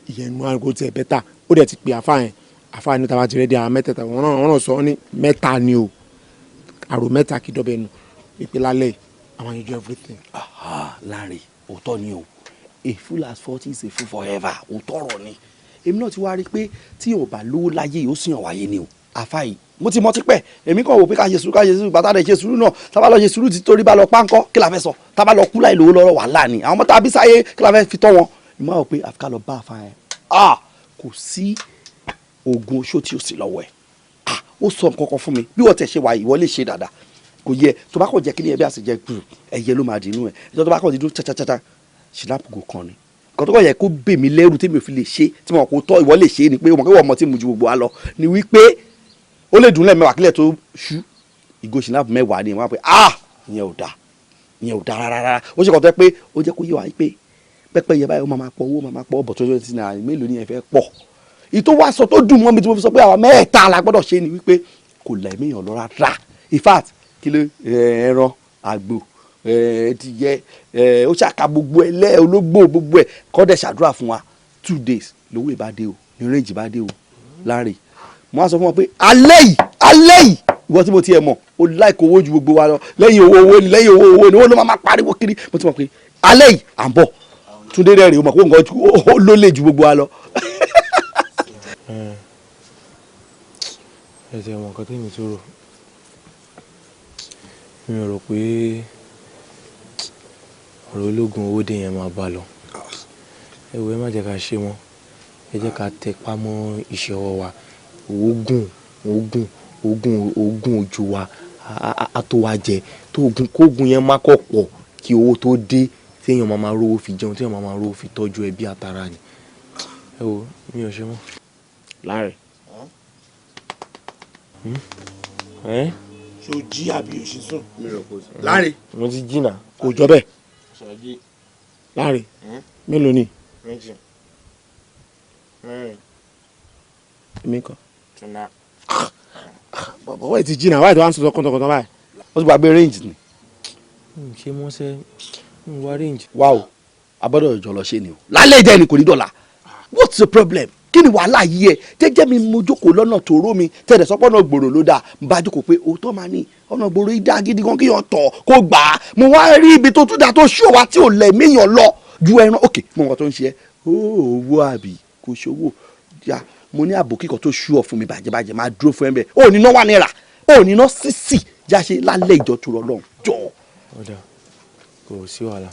ìyẹn mú àgọ́ tiẹ̀ bẹ́tà ó dẹ̀ ti pè àfà yẹn àfààní tàbá ti rẹ́ di àwọn mẹ́tẹ̀ẹ̀ta wọn náà sọ ní mẹ́ta ni o àrò mẹ́ta kì í dọ́bẹ̀ nù ìpè lálẹ́ àwọn àyànjọ everything. Láre òótọ́ ni o a fool as 40 is a fool forever òótọ́ ọ̀rọ̀ ni èmi náà ti wá rí i pé tí o bá lówó láyé yóò sìn wáyé ni o àfàì mo ti mọ tipẹ́ èmi kàn wò pé ká ṣe sùúrù bàtà rẹ̀ ṣe sùúrù náà tábà lọ ṣe sùúrù ti torí bá lọ pánkọ́ kí la fẹ́ sọ tábà lọ kú láì lówó lọ́rọ̀ wàhálà ni àwọn ọmọ tá a bí sáyé kí la fẹ́ fi tọ́ wọn ìmọ̀ àwọn pé àfikà lọ bá àfàì kò sí oògùn oṣó tí o sì lọ́wọ́ ẹ̀ ó sọ nǹkan kan fún mi bí wọ́n tẹ̀ ṣe wà ìwọ lè ṣe dáadáa kò yẹ tó bá kọ̀ jẹ́ kí ni ẹbí àṣejẹ gbùrù ẹyẹ ló máa dínú ẹ̀ ìjọba tó bá kọ̀ dídú tátátátá ṣìlápùgò kan ni nǹkan tó kọ̀ yẹ kó bè mí lẹ́rù tèmi ò fi lè ṣe tí mo kò tọ́ ìwọ lè ṣe ni pé ọmọ kéwọ́ ọmọ tí mo ju gbogbo wa lọ ni wípé ó lè dùn lẹ́ẹ̀mẹ́wàá kílẹ̀ tó ṣú ìgò ṣìlápù mẹ́wàá ni wọ́n á pè ìyẹn ò dáa rárá ó ṣe kọ́ tó yẹ pé ó jẹ́ kó yé wa pé pẹ́pẹ́ yẹ báyìí ó máa pọ̀ owó máa pọ̀ bọ̀ tó yẹ ti náà mélòó ni ẹ fẹ́ pọ̀ ìtò wá sọ tó dùn mọ́ mi tí mo fi sọ pé àwa mẹ́ta la gbọ́dọ̀ ṣe ni wípé kò lẹ́mìíyàn lọ rárá in fact kí ló ẹran àgbò ẹdìyẹ ó ṣàkà gbogbo ẹ lẹ ológbò gbogbo ẹ kọ́dẹ̀ ṣàdúrà fún wa 2 days lówó ìbàdé o ní rẹ́ǹjì bá dé o Láre mo wá sọ fún wọn pé alẹ́ yìí ìwọ tí mo tiẹ̀ mọ̀ o láìkó owó ju gbogbo wa lọ lẹ́yìn owó ni owó ló máa pariwo kiri mo ti mọ̀ pé alẹ́ yìí à ń bọ̀ Túndé rẹ̀ rè o mọ̀ pé nǹkan ló lè ju gbogbo wa lọ. ẹ jẹ́ mọ̀ nǹkan tẹ́mi tó rò mi ò rò pé ọ̀rọ̀ ológun owó dé yẹn máa bá lọ ẹ wo ẹ má jẹ́ ká ṣe mọ́ ẹ jẹ́ ká tẹpá mọ́ iṣẹ́ ọwọ́ wa oògùn ojú wa á tó wa jẹ tó kóògùn yẹn má kọ̀ pọ̀ kí owó tó dé téèyàn máa rówó fi jẹun téèyàn máa rówó fi tọ́jú ẹbí àtàrà ni ẹ wo mi ò ṣe mọ́. Láre ṣé o jí àbí o ṣe sùn. Láre mo ti jí náà. kò jọ bẹ́ẹ̀ Láre mélòó ni. méjì mẹ́rin èmi kan. tuna. bọ̀bọ̀ ẹ̀ ti jí náà wáyé tó wá ń sọ kọ́ńtọ̀kọ́ńtọ̀ báyìí. ó ti gbàgbé range ni. ṣé mo ṣe ń wá range. wá o abọ́dọ̀ ìjọ lọ ṣe ni o lálẹ́ ìjẹ́ ni kò ní dọ̀la what's the problem kí ni wàhálà yìí ẹ jẹ́jẹ́ mi mo jókòó lọ́nà tòró mi tẹ̀lé sọ́pọ̀ náà gbòòrò ló dáa n bá jókòó pé òótọ́ máa ní ọ̀nà gbòòrò yìí dá gidi gan kí yàn tọ̀ kó gbà á mo wá rí ibi tó tún dá tó ṣó wa tí ò lẹ̀ míyàn lọ ju ẹran òkè mo nǹkan tó ń ṣe ẹ́ owó àbí kò ṣòwò ya mo ní ààbò kíkọ tó ṣú ọ fún mi bàjẹ́bàjẹ́ máa dúró fún ẹ bẹ́ẹ̀ ò ní ná wà náírà ò ní ná sísì jáṣe lálẹ́ ìjọ tó rọ lọ́hùn jọ. ọ̀dà kò sí wàhálà.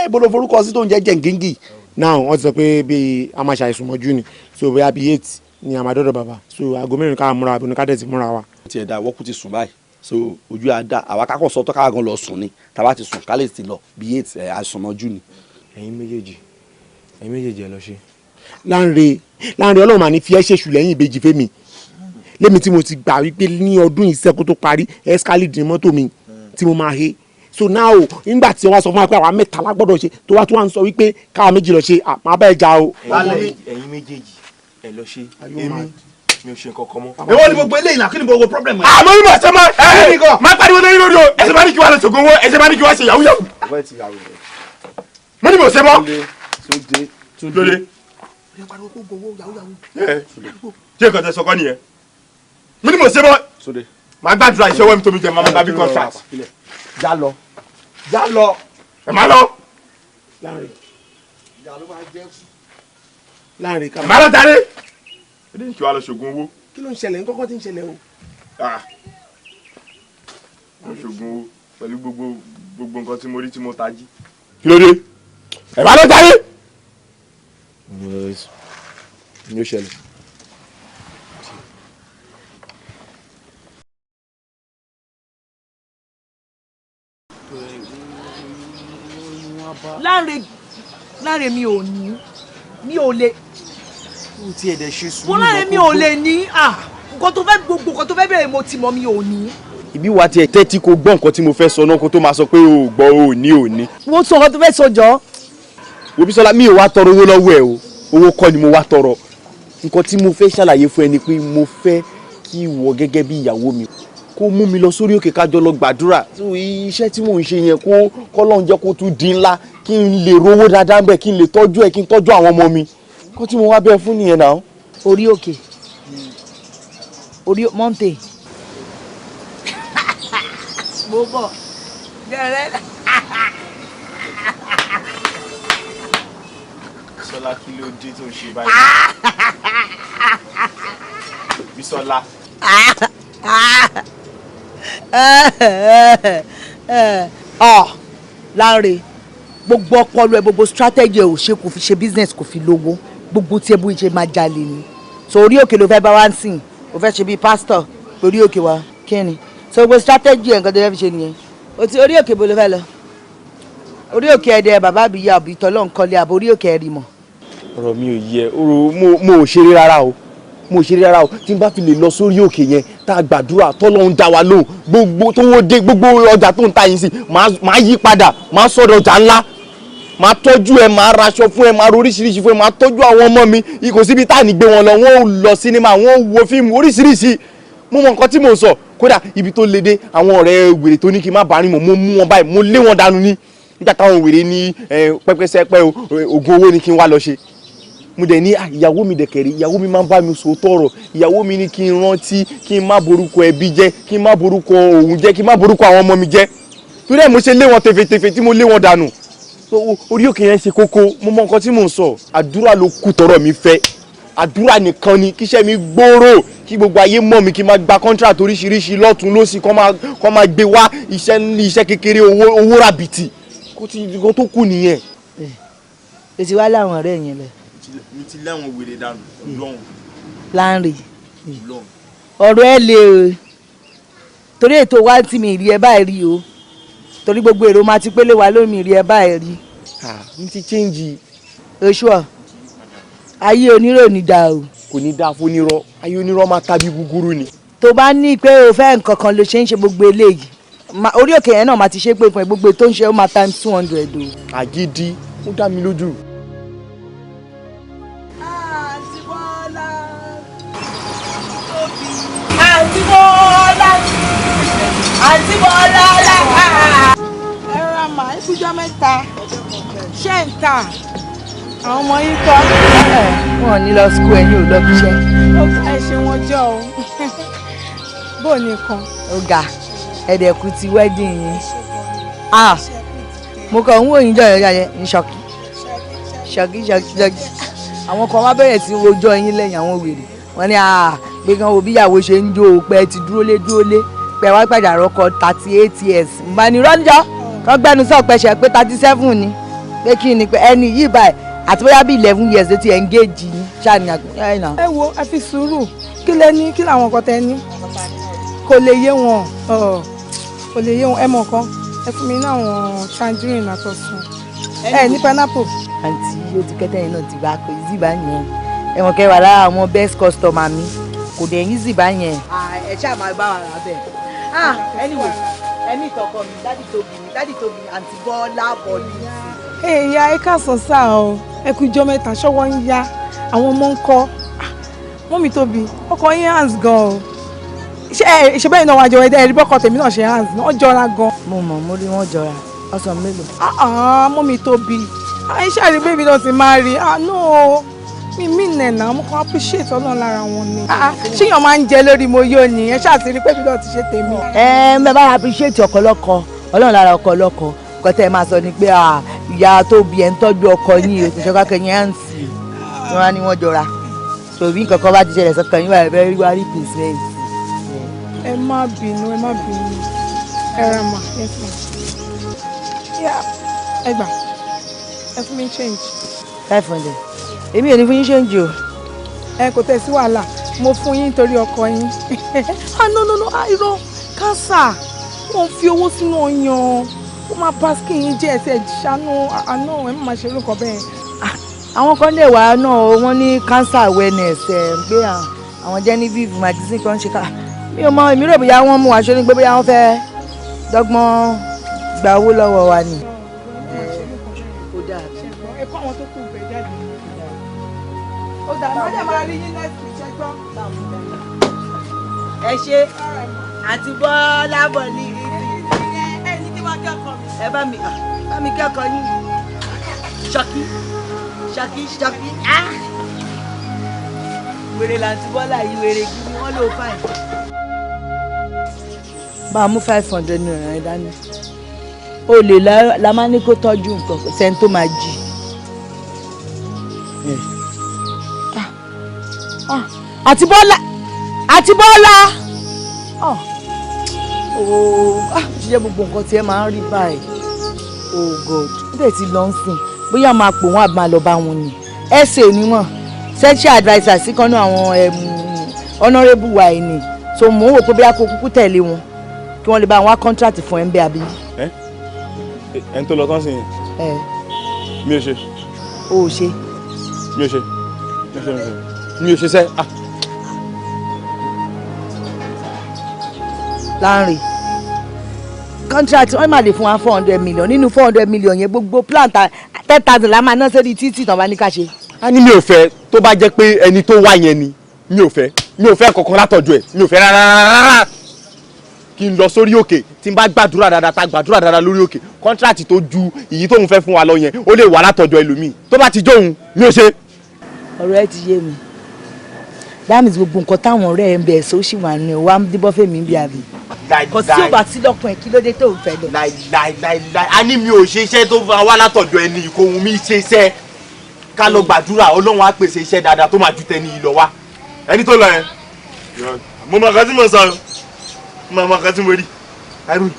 bolo forúkọ sí tó ń jẹ́ jẹ̀ǹgíngì. now wọ́n ti sọ pé bíi a máa ṣàìsùn mọ́jú ni so bóyá bíi 8 ni a máa dọ́dọ̀ bàbá so aago mẹ́rin ká múra àbí oníkádẹ́ ti múra wa. tiẹ̀ da wọ́kú ti sùn báyìí so ojú àdá àwa kákọ̀ sọ́tọ́ káà gan lọ sùn ni tàbá ti sùn kálẹ̀ ti lọ bíi 8 àìsùn mọ́jú ni. ẹ̀yin méjèèjì ẹ lọ ṣe. Láńre Ọlọ́run mà ní fi ẹ́ ṣèṣù lẹ́yìn ìbejì fẹ́mi lémi tí mo ti gbà wípé ní ọdún ìṣẹ́kù tó parí Escalade ní mọ́tò mi tí mo máa he so now nígbà tí wọ́n sọ fún wa pé àwa mẹ́ta la gbọ́dọ̀ ṣe tó wá tó wá ń sọ wípé káwa méjì lọ ṣe àmọ́ abẹ́ ẹja o. ẹ̀yin méjèèjì ẹ lọ ṣe èmi mi ò ṣe nǹkan kan mọ́. èwo ni gbogbo eléyìí náà kí ni gbogbo problem. àmọ́ mi bọ̀ ṣe mọ́ ẹ máa pariwo lórí lórí o ẹsẹ̀ máa ní kí wàá lọ ṣògo owó ẹsẹ̀ máa ní kí wàá ṣe yahoo yahoo. mo ní bọ̀ ṣe mọ́. Túndé ṣé nǹkan tẹ sọkọ nìyẹn mo ní mo ṣe mọ́ màá gbàdúrà iṣẹ́ wẹ́mi tómi jẹ máa bá bí contract. já lọ ẹ má lọ. Láńre ká ẹ má lọ darí. ẹ ní kí wàá lọ ṣògùn owó. kí ló ń ṣẹlẹ̀ nǹkan kan tí ń ṣẹlẹ̀ o. mo ṣògùn owó pẹ̀lú gbogbo nǹkan tí mo rí tí mo tají. kí ló dé ẹ má lọ darí. ní ó ṣẹlẹ̀. Láńre mi ò ní mi ò lè. o ti ẹ̀dẹ̀ ṣe sùúrù. mo Láńre mi ò lè ní nǹkan tó fẹ́ gbogbo nǹkan tó fẹ́ bẹ̀rẹ̀ mo ti mọ̀ mi ò ní. ibi wa tiẹ̀ tẹ́tí kò gbọ́ nǹkan tí mo fẹ́ sọ náà kó tó máa sọ pé o ò gbọ́ o ò ní ò ní. mo sọ nǹkan tó fẹ́ sọ jọ. Òbísọ́lá mi ò wá tọrọ owó lọ́wọ́ ẹ o owó kọ́ ni mo wá tọrọ nǹkan tí mo fẹ́ ṣàlàyé fún ẹ ni pé mo fẹ́ kí ìwọ gẹ́gẹ́ bí ìyàwó mi kó mú mi lọ sórí òkè kájọ lọ gbàdúrà iṣẹ́ tí mò ń ṣe yẹn kó kọ́lọ́n jẹ́ kó tún di ńlá kí n lè rówó dáadáa bẹ́ẹ̀ kí n lè tọ́jú ẹ kí n tọ́jú àwọn ọmọ mi kó tí mo wá bẹ́ẹ̀ fún nìyẹn náà. orí òkè orí mọ́ǹtè. mo bọ̀ jẹ́rẹ́. Bísọ́lá kí ló dé tó ń ṣe báyìí? Bísọ́lá. Láńre gbogbo ọpọlọ ẹ gbogbo strategy ẹ ò ṣe kò fi ṣe business kò fi lówó gbogbo tí ẹ bó ṣe máa jalè ni so orí òkè ló fẹ́ bá wá ń sìn ó fẹ́ ṣe bíi pastor orí òkè wa kí ni so gbogbo strategy ẹ nǹkan tó fẹ́ fi ṣe nìyẹn o ti orí òkè bó ló fẹ́ lọ orí òkè ẹ̀dẹ̀ bàbá àbíyá àbí tọ́lọ́ nǹkan lé àbò orí òkè ẹ̀rì mọ̀. Ọ̀rọ̀ mi ò yẹ mo ò ṣeré rárá o mo ṣeré rárá o tí n bá fi lè lọ sórí òkè yẹn tá a gbàdúrà tọ́lọ́run dá wa lóhùn gbogbo tó wó dé gbogbo ọjà tó ń ta yín sí máa yí padà máa sọ̀dọ̀ ọjà ńlá máa tọ́jú ẹ máa raṣọ fún ẹ máa oríṣiríṣi fún ẹ máa tọ́jú àwọn ọmọ mi kò síbi tá à ní gbé wọn lọ wọn ò lọ sinimá wọn ò wo fíìmù oríṣiríṣi mo mọ nǹkan tí mo sọ kódà ibi tó le dé àwọn ọ̀rẹ́ wèrè tó ní kí n má bá rìn mọ́ mo mú wọn báyìí mo lé wọn dànù ní nígbà táwọn wèrè ní pẹ́pẹ́sẹ́pẹ́ oògùn owó ni kí n wá lọ ṣe mo dẹ̀ ní ìyàwó mi dẹ̀kẹ̀rẹ̀ ìyàwó mi máa ń bá mi sọ tọ̀rọ̀ ìyàwó mi ní kí n rántí kí n má borúkọ ẹbí jẹ́ kí n má borúkọ òun jẹ́ kí n má borúkọ àwọn ọmọ mi jẹ́ torí ẹ̀ mo ṣe lé wọn tefetefe tí mo lé wọn dànù orí òkè yẹn ṣe kókó mo mọ nǹkan tí mò ń sọ àdúrà ló kù tọrọ mi fẹ́ àdúrà nìkan ni kíṣẹ́ mi gbòòrò kí gbogbo ayé mọ̀ mi kí n máa gba contract oríṣiríṣi lọ́tún lọ́sì kó máa gbé wá iṣẹ́ kékeré owó ràbìtì kó tó kù nìyẹn. èsì wá láwọn ọ̀rẹ́ yẹn lẹ. mi ti láwọn wèrè dànù lọ́hùn. Láńre ọ̀rọ̀ ẹ lè o torí ètò wa ti mi rí ẹ báyìí rí o torí gbogbo èrò máa ti pélé wa lómi rí ẹ báyìí rí. mi ti change. oṣù ọ ayé onírò ní dáa o. kò ní dáa fún onírọ́ ayé onírọ́ máa tàbí gúgúrú ni. tó bá ní pé o fẹ́ nǹkan kan ló ṣe ń ṣe gbogbo eléyìí orí òkè yẹn náà máa ti ṣe pé fún ẹ gbogbo tó ń ṣe ó máa times 200 o. àgídí ó dá mi lójú. àǹtí Bọ́lá àǹtí Bọ́lá ẹ ra mà ẹ kújọ mẹ́ta ṣé ń ta àwọn ọmọ yín kọ́. wọn ò ní lọ sukú ẹ ní òlọ́ bí iṣẹ́. ẹ ṣe wọn jọ o bó nìkan. ọ̀gá ẹ̀dẹ̀kù ti wedding yín mo kàn ń wò yín jọ̀yọ̀ yẹn ní ṣọ́kì àwọn kan wá bẹ̀rẹ̀ sí rojọ́ yín lẹ́yìn àwọn wèrè wọ́n ní pé kan wo bíyàwó ṣe ń jó o pé ti dúró lé pé wá gbàjà rọkọ 38 years nbà ní rọ́njọ́ kan gbẹ́nu sọ pẹ̀ṣẹ̀ pé 37 ni pé kí ni pé ẹni yìí báyìí àti bóyá bí 11 years ló ti engage yín ṣáàní àgbẹ̀. ẹ wo ẹ fi sùúrù kí lẹ ní kí làwọn kan tẹ ní kò lè yé wọn kò lè yé wọn ẹ mọ kan ẹ fún mi ní àwọn tangerine àtọ̀sùn ẹ ní pineapple. àǹtí yóò ti kẹ́tẹ́ yẹn náà ti bá pé zibá yẹn ẹ̀wọ̀n kẹwàá lára àwọn best customer mi kò dẹ̀ yín zibá yẹn. ẹ ṣáà máa bá wa rà bẹ́ẹ̀. anyway ẹni ìtọ́kọ mi dádì tóbi àǹtí Bọ́lá bọ̀lì. èèyàn ẹ káàsán sáà o ẹ kú ijọ́ mẹ́ta ṣọ́wọ́ ń yá àwọn ọmọ ń kọ́ mọ́mì tóbi ọkọ yín hands gan o ṣe bẹ́ẹ̀ náà wá jọ ẹ̀rí bọ́kọ tèmi náà ṣe hands náà jọra gan. mo rí wọn jọra ọsàn mélòó. mọ́mì tóbi iṣẹ́ àrí bébí náà ti máa rí no mi nẹ̀nà mo kàn appreciate ọlọ́run lára wọn ni. ṣéyàn máa ń jẹ lórí mo yóò ní ẹ ṣáà ti rí pé bí náà ti ṣe tèmi. ẹ bá appreciate ọkọ lọ́kọ ọlọ́run lára ọkọ lọ́kọ kọ́tẹ́ ẹ máa sọ ni pé ìyá tó bí ẹ ń tọ́jú ọkọ yín o ìṣọ́ká kẹyìn ẹ̀ ń sì wọ́n á ní wọ́n jọra tòbí nǹkan kan bá ti ṣẹlẹ̀ sọ́kàn yín wà very very peaceful. ẹ má bínú ẹ ra mà ẹ gbà ẹ fún mi change. 500 èmi ò ní fún yín change o. ẹ kò tẹ̀ sí wàhálà mo fún yín nítorí ọkọ yín. no irọ́ kánsà wọ́n fi owó sínú ọyàn ó máa bá skin yín jẹ́ ẹsẹ̀ ṣàánú àná ẹ̀ má máa ṣe orúkọ bẹ́ẹ̀. àwọn kan lè wá náà wọ́n ní cancer awareness pé àwọn Genevieve magazine kan ṣe ká mi ò mọ èmi rò bóyá wọ́n mú aṣọ ní pé bóyá wọ́n fẹ́ dọ́gbọ́n gba owó lọ́wọ́ wa ni. ẹ kọ́ àwọn tó kù bẹ̀ jáde. ó dà má dẹ̀ máa rí yín next week ṣẹ́gbọ́n. ẹ ṣe àti Bọ́lá bọ̀ ní ẹ ní kí wọ́n kẹ́kọ̀ọ́ mi. ẹ bá mi kẹ́kọ̀ọ́ yín ṣọ́kí wèrè làǹtí Bọ́lá yìí wèrè kí ni wọ́n wọ́n ló fine. bá a mú 500 naira ẹ dání o lè la máa ní kó tọ́jú nǹkan kò sẹ́ni tó máa jí. àti Bọ́lá ti jẹ́ gbogbo nǹkan tí ẹ máa ń rí báyìí oh god ó dẹ̀ ti lọ ń sìn bóyá máa pò wọ́n àbí máa lọ bá wọn ni ẹ̀sẹ̀ oníwọ̀n sexual adviser sí kan náà àwọn honourable wa ẹ̀ ni so mò ń wò pé bóyá kó kúkú tẹ̀lé wọn kí wọ́n lè bá wọn wá contract fún ẹ̀ ń bẹ́ àbí. ẹ̀ ń tó lọ tán sí yẹn. mi ò ṣe. o ò ṣe. mi ò ṣe mi ò ṣe sẹ́. Lanre contract wọ́n máa lè fún wa 400 million nínú 400 million yẹn gbogbo plant 10,000 la máa ná sórí títì tán bá ní ká ṣe. a ní mi ò fẹ́ tó bá jẹ́ pé ẹni tó wá yẹn ni mi ò fẹ́ kankan látọ̀jú ẹ̀ mi ò fẹ́ rárá kí n lọ sórí òkè tí n bá gbàdúrà dáadáa lórí òkè contract tó ju èyí tóun fẹ́ fún wa lọ yẹn ó lè wà látọ̀jú ẹlòmíì tó bá ti jóun mi ò ṣe. ọ̀rọ̀ ẹ ti yé mi that means gbogbo nǹkan táwọn ọ̀rẹ́ ẹ̀ ń bẹ̀ ṣó ṣì wà ní ẹ̀ wá díbọ́ fèmí bí àbí kò sí òbá tí lọ́kùn ẹ̀ kí ló dé tó ń fẹ́ lọ. láì a ní mi ò ṣe iṣẹ́ tó wá látọ̀dọ̀ ẹni ìkóhun mi ṣe iṣẹ́ ká lọ gbàdúrà ọlọ́run á pèsè iṣẹ́ dáadáa tó máa ju tẹni ìlọ wá. ẹni tó lọ yẹn mo máa kàn tí mo sọ mo máa kàn tí mo rí àìrùn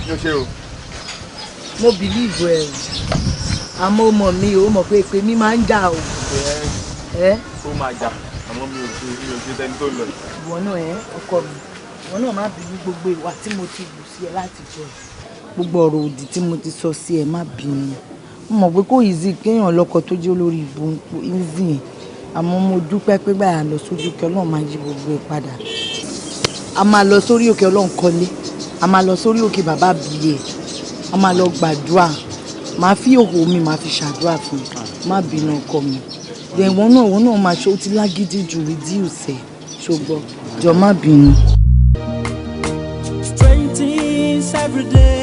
yóò ṣe o. mo bìlíìfù ẹ àmọ́ ọmọ mi ò mọ̀ pé èpè mi máa ń jà o. ó máa jà àmọ́ mi ò ṣe tẹni tó lọ. ìwọ náà ọkọ mi ìwọ náà má bínú gbogbo ìwà tí mo ti lù sí ẹ láti jọ gbogbo ọ̀rọ̀ òdì tí mo ti sọ sí ẹ má bínú mo mọ̀ pé kò easy kéèyàn lọ́kọ tó jẹ́ olórí ìbò easy àmọ́ mo dúpẹ́ pé báyà lọ sórí òkè ọlọ́run máa yí gbogbo ẹ padà a máa lọ sórí òkè ọlọ́run kọ́lé a máa lọ sórí òkè bàbá àbíyẹ a máa lọ gbàdúrà máa fi òhò mi máa fi ṣàdúrà fún má bínú ọkọ mi ìwọ náà máa ṣe ó ti lágídí ju reduce ẹ ṣùgbọ́n jọ má bínú. Strange things every day.